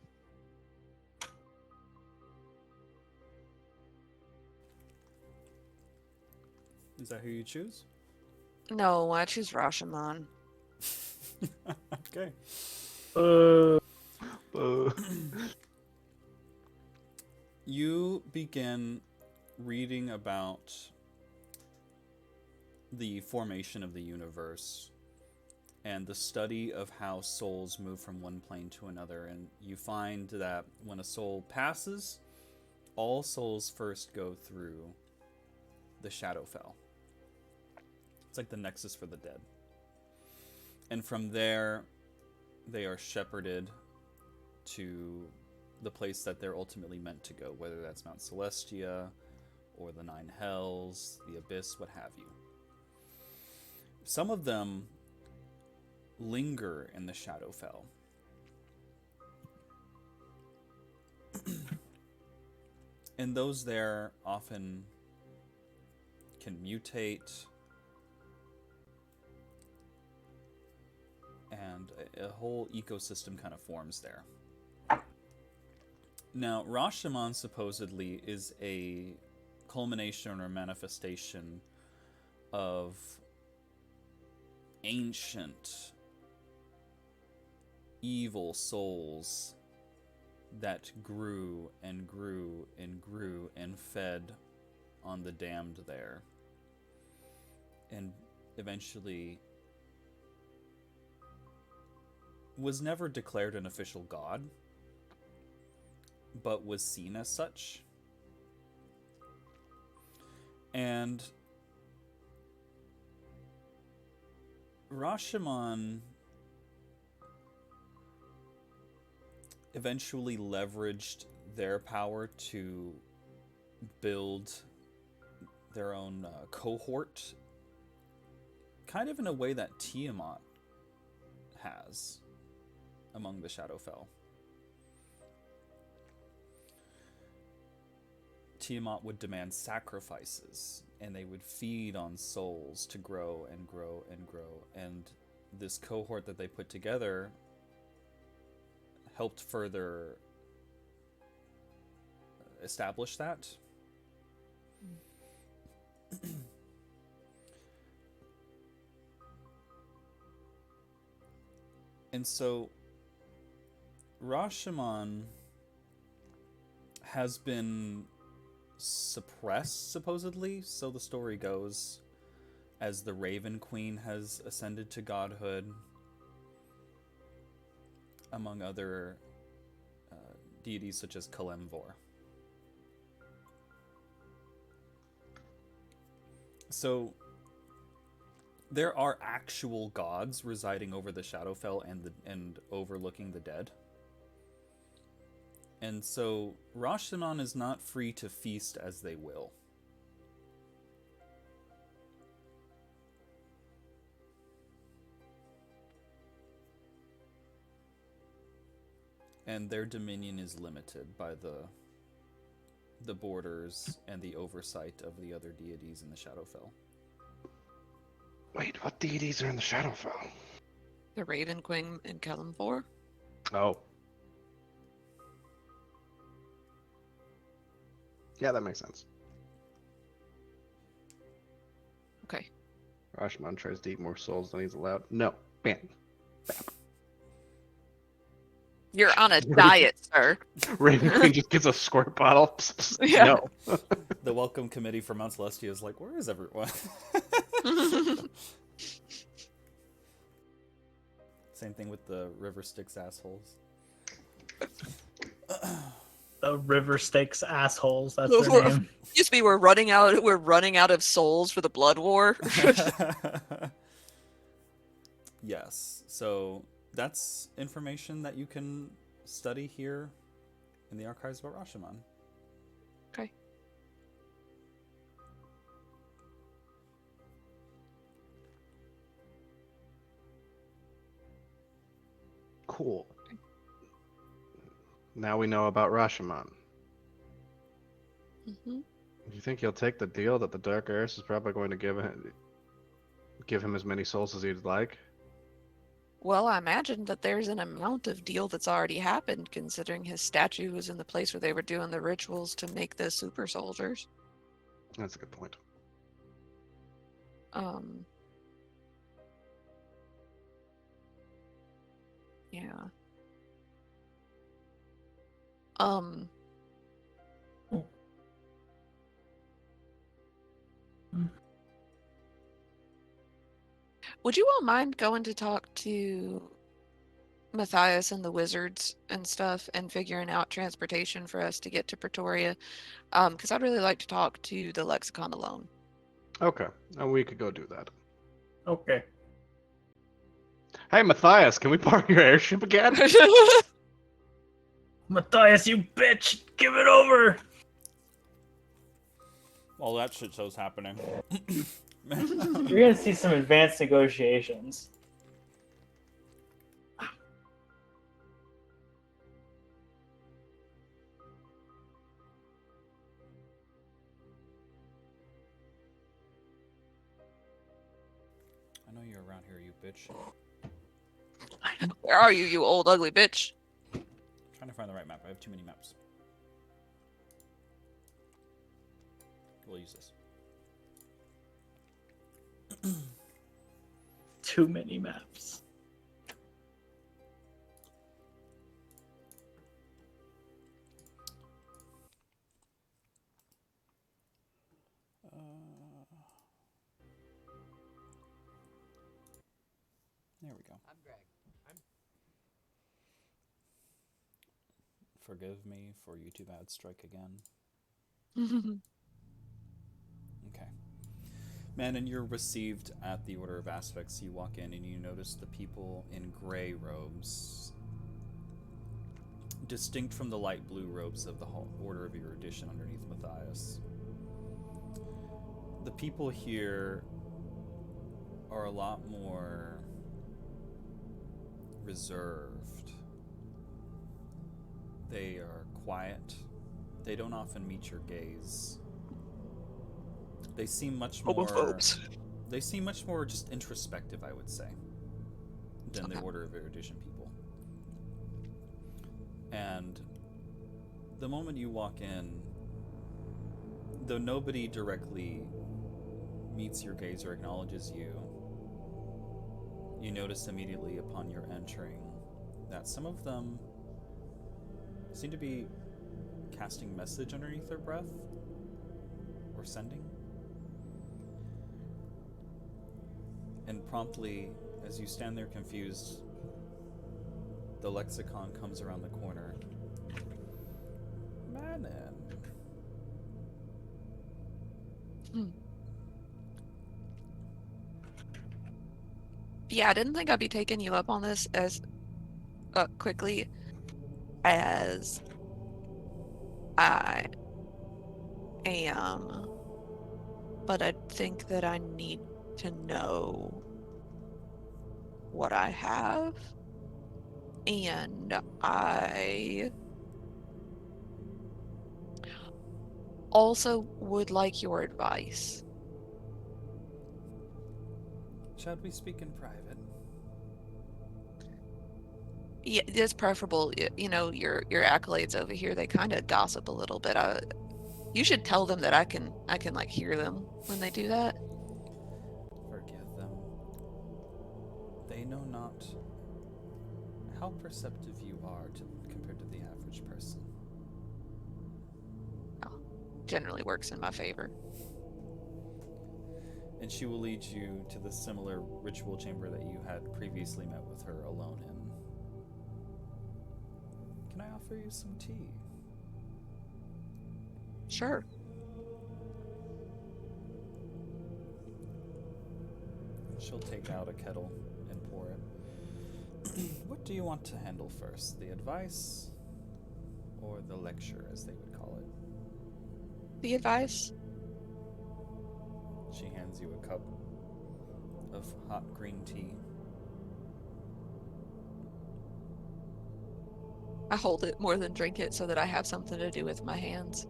Speaker 4: Is that who you choose?
Speaker 2: no, I choose Rashomon.
Speaker 4: Okay.
Speaker 1: Uh,
Speaker 4: You begin reading about the formation of the universe and the study of how souls move from one plane to another, and you find that when a soul passes, all souls first go through the Shadowfell. It's like the nexus for the dead. And from there, they are shepherded to the place that they're ultimately meant to go, whether that's Mount Celestia or the Nine Hells, the Abyss, what have you. Some of them linger in the Shadowfell. And those there often can mutate, and a whole ecosystem kind of forms there. Now, Rashomon supposedly is a culmination or manifestation of ancient evil souls that grew and grew and grew and fed on the damned there, and eventually was never declared an official god, but was seen as such. And Rashomon eventually leveraged their power to build their own cohort, kind of in a way that Tiamat has among the Shadowfell. Tiamat would demand sacrifices, and they would feed on souls to grow and grow and grow. And this cohort that they put together helped further establish that. And so Rashomon has been suppressed, supposedly, so the story goes, as the Raven Queen has ascended to godhood, among other deities such as Kalemvor. So there are actual gods residing over the Shadowfell and overlooking the dead. And so Rashomon is not free to feast as they will. And their dominion is limited by the borders and the oversight of the other deities in the Shadowfell.
Speaker 1: Wait, what deities are in the Shadowfell?
Speaker 2: The Raven Queen and Kalimvor.
Speaker 1: Oh. Yeah, that makes sense.
Speaker 2: Okay.
Speaker 1: Rashomon tries to eat more souls than he's allowed. No. Bam.
Speaker 2: You're on a diet, sir.
Speaker 1: Raven Queen just gets a squirt bottle.
Speaker 2: Yeah.
Speaker 1: No.
Speaker 4: The welcome committee for Mount Celestia is like, where is everyone? Same thing with the River Styx assholes.
Speaker 3: The River Styx assholes. That's their name.
Speaker 2: Excuse me, we're running out of souls for the Blood War.
Speaker 4: Yes. So that's information that you can study here in the archives about Rashomon.
Speaker 2: Okay.
Speaker 1: Cool. Now we know about Rashomon.
Speaker 2: Hmm.
Speaker 1: Do you think he'll take the deal that the Dark Heiress is probably going to give him as many souls as he'd like?
Speaker 2: Well, I imagine that there's an amount of deal that's already happened, considering his statue was in the place where they were doing the rituals to make the super soldiers.
Speaker 1: That's a good point.
Speaker 2: Um, yeah. Um, would you all mind going to talk to Matthias and the wizards and stuff and figuring out transportation for us to get to Pretoria? Because I'd really like to talk to the Lexicon alone.
Speaker 1: Okay, and we could go do that.
Speaker 3: Okay.
Speaker 1: Hey, Matthias, can we borrow your airship again?
Speaker 3: Matthias, you bitch! Give it over!
Speaker 4: While that shit show's happening.
Speaker 3: You're gonna see some advanced negotiations.
Speaker 4: I know you're around here, you bitch.
Speaker 2: Where are you, you old ugly bitch?
Speaker 4: Trying to find the right map. I have too many maps. We'll use this.
Speaker 3: Too many maps.
Speaker 4: There we go. Forgive me for YouTube ads strike again. Okay. Man, and you're received at the Order of Aspects. You walk in and you notice the people in gray robes, distinct from the light blue robes of the Order of Erudition underneath Matthias. The people here are a lot more reserved. They are quiet. They don't often meet your gaze. They seem much more...
Speaker 2: Homophobes.
Speaker 4: They seem much more just introspective, I would say, than the
Speaker 2: Okay.
Speaker 4: Order of Erudition people. And the moment you walk in, though nobody directly meets your gaze or acknowledges you, you notice immediately upon your entering that some of them seem to be casting message underneath their breath, or sending. And promptly, as you stand there confused, the lexicon comes around the corner. Manon.
Speaker 2: Yeah, I didn't think I'd be taking you up on this as quickly as I am, but I think that I need to know what I have, and I also would like your advice.
Speaker 4: Shall we speak in private?
Speaker 2: Yeah, it's preferable. You know, your accolades over here, they kind of gossip a little bit. You should tell them that I can like hear them when they do that.
Speaker 4: Forgive them. They know not how perceptive you are compared to the average person.
Speaker 2: Generally works in my favor.
Speaker 4: And she will lead you to the similar ritual chamber that you had previously met with her alone in. Can I offer you some tea?
Speaker 2: Sure.
Speaker 4: She'll take out a kettle and pour it. What do you want to handle first? The advice or the lecture, as they would call it?
Speaker 2: The advice?
Speaker 4: She hands you a cup of hot green tea.
Speaker 2: I hold it more than drink it so that I have something to do with my hands.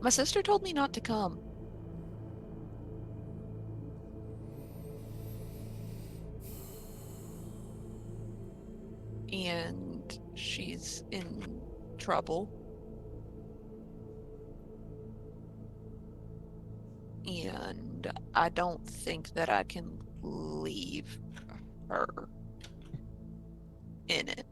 Speaker 2: My sister told me not to come. And she's in trouble. And I don't think that I can leave her in it.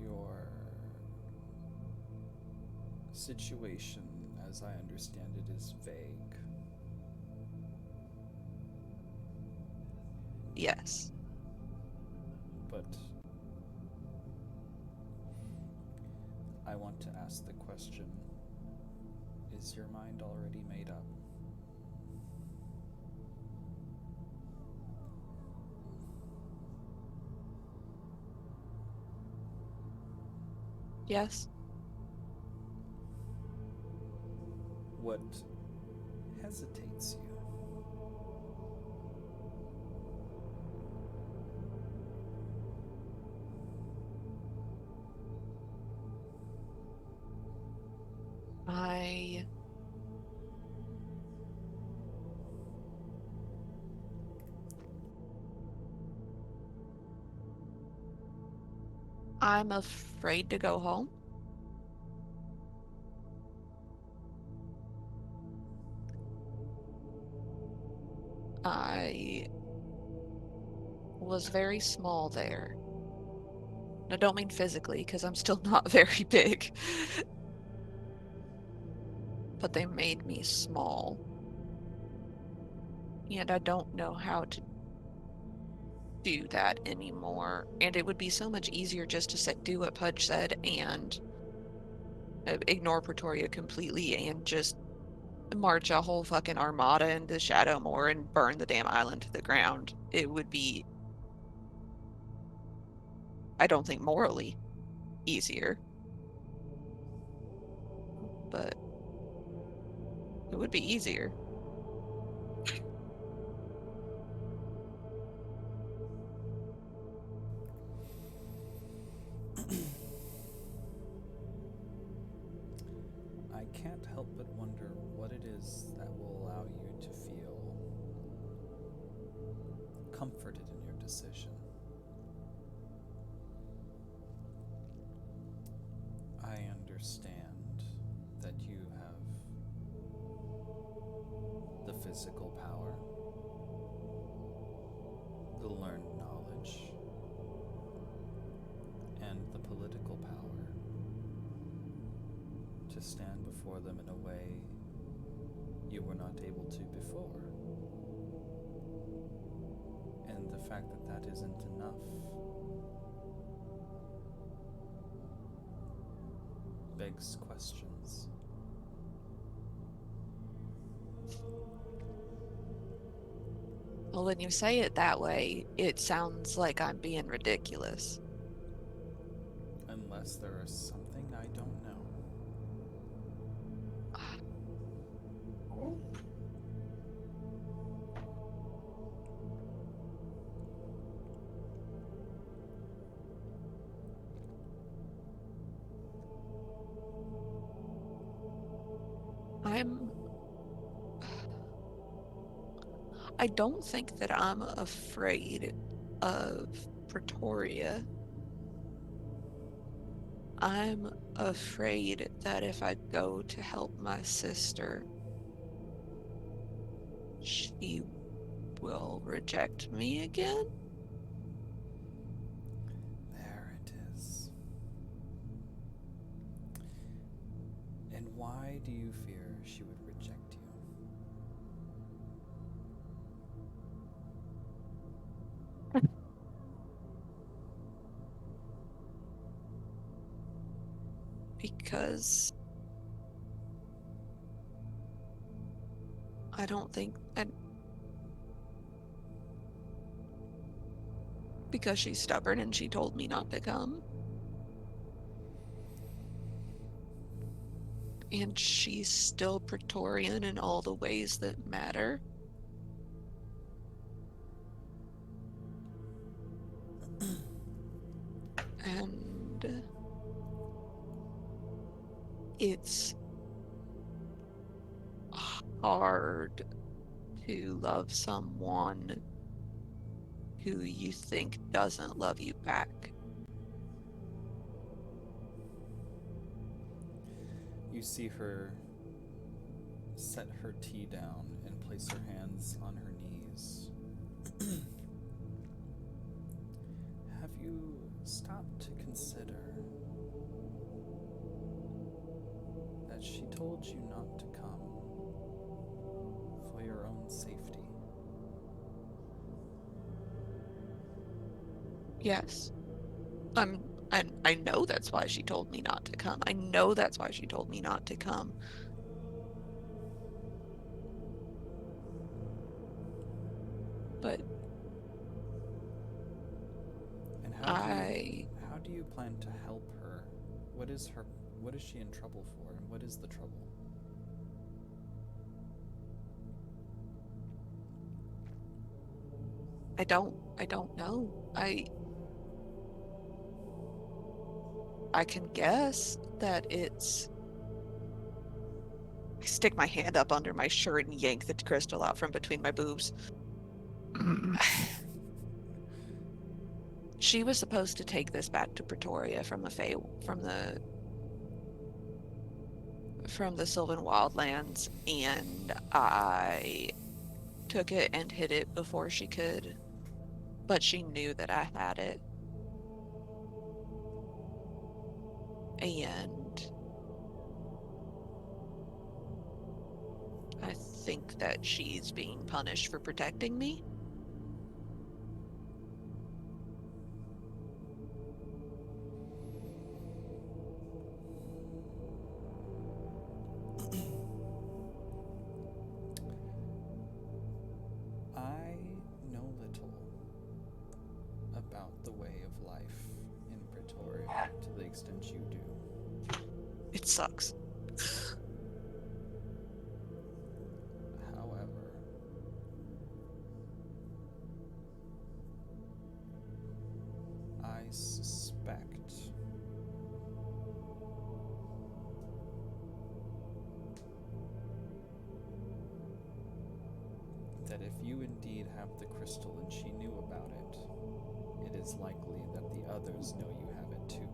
Speaker 4: Your situation, as I understand it, is vague.
Speaker 2: Yes.
Speaker 4: But I want to ask the question, is your mind already made up?
Speaker 2: Yes.
Speaker 4: What hesitates you?
Speaker 2: I'm afraid to go home. I was very small there. I don't mean physically, because I'm still not very big. But they made me small. And I don't know how to do that anymore. And it would be so much easier just to do what Pudge said and ignore Pretoria completely and just march a whole fucking armada into Shadowmoor and burn the damn island to the ground. It would be, I don't think, morally easier, but it would be easier.
Speaker 4: I can't help but wonder what it is that will allow you to feel comforted in your decision. I understand that you have the physical power, the learned knowledge, and the political power to stand before them in a way you were not able to before. And the fact that that isn't enough begs questions.
Speaker 2: Well, when you say it that way, it sounds like I'm being ridiculous.
Speaker 4: Unless there is something I don't know.
Speaker 2: I don't think that I'm afraid of Pretoria. I'm afraid that if I go to help my sister, she will reject me again.
Speaker 4: There it is. And why do you fear she would reject you?
Speaker 2: Because I don't think because she's stubborn and she told me not to come. And she's still Praetorian in all the ways that matter. And it's hard to love someone who you think doesn't love you back.
Speaker 4: You see her set her tea down and place her hands on her knees. Have you stopped to consider that she told you not to come for your own safety?
Speaker 2: Yes. I know that's why she told me not to come. I know that's why she told me not to come. But
Speaker 4: And
Speaker 2: I
Speaker 4: how do you plan to help her? What is she in trouble for, and what is the trouble?
Speaker 2: don't know. I can guess that it's I stick my hand up under my shirt and yank the crystal out from between my boobs. She was supposed to take this back to Pretoria from the Sylvan Wildlands, and I took it and hid it before she could. But she knew that I had it. And I think that she's being punished for protecting me.
Speaker 4: I know little about the way of life in Pretoria to the extent you do.
Speaker 2: It sucks.
Speaker 4: However, I suspect that if you indeed have the crystal and she knew about it, it is likely that the others know you have it too.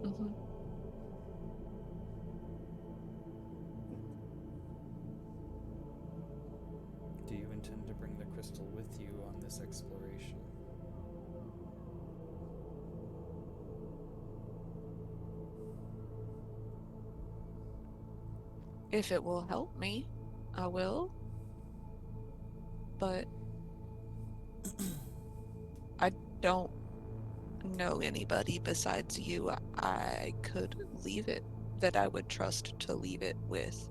Speaker 2: Mm-hmm.
Speaker 4: Do you intend to bring the crystal with you on this exploration?
Speaker 2: If it will help me, I will. But I don't know anybody besides you I could leave it, that I would trust to leave it with.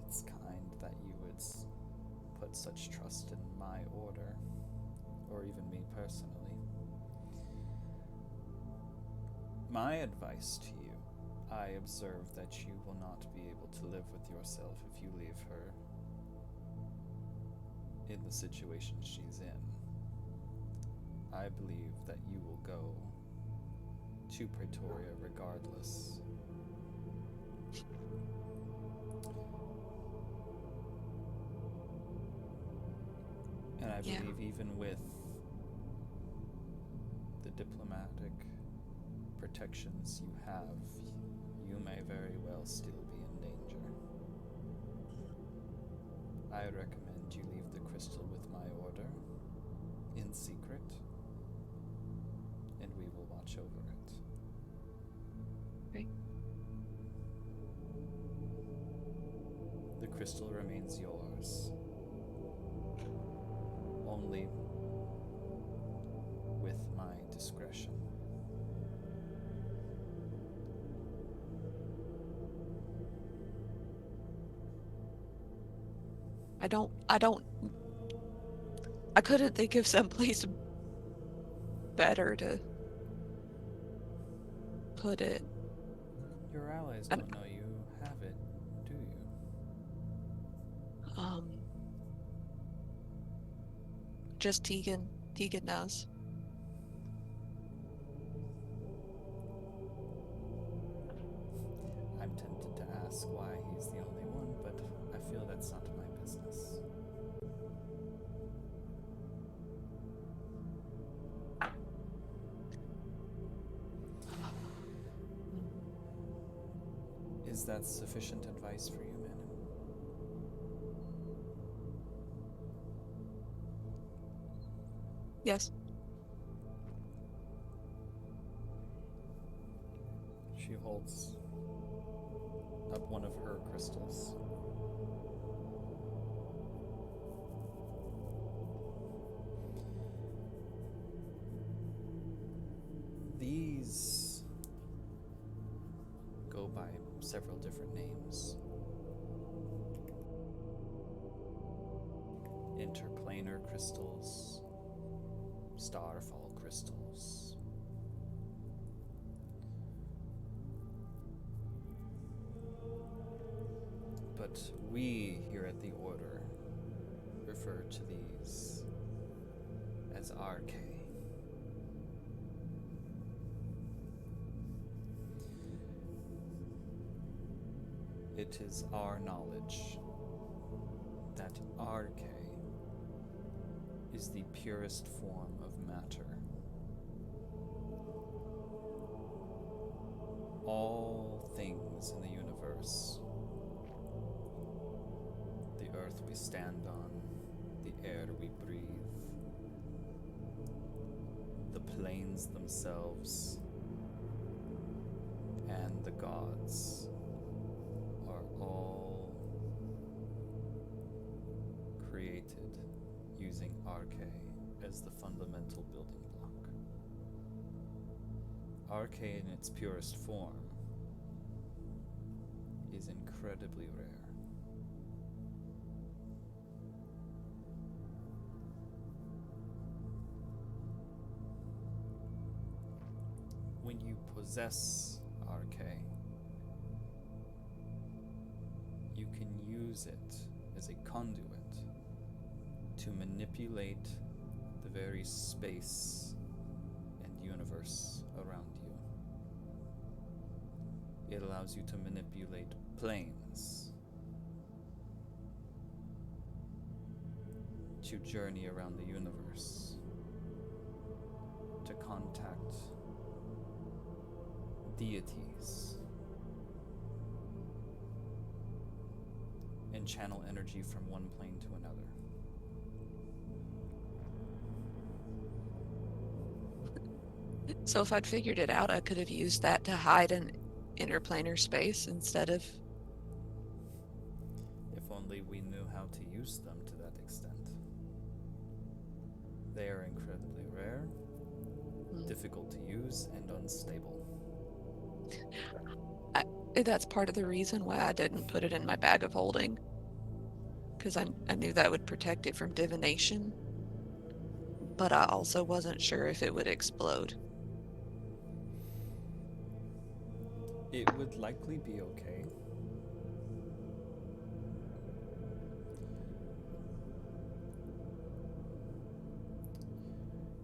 Speaker 4: It's kind that you would put such trust in my order, or even me personally. My advice to you, I observe that you will not be able to live with yourself if you leave her in the situation she's in. I believe that you will go to Pretoria regardless. And I
Speaker 2: Yeah.
Speaker 4: believe even with the diplomatic protections you have, you may very well still be in danger. I recommend you leave the crystal with my order, in secret, and we will watch over it.
Speaker 2: Okay.
Speaker 4: The crystal remains yours, only with my discretion.
Speaker 2: I couldn't think of someplace better to put it.
Speaker 4: Your allies
Speaker 2: And-
Speaker 4: don't know you have it, do you?
Speaker 2: Just Tegan. Tegan knows.
Speaker 4: I'm tempted to ask why he's the only one, but I feel that's not my business. Is that sufficient advice for you, Manon?
Speaker 2: Yes.
Speaker 4: She holds up one of her crystals. These go by several different names. Interplanar crystals, starfall crystals. But we here at the Order refer to these as RK. It is our knowledge that RK is the purest form of matter. All things in the universe, the earth we stand on, the air we breathe, the planes themselves, and the gods are all created using RK as the fundamental building block. RK in its purest form is incredibly rare. When you possess RK, you can use it as a conduit to manipulate the very space and universe around you. It allows you to manipulate planes, to journey around the universe, to contact deities, and channel energy from one plane to another.
Speaker 2: So if I'd figured it out, I could have used that to hide in interplanar space instead of.
Speaker 4: If only we knew how to use them to that extent. They are incredibly rare, difficult to use, and unstable.
Speaker 2: That's part of the reason why I didn't put it in my bag of holding. Because I knew that would protect it from divination. But I also wasn't sure if it would explode.
Speaker 4: It would likely be okay.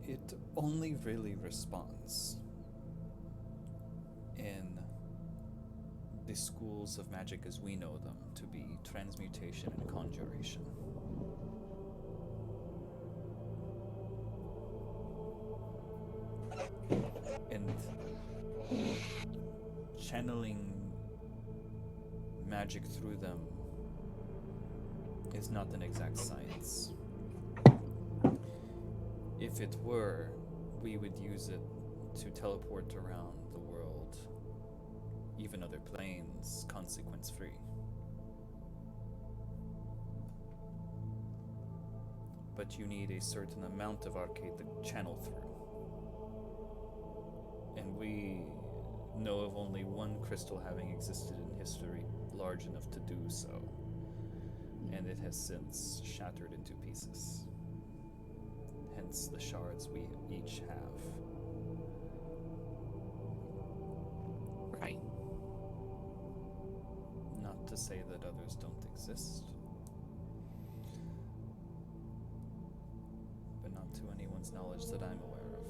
Speaker 4: It only really responds in the schools of magic as we know them to be transmutation and conjuration. And channeling magic through them is not an exact science. If it were, we would use it to teleport around the world, even other planes, consequence-free. But you need a certain amount of arcade to channel through. And we know of only one crystal having existed in history large enough to do so, and it has since shattered into pieces. Hence the shards we each have. to say that others don't exist. But not to anyone's knowledge that I'm aware of.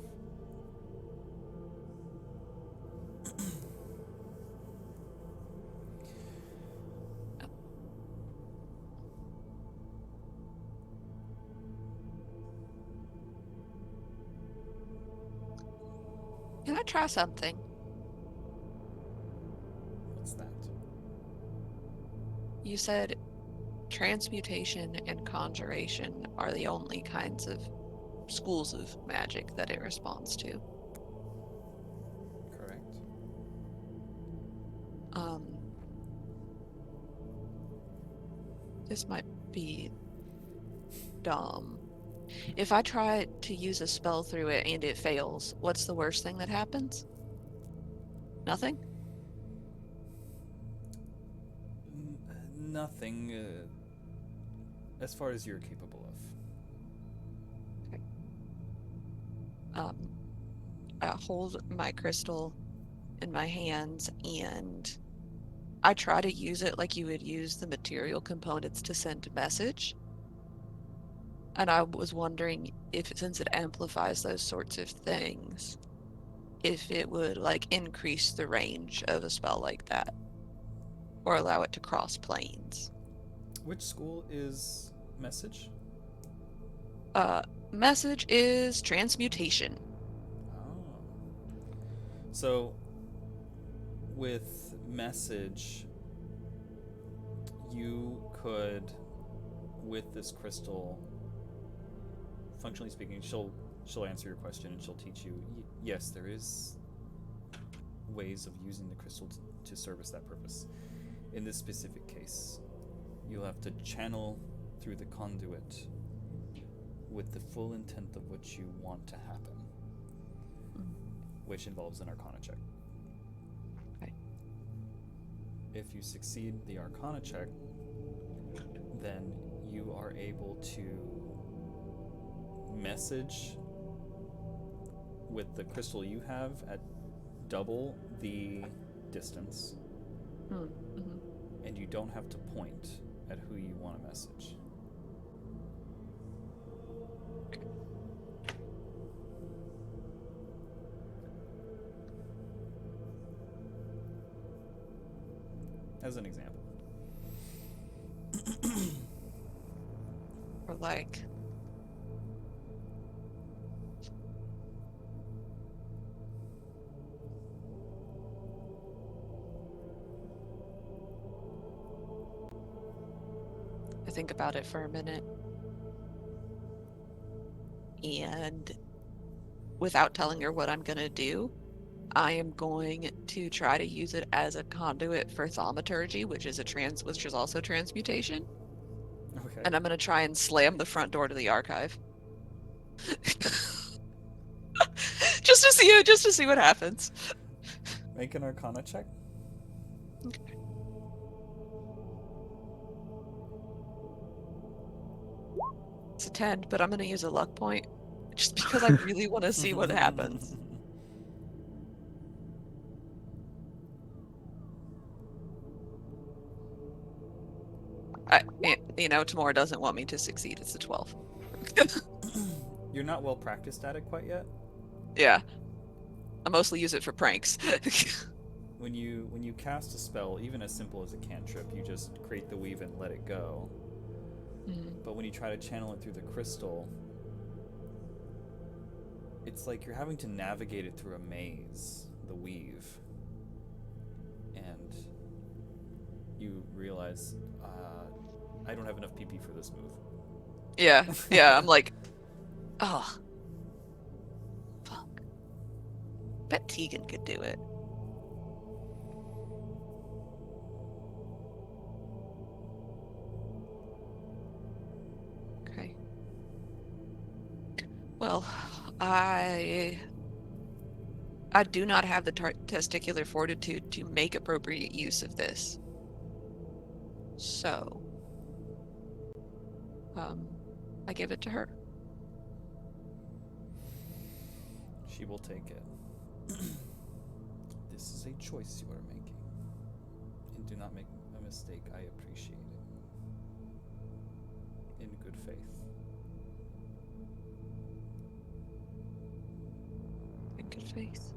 Speaker 2: Can I try something?
Speaker 4: What's that?
Speaker 2: You said transmutation and conjuration are the only kinds of schools of magic that it responds to.
Speaker 4: Correct.
Speaker 2: This might be dumb. If I try to use a spell through it and it fails, what's the worst thing that happens? Nothing?
Speaker 4: Nothing, as far as you're capable of.
Speaker 2: Okay. I hold my crystal in my hands and I try to use it like you would use the material components to send a message. And I was wondering if, since it amplifies those sorts of things, if it would like increase the range of a spell like that or allow it to cross planes.
Speaker 4: Which school is message?
Speaker 2: Message is transmutation.
Speaker 4: Oh. So, with message, you could, with this crystal, functionally speaking, she'll answer your question and she'll teach you. Yes, there is ways of using the crystal to service that purpose. In this specific case, you'll have to channel through the conduit with the full intent of what you want to happen, which involves an Arcana check.
Speaker 2: Okay.
Speaker 4: If you succeed the Arcana check, then you are able to message with the crystal you have at double the distance,
Speaker 2: Mm-hmm.
Speaker 4: and you don't have to point at who you want to message. As an example.
Speaker 2: Or like I think about it for a minute. And without telling her what I'm gonna do, I am going to try to use it as a conduit for thaumaturgy, which is also transmutation.
Speaker 4: Okay.
Speaker 2: And I'm gonna try and slam the front door to the archive. just to see what happens.
Speaker 4: Make an Arcana check.
Speaker 2: Okay. It's a 10, but I'm gonna use a luck point just because I really want to see what happens. Tamora doesn't want me to succeed. It's a 12.
Speaker 4: You're not well practiced at it quite yet.
Speaker 2: Yeah. I mostly use it for pranks.
Speaker 4: When you cast a spell, even as simple as a cantrip, you just create the weave and let it go.
Speaker 2: Mhm.
Speaker 4: But when you try to channel it through the crystal, it's like you're having to navigate it through a maze, the weave. And you realize, I don't have enough PP for this move.
Speaker 2: Yeah, I'm like, oh, fuck. Bet Tegan could do it. Okay. Well, I do not have the testicular fortitude to make appropriate use of this. So, I give it to her.
Speaker 4: She will take it. This is a choice you are making. And do not make a mistake, I appreciate it. In good faith.
Speaker 2: In good faith.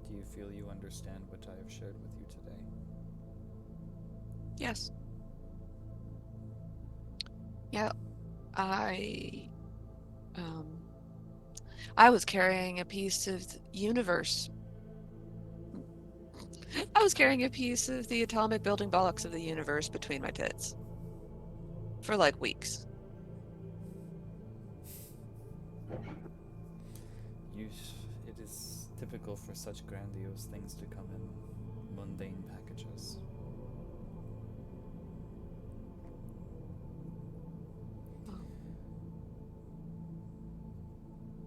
Speaker 4: Do you feel you understand what I have shared with you today?
Speaker 2: Yes. Yeah, I I was carrying a piece of the universe. I was carrying a piece of the atomic building blocks of the universe between my tits. For like weeks.
Speaker 4: It is typical for such grandiose things to come in mundane packages.
Speaker 2: Oh.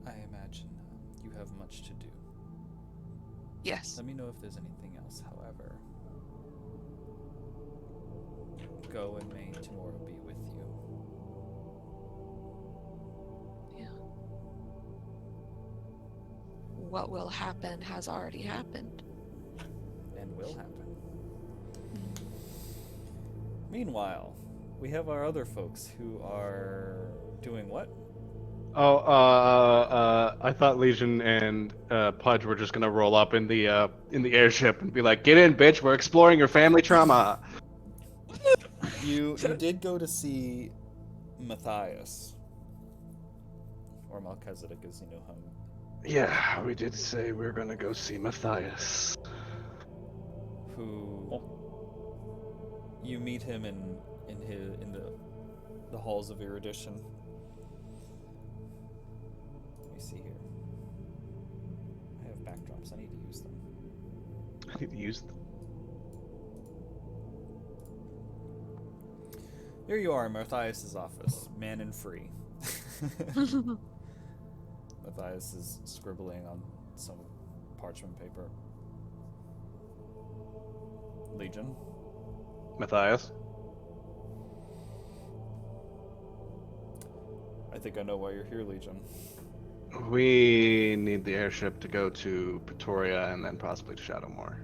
Speaker 4: I imagine you have much to do.
Speaker 2: Yes.
Speaker 4: Let me know if there's anything else, however. Go, and may tomorrow be with you.
Speaker 2: Yeah. What will happen has already happened.
Speaker 4: And will happen. Meanwhile, we have our other folks who are doing what?
Speaker 1: Oh, I thought Legion and Pudge were just gonna roll up in the airship and be like, "Get in, bitch! We're exploring your family trauma."
Speaker 4: You did go to see Matthias, or Melchizedek as you know him.
Speaker 1: Yeah, we did say we were gonna go see Matthias.
Speaker 4: Who you meet him in the halls of erudition. Let me see here. I have backdrops. I need to use them.
Speaker 1: I need to use them.
Speaker 4: Here you are in Matthias's office, man and free. Matthias is scribbling on some parchment paper. Legion.
Speaker 1: Matthias.
Speaker 4: I think I know why you're here, Legion.
Speaker 1: We need the airship to go to Pretoria and then possibly to Shadowmoor.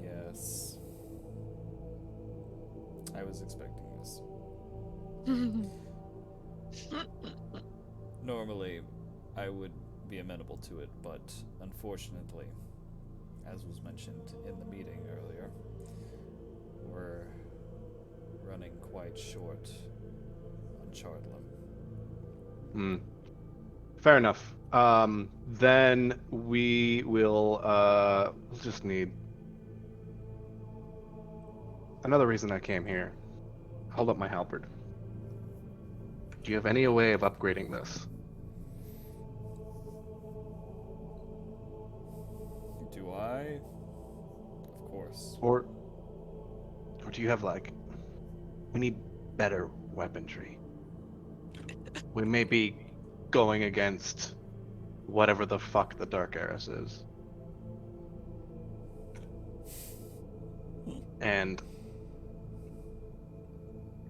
Speaker 4: Yes. I was expecting this. Normally, I would be amenable to it, but unfortunately, as was mentioned in the meeting earlier, we're running quite short on Chardlam.
Speaker 1: Fair enough. Then we will we'll just need another reason I came here. Hold up my halberd. Do you have any way of upgrading this?
Speaker 4: Do I? Of course.
Speaker 1: Or do you have like we need better weaponry. We may be going against whatever the fuck the Dark Eris is. And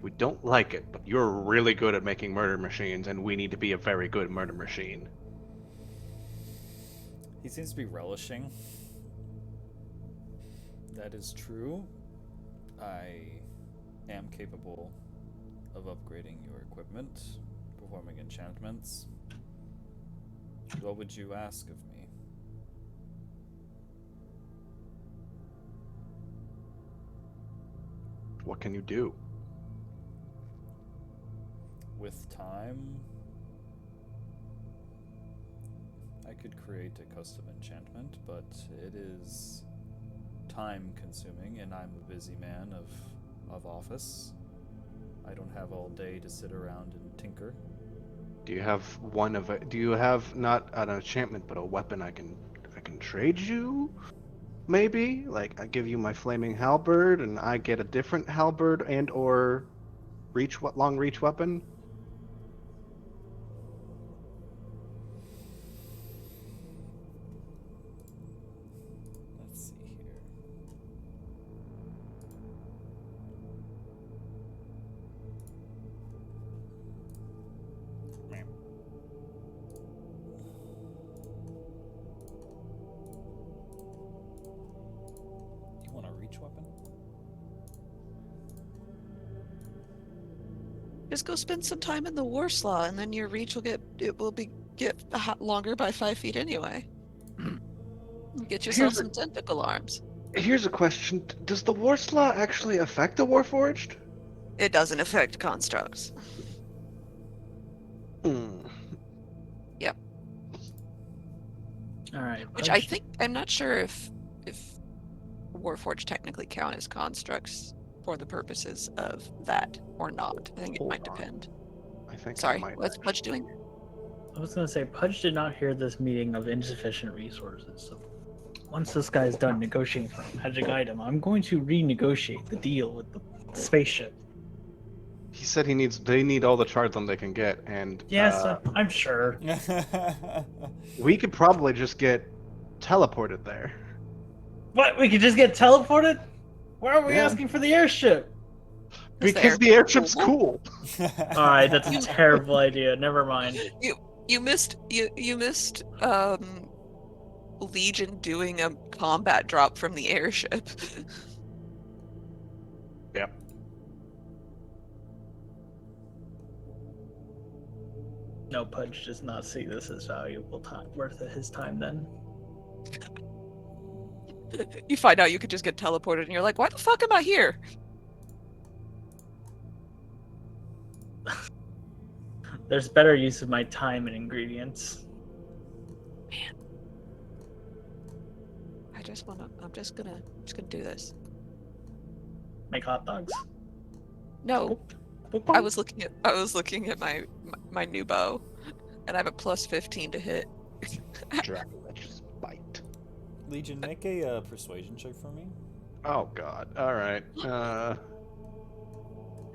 Speaker 1: we don't like it, but you're really good at making murder machines, and we need to be a very good murder machine.
Speaker 4: He seems to be relishing. That is true. I am capable of upgrading your equipment, performing enchantments. What would you ask of me?
Speaker 1: What can you do?
Speaker 4: With time, I could create a custom enchantment, but it is time consuming, and I'm a busy man of office. I don't have all day to sit around and tinker.
Speaker 1: Do you have do you have not an enchantment but a weapon I can trade you? Maybe? Like I give you my flaming halberd and I get a different halberd and or long reach weapon?
Speaker 4: Let's see here.
Speaker 2: Just go spend some time in the Warslaw, and then your reach will get longer by 5 feet anyway. Get yourself some tentacle arms.
Speaker 1: Here's a question: does the Warslaw actually affect the Warforged?
Speaker 2: It doesn't affect constructs.
Speaker 1: Hmm.
Speaker 2: Yep.
Speaker 3: All right.
Speaker 2: Which I think I'm not sure if Warforged technically count as constructs for the purposes of that or not. I think it
Speaker 1: Hold
Speaker 2: might
Speaker 1: on.
Speaker 2: depend.
Speaker 1: I think I
Speaker 2: Sorry,
Speaker 1: might.
Speaker 2: what's Pudge doing?
Speaker 3: I was gonna say Pudge did not hear this meeting of insufficient resources. So once this guy's done negotiating for a magic item, I'm going to renegotiate the deal with the spaceship.
Speaker 1: He said they need all the Chardon they can get, and
Speaker 3: Yes, I'm sure.
Speaker 1: we could probably just get teleported there.
Speaker 3: What? We could just get teleported? Why are we
Speaker 1: Yeah.
Speaker 3: asking for the airship?
Speaker 1: Because the airship's cool.
Speaker 3: All right, that's a terrible idea. Never mind.
Speaker 2: You missed Legion doing a combat drop from the airship.
Speaker 1: Yep.
Speaker 3: No, Pudge does not see this as valuable time, worth his time. Then
Speaker 2: You find out you could just get teleported, and you're like, "Why the fuck am I here?"
Speaker 3: there's better use of my time and ingredients.
Speaker 2: Man, I'm just gonna do this.
Speaker 3: Make hot dogs.
Speaker 2: No, I was looking at my new bow, and I have a plus 15 to hit.
Speaker 1: Dragon's bite.
Speaker 4: Legion, make a persuasion check for me.
Speaker 1: Oh God! All right.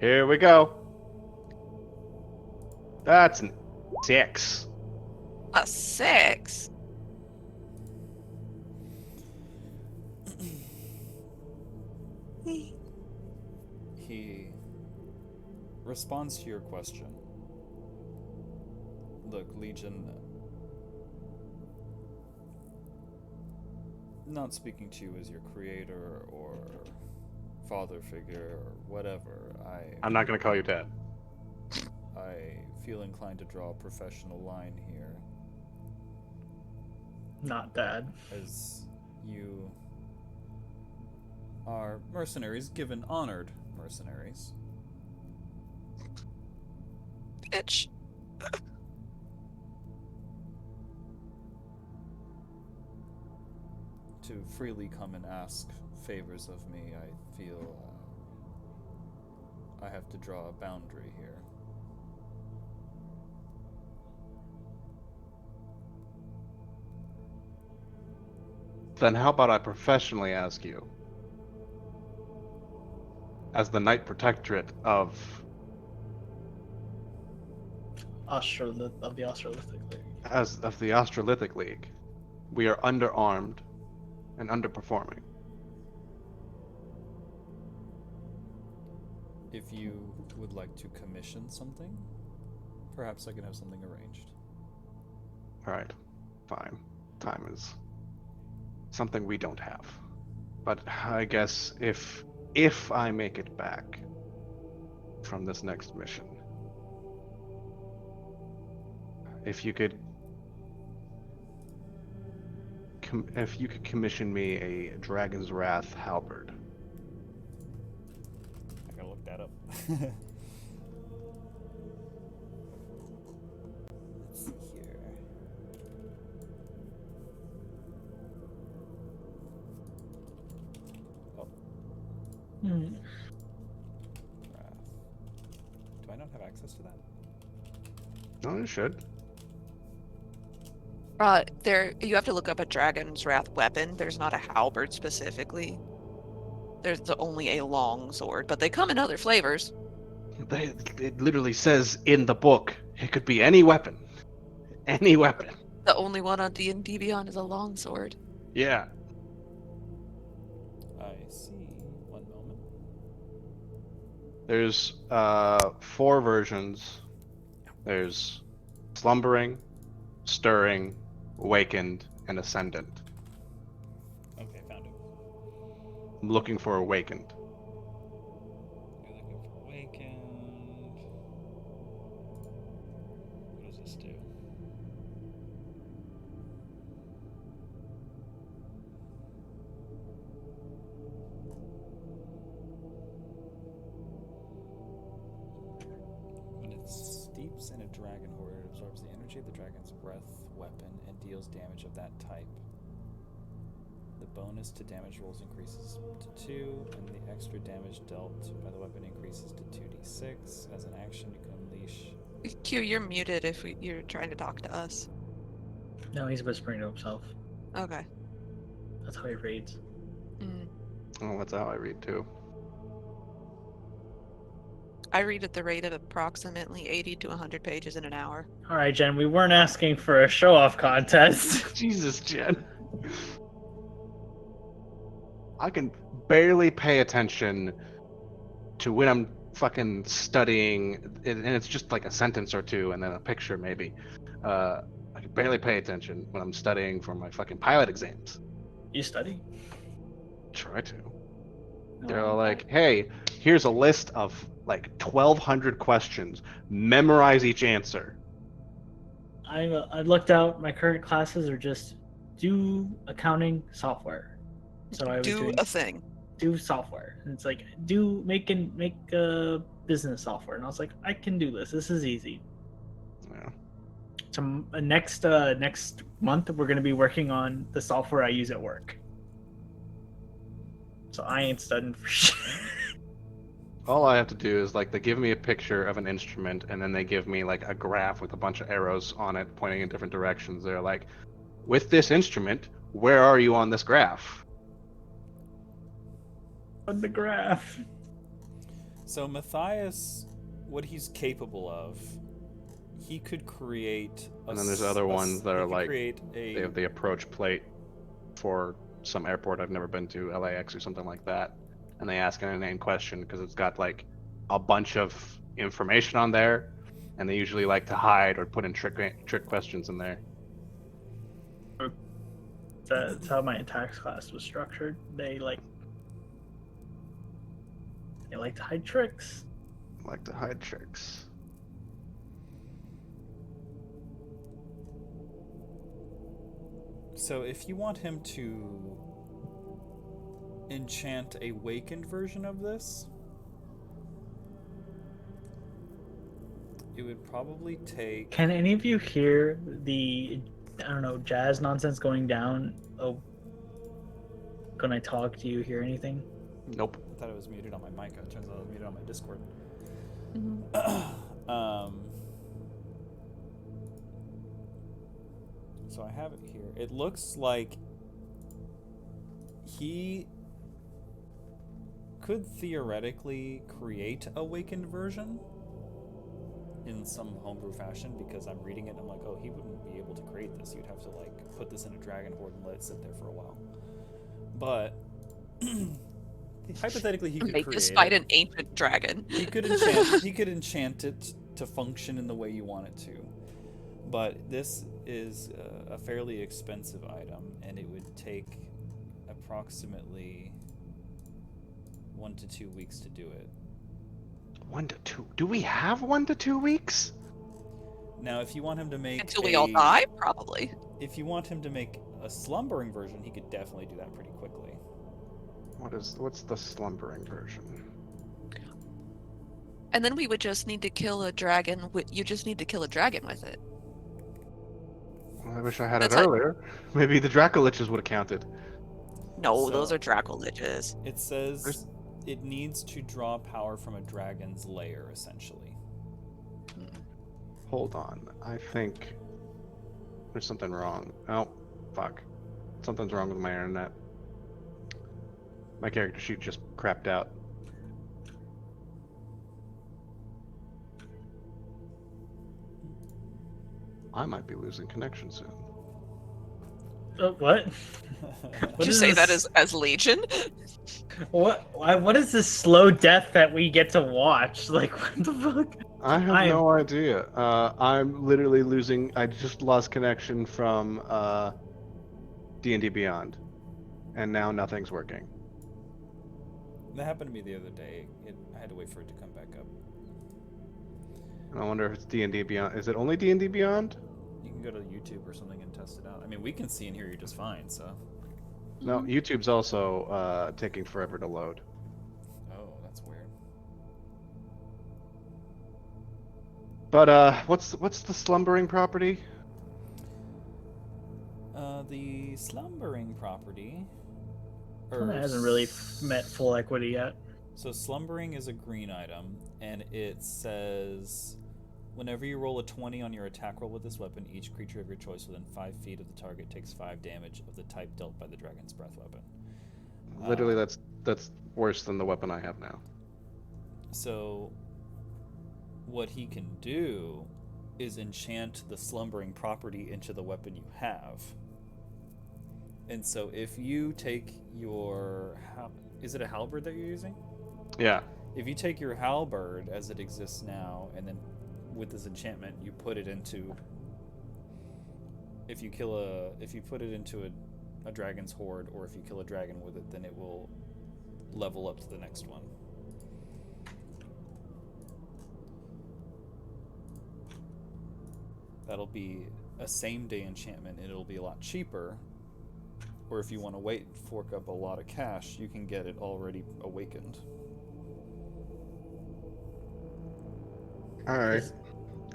Speaker 1: Here we go. That's an 6.
Speaker 2: A 6.
Speaker 4: He responds to your question. Look, Legion, not speaking to you as your creator or father figure or whatever,
Speaker 1: I'm not gonna call you Dad.
Speaker 4: I feel inclined to draw a professional line here,
Speaker 3: Not bad.
Speaker 4: as you are mercenaries, given honored mercenaries.
Speaker 2: Bitch.
Speaker 4: To freely come and ask favors of me, I feel I have to draw a boundary here.
Speaker 1: Then how about I professionally ask you, as the Knight Protectorate of
Speaker 3: The Australithic League.
Speaker 1: the Australithic League, we are underarmed and underperforming.
Speaker 4: If you would like to commission something, perhaps I can have something arranged.
Speaker 1: All right, fine. Time is something we don't have, but I guess if I make it back from this next mission, if you could commission me a Dragon's Wrath halberd.
Speaker 4: I gotta look that up. Let's see here. Oh, Wrath. Do I not have access to that?
Speaker 1: No, you should.
Speaker 2: You have to look up a Dragon's Wrath weapon. There's not a halberd specifically. There's only a long sword, but they come in other flavors.
Speaker 1: It literally says in the book it could be any weapon. Any weapon.
Speaker 2: The only one on D&D Beyond is a long sword.
Speaker 1: Yeah.
Speaker 4: I see. One moment.
Speaker 1: There's 4 versions. There's slumbering, stirring, awakened, and ascendant.
Speaker 4: Okay, found it.
Speaker 1: I'm looking for awakened.
Speaker 4: You're looking for awakened. traps in a dragon horde. It absorbs the energy of the dragon's breath weapon and deals damage of that type. The bonus to damage rolls increases to 2, and the extra damage dealt by the weapon increases to 2d6. As an action, you can unleash.
Speaker 2: Q, you're muted if you're trying to talk to us.
Speaker 3: No, he's whispering to himself.
Speaker 2: Okay.
Speaker 3: That's how he reads.
Speaker 2: Mm.
Speaker 1: Oh, that's how I read too.
Speaker 2: I read at the rate of approximately 80 to 100 pages in an hour.
Speaker 3: All right, Jen, we weren't asking for a show-off contest.
Speaker 1: Jesus, Jen. I can barely pay attention to when I'm fucking studying, and it's just like a sentence or two and then a picture maybe. I can barely pay attention when I'm studying for my fucking pilot exams.
Speaker 3: You study?
Speaker 1: Try to.
Speaker 3: No,
Speaker 1: They're all like, hey, here's a list of like 1,200 questions. Memorize each answer.
Speaker 3: I looked out. My current classes are just do accounting software. So I was
Speaker 2: Do
Speaker 3: doing
Speaker 2: a thing.
Speaker 3: do software. And it's like make business software. And I was like, I can do this. This is easy.
Speaker 1: Yeah.
Speaker 3: So next month we're gonna be working on the software I use at work. So I ain't studying for shit.
Speaker 1: All I have to do is like they give me a picture of an instrument and then they give me like a graph with a bunch of arrows on it pointing in different directions. They're like, with this instrument, where are you on this graph?
Speaker 3: On the graph.
Speaker 4: So Matthias, what he's capable of, he could create.
Speaker 1: And then there's other ones that are like
Speaker 4: create
Speaker 1: they have the approach plate for some airport I've never been to, LAX or something like that, and they ask an inane question because it's got like a bunch of information on there, and they usually like to hide or put in trick questions in there.
Speaker 3: That's how my tax class was structured. They like to hide tricks.
Speaker 1: Like to hide tricks.
Speaker 4: So if you want him to enchant a wakened version of this, it would probably take.
Speaker 3: Can any of you hear the jazz nonsense going down? Oh, when I talk, do you hear anything?
Speaker 1: Nope.
Speaker 4: I thought it was muted on my mic. It turns out it was muted on my Discord.
Speaker 2: Mhm.
Speaker 4: So I have it here. It looks like he could theoretically create a Awakened version in some homebrew fashion, because I'm reading it and I'm like, oh, he wouldn't be able to create this. You'd have to like put this in a dragon horde and let it sit there for a while. But hypothetically, he could
Speaker 2: Make
Speaker 4: create
Speaker 2: this fight
Speaker 4: it.
Speaker 2: an ancient dragon.
Speaker 4: He could enchant. He could enchant it to function in the way you want it to. But this is a fairly expensive item, and it would take approximately 1 to 2 weeks to do it.
Speaker 1: 1 to 2. Do we have 1 to 2 weeks?
Speaker 4: Now, if you want him to make
Speaker 2: Until we all die, probably.
Speaker 4: If you want him to make a slumbering version, he could definitely do that pretty quickly.
Speaker 1: What's the slumbering version?
Speaker 2: And then we would just need to kill a dragon. You just need to kill a dragon with it.
Speaker 1: Well, I wish I had
Speaker 2: That's
Speaker 1: it earlier. Maybe the Dracoliches would have counted.
Speaker 2: No,
Speaker 4: So-
Speaker 2: those are Dracoliches.
Speaker 4: It says it needs to draw power from a dragon's lair, essentially.
Speaker 1: Hold on. I think there's something wrong. Oh, fuck. Something's wrong with my internet. My character sheet just crapped out. I might be losing connection soon.
Speaker 3: What?
Speaker 2: Did you say that as Legion?
Speaker 3: What is this slow death that we get to watch? Like, what the fuck?
Speaker 1: I have no idea. I'm literally losing. I just lost connection from D&D Beyond, and now nothing's working.
Speaker 4: That happened to me the other day. I had to wait for it to come back up.
Speaker 1: And I wonder if it's D&D Beyond. Is it only D&D Beyond?
Speaker 4: You can go to YouTube or something and test it out. I mean, we can see and hear you just fine, so.
Speaker 1: No, YouTube's also taking forever to load.
Speaker 4: Oh, that's weird.
Speaker 1: But what's the slumbering property?
Speaker 4: The slumbering property.
Speaker 3: One that hasn't really met full equity yet.
Speaker 4: So slumbering is a green item, and it says, whenever you roll a 20 on your attack roll with this weapon, each creature of your choice within 5 feet of the target takes 5 damage of the type dealt by the dragon's breath weapon.
Speaker 1: Literally, that's worse than the weapon I have now.
Speaker 4: So what he can do is enchant the slumbering property into the weapon you have. And so if you take your... Is it a halberd that you're using?
Speaker 1: Yeah.
Speaker 4: If you take your halberd as it exists now, and then with this enchantment, you put it into... If you put it into a dragon's horde, or if you kill a dragon with it, then it will level up to the next one. That'll be a same-day enchantment, and it'll be a lot cheaper. Or if you want to wait and fork up a lot of cash, you can get it already awakened.
Speaker 1: All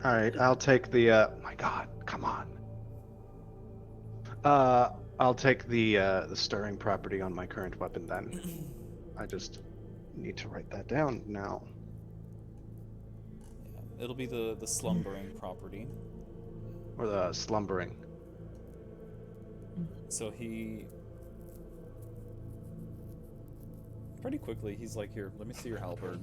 Speaker 1: right. I'll take the. My God, come on. I'll take the stirring property on my current weapon then. I just need to write that down now.
Speaker 4: Yeah, it'll be the slumbering property.
Speaker 1: Or the slumbering.
Speaker 4: So he... Pretty quickly, he's like, here, let me see your halberd.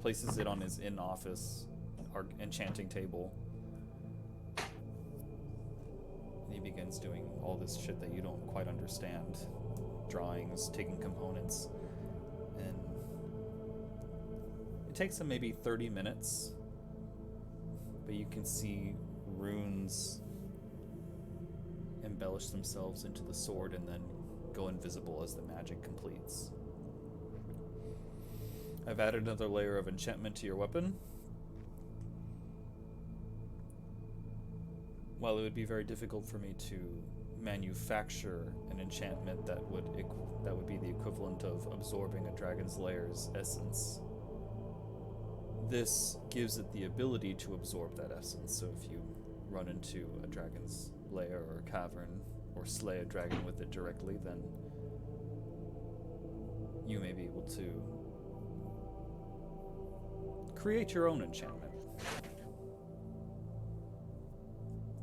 Speaker 4: Places it on his in-office enchanting table. And he begins doing all this shit that you don't quite understand. Drawings, taking components. And it takes him maybe 30 minutes. But you can see runes embellish themselves into the sword and then go invisible as the magic completes. I've added another layer of enchantment to your weapon. While it would be very difficult for me to manufacture an enchantment that would be the equivalent of absorbing a dragon's layer's essence, this gives it the ability to absorb that essence. So if you run into a dragon's lair or cavern or slay a dragon with it directly, then you may be able to create your own enchantment.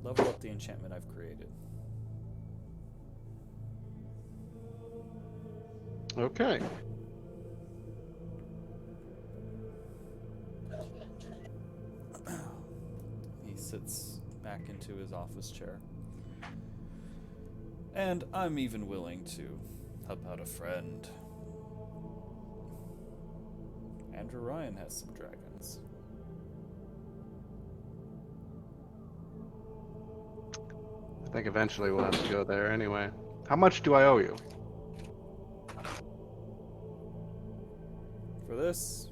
Speaker 4: Level up the enchantment I've created.
Speaker 1: Okay.
Speaker 4: He sits back into his office chair. And I'm even willing to help out a friend. Andrew Ryan has some dragons.
Speaker 1: I think eventually we'll have to go there anyway. How much do I owe you?
Speaker 4: For this,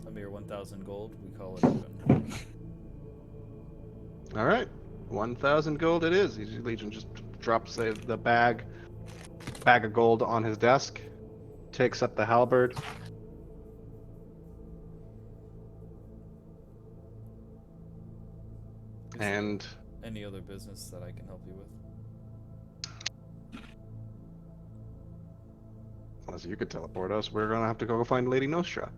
Speaker 4: a mere 1,000 gold. We call it even.
Speaker 1: All right, 1,000 gold it is. Legion just drops the bag of gold on his desk, takes up the halberd. And
Speaker 4: any other business that I can help you with?
Speaker 1: unless you could teleport us, we're gonna have to go find Lady Nostra.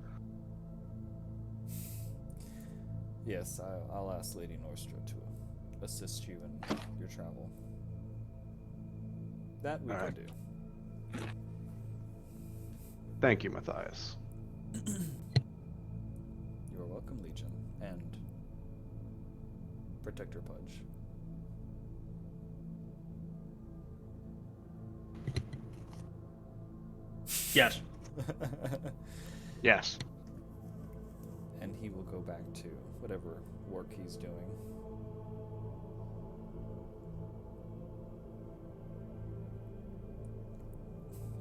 Speaker 4: Yes, I'll ask Lady Nostra to assist you in your travel. That we can do.
Speaker 1: Thank you, Matthias.
Speaker 4: You're welcome, Legion. And Protector Pudge.
Speaker 3: Yes.
Speaker 1: Yes.
Speaker 4: And he will go back to whatever work he's doing.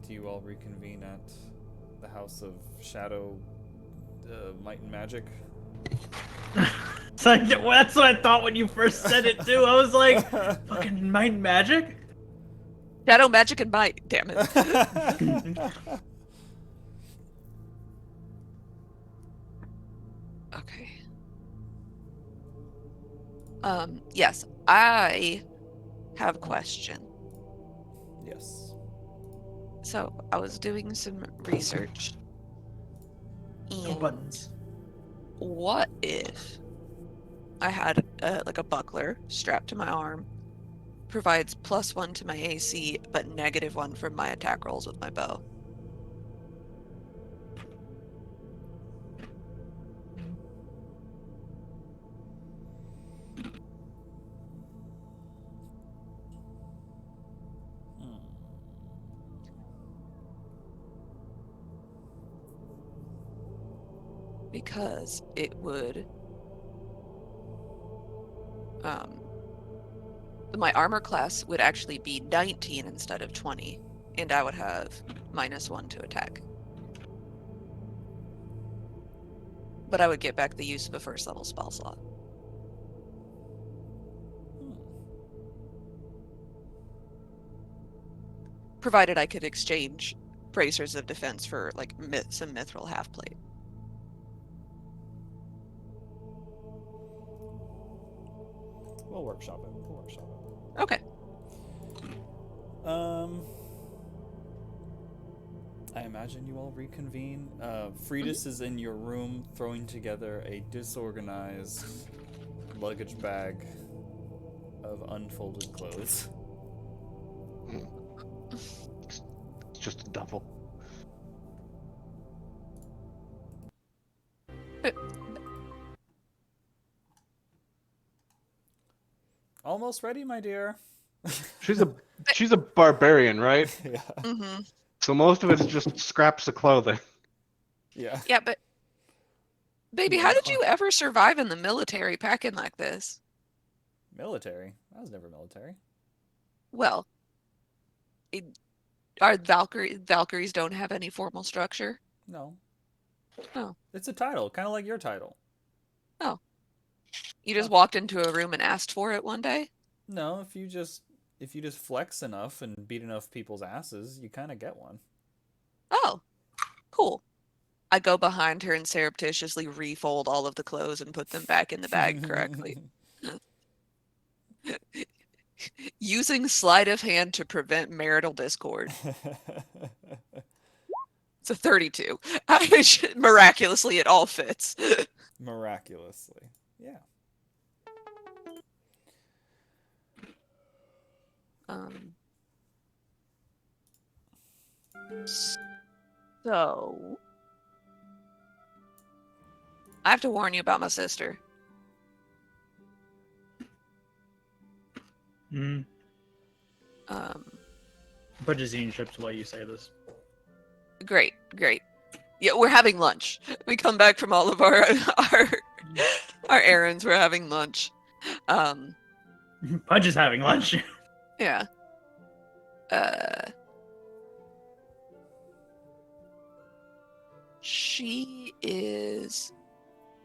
Speaker 4: Do you all reconvene at the House of Shadow, Might and Magic?
Speaker 3: It's like, that's what I thought when you first said it too. I was like, fucking Might and Magic?
Speaker 2: Shadow, magic, and might. Damn it. Okay. Yes, I have a question.
Speaker 4: Yes.
Speaker 2: So I was doing some research,
Speaker 3: No
Speaker 2: and
Speaker 3: buttons.
Speaker 2: what if I had like a buckler strapped to my arm, provides +1 to my AC, but -1 from my attack rolls with my bow?
Speaker 4: Hmm.
Speaker 2: Because it would my armor class would actually be 19 instead of 20, and I would have -1 to attack. But I would get back the use of a first level spell slot,
Speaker 4: Hmm.
Speaker 2: provided I could exchange bracers of defense for like some mithril half plate.
Speaker 4: We'll workshop it. We'll workshop it.
Speaker 2: Okay.
Speaker 4: I imagine you all reconvene. Freitas is in your room throwing together a disorganized luggage bag of unfolded clothes.
Speaker 1: It's just a duffel.
Speaker 4: Almost ready, my dear.
Speaker 1: She's a barbarian, right?
Speaker 4: Yeah.
Speaker 2: Mm-hmm.
Speaker 1: So most of it's just scraps of clothing.
Speaker 4: Yeah.
Speaker 2: Yeah, but baby,
Speaker 3: Yeah,
Speaker 2: how did
Speaker 3: fine.
Speaker 2: you ever survive in the military packing like this?
Speaker 4: Military. I was never military.
Speaker 2: Well, our Valkyries don't have any formal structure.
Speaker 4: No.
Speaker 2: Oh.
Speaker 4: It's a title, kind of like your title.
Speaker 2: Oh. You just
Speaker 4: Huh.
Speaker 2: walked into a room and asked for it one day?
Speaker 4: No, if you just flex enough and beat enough people's asses, you kind of get one.
Speaker 2: Oh, cool. I go behind her and surreptitiously refold all of the clothes and put them back in the bag correctly. Using sleight of hand to prevent marital discord. It's a 32. Miraculously, it all fits.
Speaker 4: Miraculously. Yeah.
Speaker 2: So I have to warn you about my sister.
Speaker 3: Mm. Budget's eating chips while you say this.
Speaker 2: Great. Yeah, we're having lunch. We come back from all of our errands. We're having lunch.
Speaker 3: Budget's having lunch.
Speaker 2: Yeah.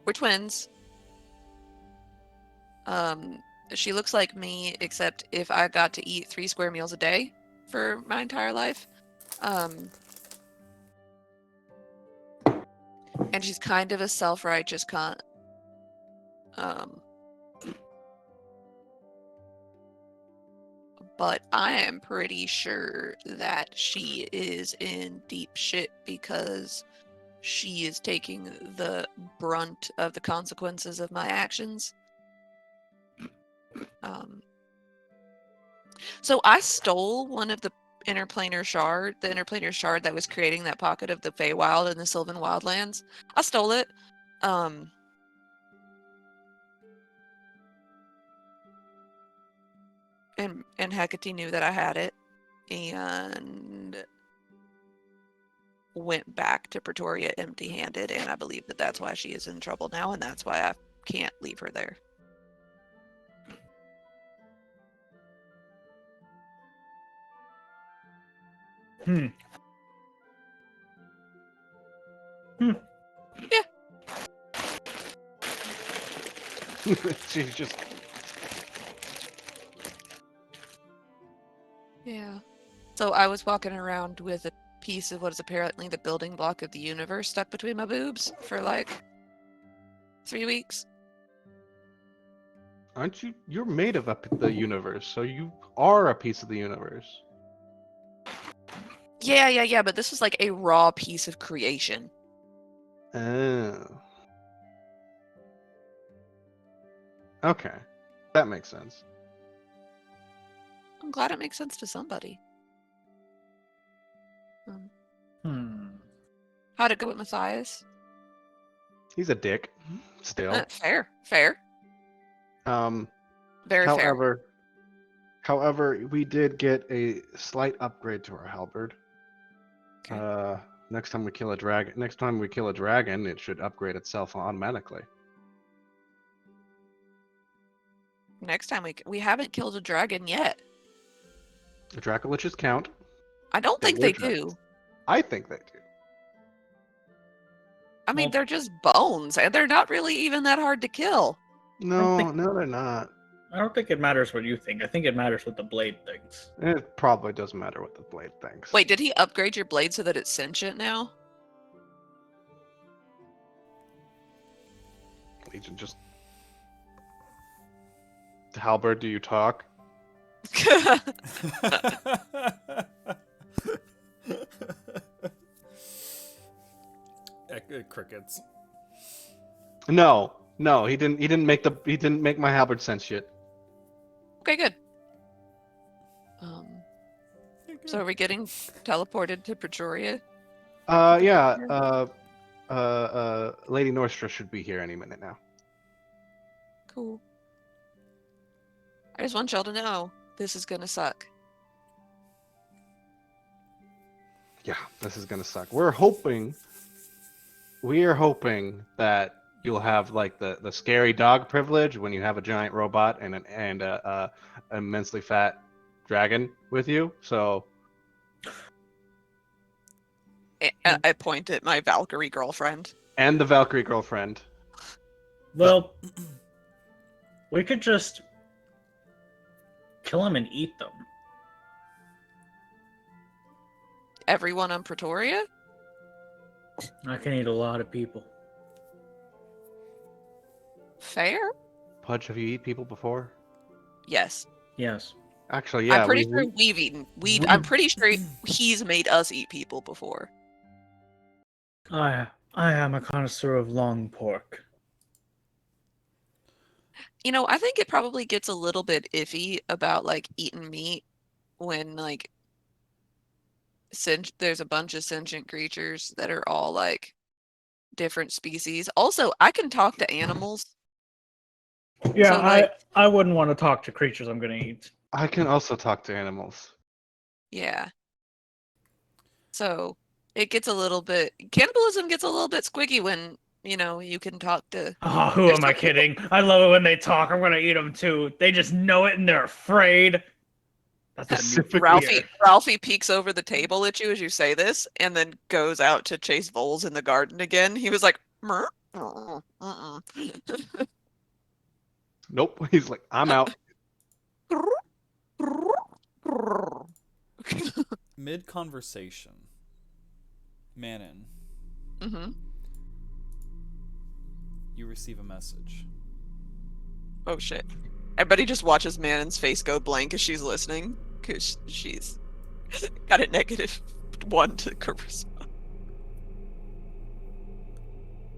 Speaker 2: We're twins. She looks like me, except if I got to eat 3 square meals a day for my entire life. And she's kind of a self-righteous cunt. But I am pretty sure that she is in deep shit because she is taking the brunt of the consequences of my actions. So I stole one of the interplanar shard that was creating that pocket of the Feywild and the Sylvan Wildlands. I stole it. And Hecate knew that I had it and went back to Pretoria empty-handed, and I believe that that's why she is in trouble now, and that's why I can't leave her there. Yeah.
Speaker 1: She's just
Speaker 2: Yeah. So I was walking around with a piece of what is apparently the building block of the universe stuck between my boobs for like 3 weeks.
Speaker 1: Aren't you? You're made of the universe, so you are a piece of the universe.
Speaker 2: Yeah, but this was like a raw piece of creation.
Speaker 1: Oh. Okay, that makes sense.
Speaker 2: I'm glad it makes sense to somebody. How'd it go with Matthias?
Speaker 1: He's a dick, still.
Speaker 2: Fair.
Speaker 1: Um,
Speaker 2: Very fair.
Speaker 1: however, we did get a slight upgrade to our halberd.
Speaker 2: Okay.
Speaker 1: Next time we kill a dragon, it should upgrade itself automatically.
Speaker 2: Next time we haven't killed a dragon yet.
Speaker 1: The Dracoliches count.
Speaker 2: I don't think
Speaker 1: were
Speaker 2: they
Speaker 1: dragons.
Speaker 2: do.
Speaker 1: I think they do.
Speaker 2: I mean,
Speaker 3: Well-
Speaker 2: they're just bones, and they're not really even that hard to kill.
Speaker 1: No, they're not.
Speaker 3: I don't think it matters what you think. I think it matters what the blade thinks.
Speaker 1: It probably doesn't matter what the blade thinks.
Speaker 2: Wait, did he upgrade your blade so that it's sentient now?
Speaker 1: Legion, just halberd, do you talk?
Speaker 4: Crickets.
Speaker 1: No, he didn't. He didn't make my halberd sentient.
Speaker 2: Okay, good. So are we getting teleported to Pretoria?
Speaker 1: Yeah. Lady Norstra should be here any minute now.
Speaker 2: Cool. I just want y'all to know this is gonna suck.
Speaker 1: Yeah, this is gonna suck. We are hoping that you'll have like the scary dog privilege when you have a giant robot and an immensely fat dragon with you. So
Speaker 2: I point at my Valkyrie girlfriend.
Speaker 1: and the Valkyrie girlfriend.
Speaker 3: Well, we could just kill them and eat them.
Speaker 2: Everyone on Pretoria?
Speaker 3: I can eat a lot of people.
Speaker 2: Fair?
Speaker 1: Pudge, have you eaten people before?
Speaker 2: Yes.
Speaker 3: Yes.
Speaker 1: Actually, yeah.
Speaker 2: I'm pretty sure we've eaten. I'm pretty sure he's made us eat people before.
Speaker 3: I am a connoisseur of long pork.
Speaker 2: You know, I think it probably gets a little bit iffy about like eating meat when like there's a bunch of sentient creatures that are all like different species. Also, I can talk to animals.
Speaker 3: Yeah,
Speaker 2: So, like-
Speaker 3: I wouldn't want to talk to creatures I'm gonna eat.
Speaker 1: I can also talk to animals.
Speaker 2: Yeah. So it gets a little bit cannibalism gets a little bit squiggy when, you know, you can talk to
Speaker 3: Oh, who
Speaker 2: There's
Speaker 3: am I
Speaker 2: some people-
Speaker 3: kidding? I love it when they talk. I'm gonna eat them too. They just know it and they're afraid. That's the new
Speaker 1: Specifically-
Speaker 3: fear.
Speaker 2: Ralphie peeks over the table at you as you say this and then goes out to chase voles in the garden again. He was like, "Mer?
Speaker 1: Nope. He's like, I'm out.
Speaker 4: Mid conversation, Manon,
Speaker 2: Mm-hmm.
Speaker 4: you receive a message.
Speaker 2: Oh shit. Everybody just watches Manon's face go blank as she's listening because she's got a -1 to charisma.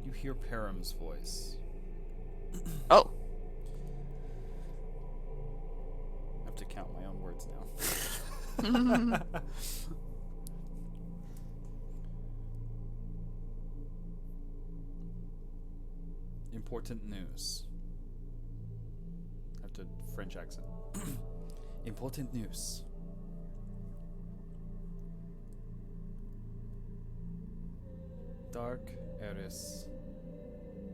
Speaker 4: You hear Param's voice.
Speaker 2: Oh.
Speaker 4: I have to count my own words now. Important news. I have to French accent. Important news. Dark Eris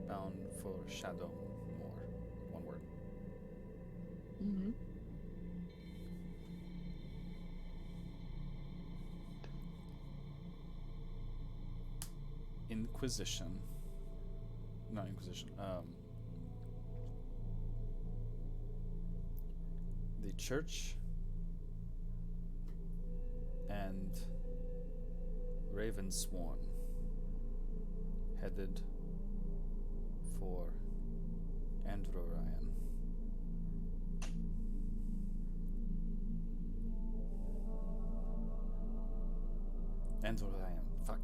Speaker 4: bound for Shadow More. One word.
Speaker 2: Mhm.
Speaker 4: Inquisition. Not Inquisition. The Church and Ravensworn headed for Andrew Ryan. Andrew Ryan. Fuck.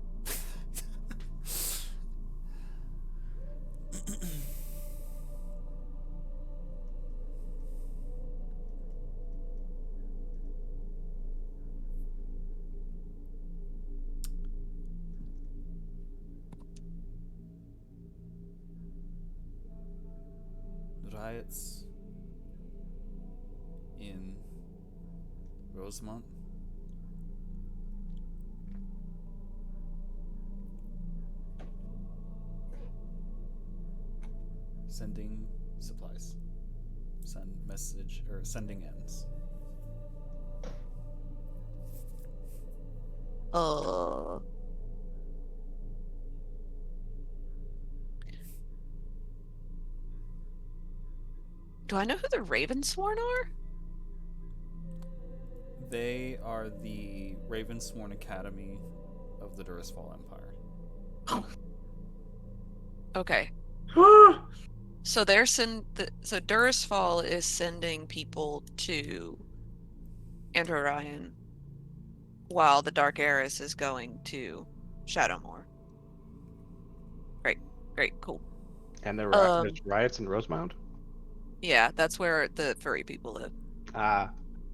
Speaker 4: Riots in Rosemont. Sending supplies. Send message or sending ends.
Speaker 2: Do I know who the Ravensworn are?
Speaker 4: They are the Ravensworn Academy of the Durisfall Empire.
Speaker 2: Okay. So so Durisfall is sending people to Andrew Ryan while the Dark Heiress is going to Shadowmoor. Great, cool.
Speaker 1: And
Speaker 2: Um,
Speaker 1: there's riots in Rosemount?
Speaker 2: Yeah, that's where the furry people live.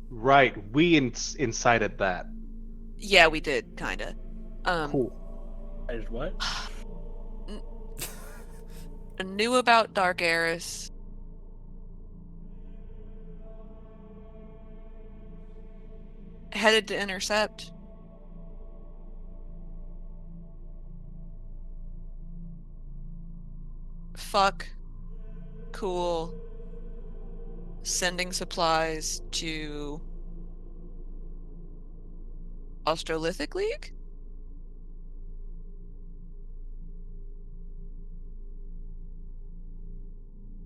Speaker 1: Right. We incited that.
Speaker 2: Yeah, we did, kinda.
Speaker 1: Cool.
Speaker 3: Is what?
Speaker 2: Knew about Dark Heiress. Headed to intercept. Fuck. Cool. Sending supplies to Australithic League?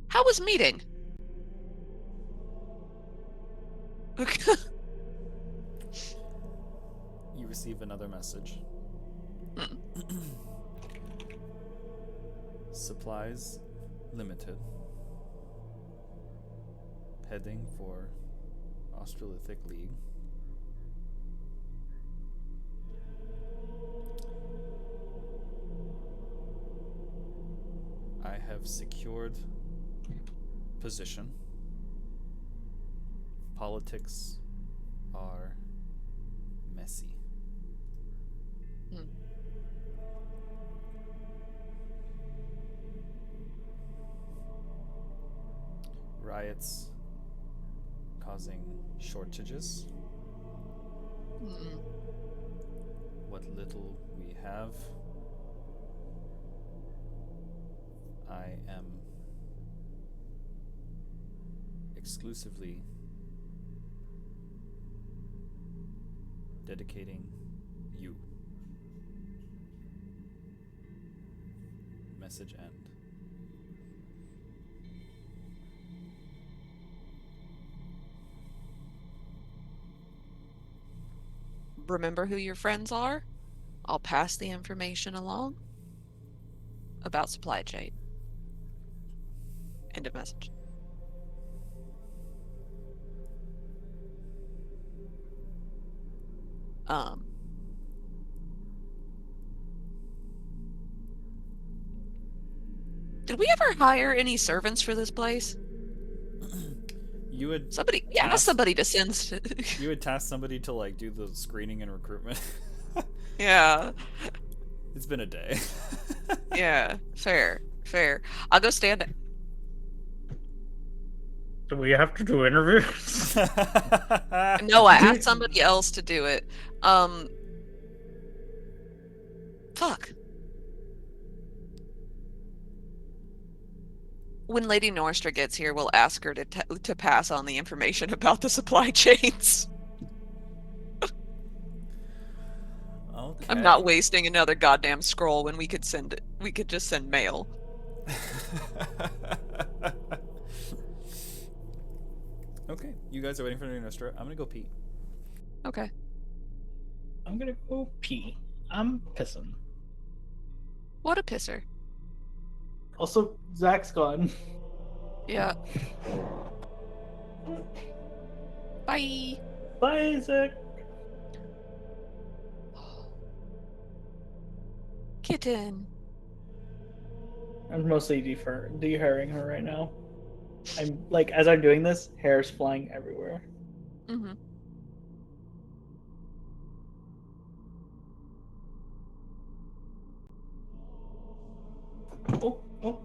Speaker 2: How was meeting? Okay.
Speaker 4: You receive another message. Supplies limited. Heading for Australithic League. I have secured position. Politics are messy. Riots causing shortages. What little we have, I am exclusively dedicating you. Message end.
Speaker 2: Remember who your friends are? I'll pass the information along about supply chain. End of message. Did we ever hire any servants for this place?
Speaker 4: You would
Speaker 2: Somebody, yeah,
Speaker 4: ask-
Speaker 2: somebody to send.
Speaker 4: You would task somebody to like do the screening and recruitment.
Speaker 2: Yeah,
Speaker 4: It's been a day.
Speaker 2: yeah, fair. I'll go stand.
Speaker 3: Do we have to do interviews?
Speaker 2: No, I asked somebody else to do it. Fuck. When Lady Norstra gets here, we'll ask her to pass on the information about the supply chains.
Speaker 4: Okay.
Speaker 2: I'm not wasting another goddamn scroll when we could send it. We could just send mail.
Speaker 4: Okay, you guys are waiting for the restaurant. I'm gonna go pee.
Speaker 2: Okay.
Speaker 3: I'm gonna go pee. I'm pissing.
Speaker 2: What a pisser.
Speaker 3: Also, Zach's gone.
Speaker 2: Yeah. Bye.
Speaker 3: Bye, Isaac.
Speaker 2: Kitten.
Speaker 3: I'm mostly dehairing her right now. I'm like, as I'm doing this, hair's flying everywhere.
Speaker 2: Mm-hmm.
Speaker 3: Oh, oh.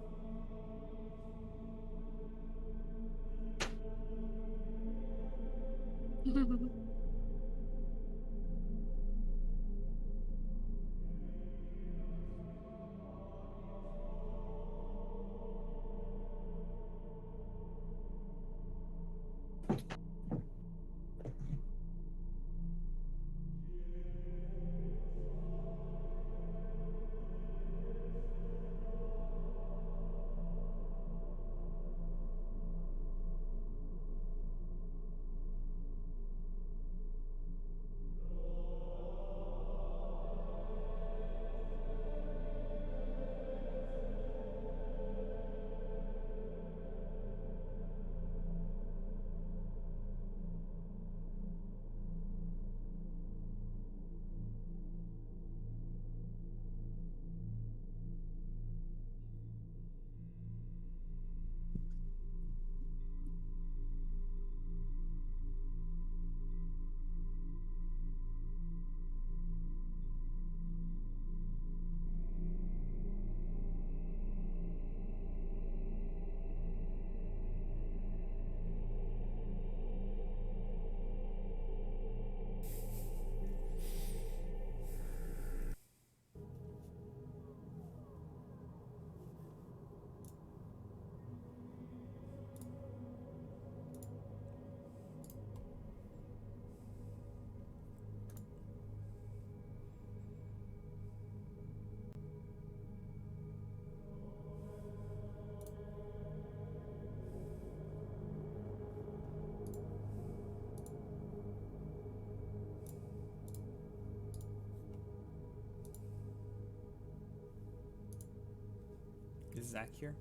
Speaker 4: Is Zach here?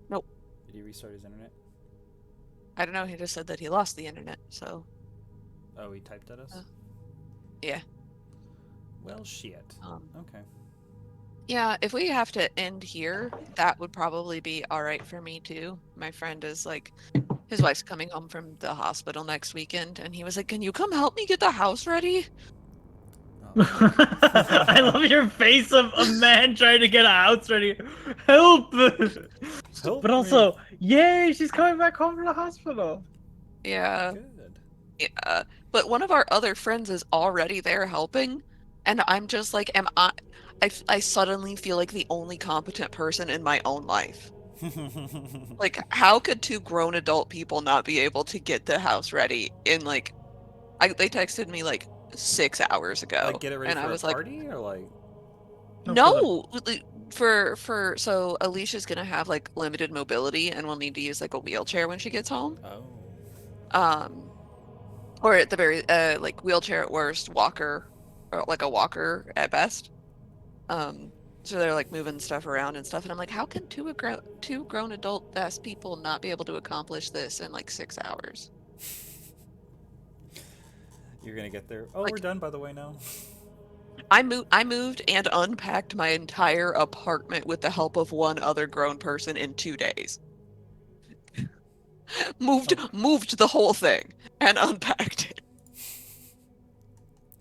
Speaker 2: Nope.
Speaker 4: Did he restart his internet?
Speaker 2: I don't know. He just said that he lost the internet. So
Speaker 4: Oh, he typed at us?
Speaker 2: yeah.
Speaker 4: Well, shit. Okay.
Speaker 2: Yeah, if we have to end here, that would probably be all right for me too. My friend is like, his wife's coming home from the hospital next weekend, and he was like, "Can you come help me get the house ready?"
Speaker 4: Oh.
Speaker 3: I love your face of a man trying to get a house ready. Help!
Speaker 4: Help
Speaker 3: But also, yay, she's coming back home from the hospital.
Speaker 2: Yeah,
Speaker 4: Good.
Speaker 2: yeah. But one of our other friends is already there helping, and I'm just like, I suddenly feel like the only competent person in my own life. Like, how could two grown adult people not be able to get the house ready in like, they texted me like 6 hours ago,
Speaker 4: Like, get it ready
Speaker 2: and I
Speaker 4: for a
Speaker 2: was like,
Speaker 4: party, or like...
Speaker 3: No,
Speaker 2: no, so Alicia's gonna have like limited mobility and will need to use like a wheelchair when she gets home.
Speaker 4: Oh.
Speaker 2: Um, or at the very like wheelchair at worst, walker or like a walker at best. Um, so they're like moving stuff around and stuff, and I'm like, how can two grown adult ass people not be able to accomplish this in like 6 hours?
Speaker 4: You're gonna get there. Oh,
Speaker 2: Like,
Speaker 4: we're done, by the way, now.
Speaker 2: I moved and unpacked my entire apartment with the help of one other grown person in 2 days. Moved the whole thing and unpacked it.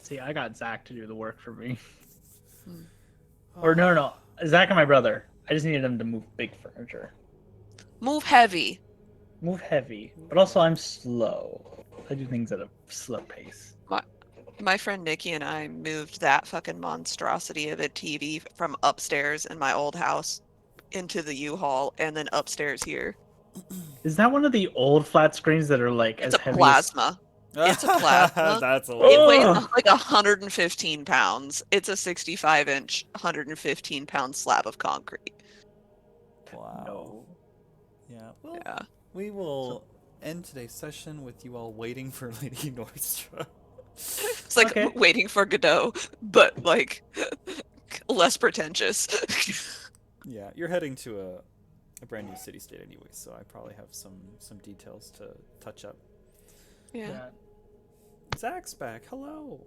Speaker 3: See, I got Zach to do the work for me.
Speaker 2: Hmm.
Speaker 3: Or no, Zach and my brother. I just needed them to move big furniture.
Speaker 2: Move heavy.
Speaker 3: Move heavy, but also I'm slow. I do things at a slow pace.
Speaker 2: My friend Nikki and I moved that fucking monstrosity of a TV from upstairs in my old house into the U-Haul and then upstairs here.
Speaker 3: Is that one of the old flat screens that are like
Speaker 2: It's
Speaker 3: as
Speaker 2: a
Speaker 3: heavy
Speaker 2: plasma. It's a plasma.
Speaker 4: That's a
Speaker 2: It
Speaker 4: lot.
Speaker 2: weighs
Speaker 3: Ugh.
Speaker 2: like 115 pounds. It's a 65-inch, 115-pound slab of concrete.
Speaker 4: Wow.
Speaker 3: No.
Speaker 4: Yeah. Well,
Speaker 2: Yeah.
Speaker 4: we will end today's session with you all waiting for Lady Nordstrom.
Speaker 2: It's like
Speaker 3: Okay.
Speaker 2: waiting for Godot, but like less pretentious.
Speaker 4: Yeah, you're heading to a brand new city state anyway, so I probably have some details to touch up.
Speaker 2: Yeah.
Speaker 4: Zach's back. Hello.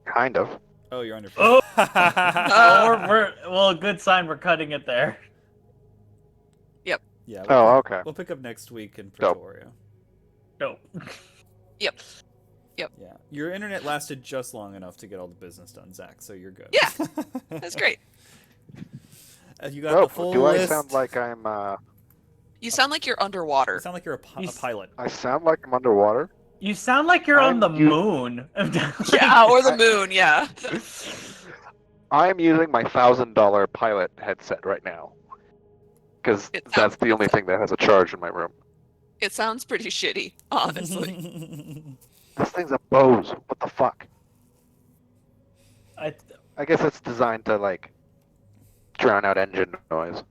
Speaker 5: Kind of.
Speaker 4: Oh, you're on your
Speaker 3: Oh!
Speaker 4: phone.
Speaker 3: Well, good sign. We're cutting it there.
Speaker 4: Yeah.
Speaker 5: Oh, okay.
Speaker 4: We'll pick up next week in
Speaker 5: Dope.
Speaker 4: Pretoria.
Speaker 3: No.
Speaker 2: Yep.
Speaker 4: Yeah. Your internet lasted just long enough to get all the business done, Zach, so you're good.
Speaker 2: Yeah. That's great.
Speaker 4: You got the
Speaker 5: Dope.
Speaker 4: full
Speaker 5: Do I
Speaker 4: list.
Speaker 5: sound like I'm?
Speaker 2: You sound like you're underwater.
Speaker 4: You sound like you're a pilot.
Speaker 5: I sound like I'm underwater.
Speaker 3: You sound like you're on the
Speaker 5: I'm- you-
Speaker 3: moon.
Speaker 2: Yeah, or the moon, yeah.
Speaker 5: I'm using my $1,000 pilot headset right now, because
Speaker 2: It
Speaker 5: that's
Speaker 2: sounds-
Speaker 5: the only thing that has a charge in my room.
Speaker 2: It sounds pretty shitty, honestly.
Speaker 5: This thing's a Bose. What the fuck?
Speaker 3: I
Speaker 5: I guess it's designed to like drown out engine noise.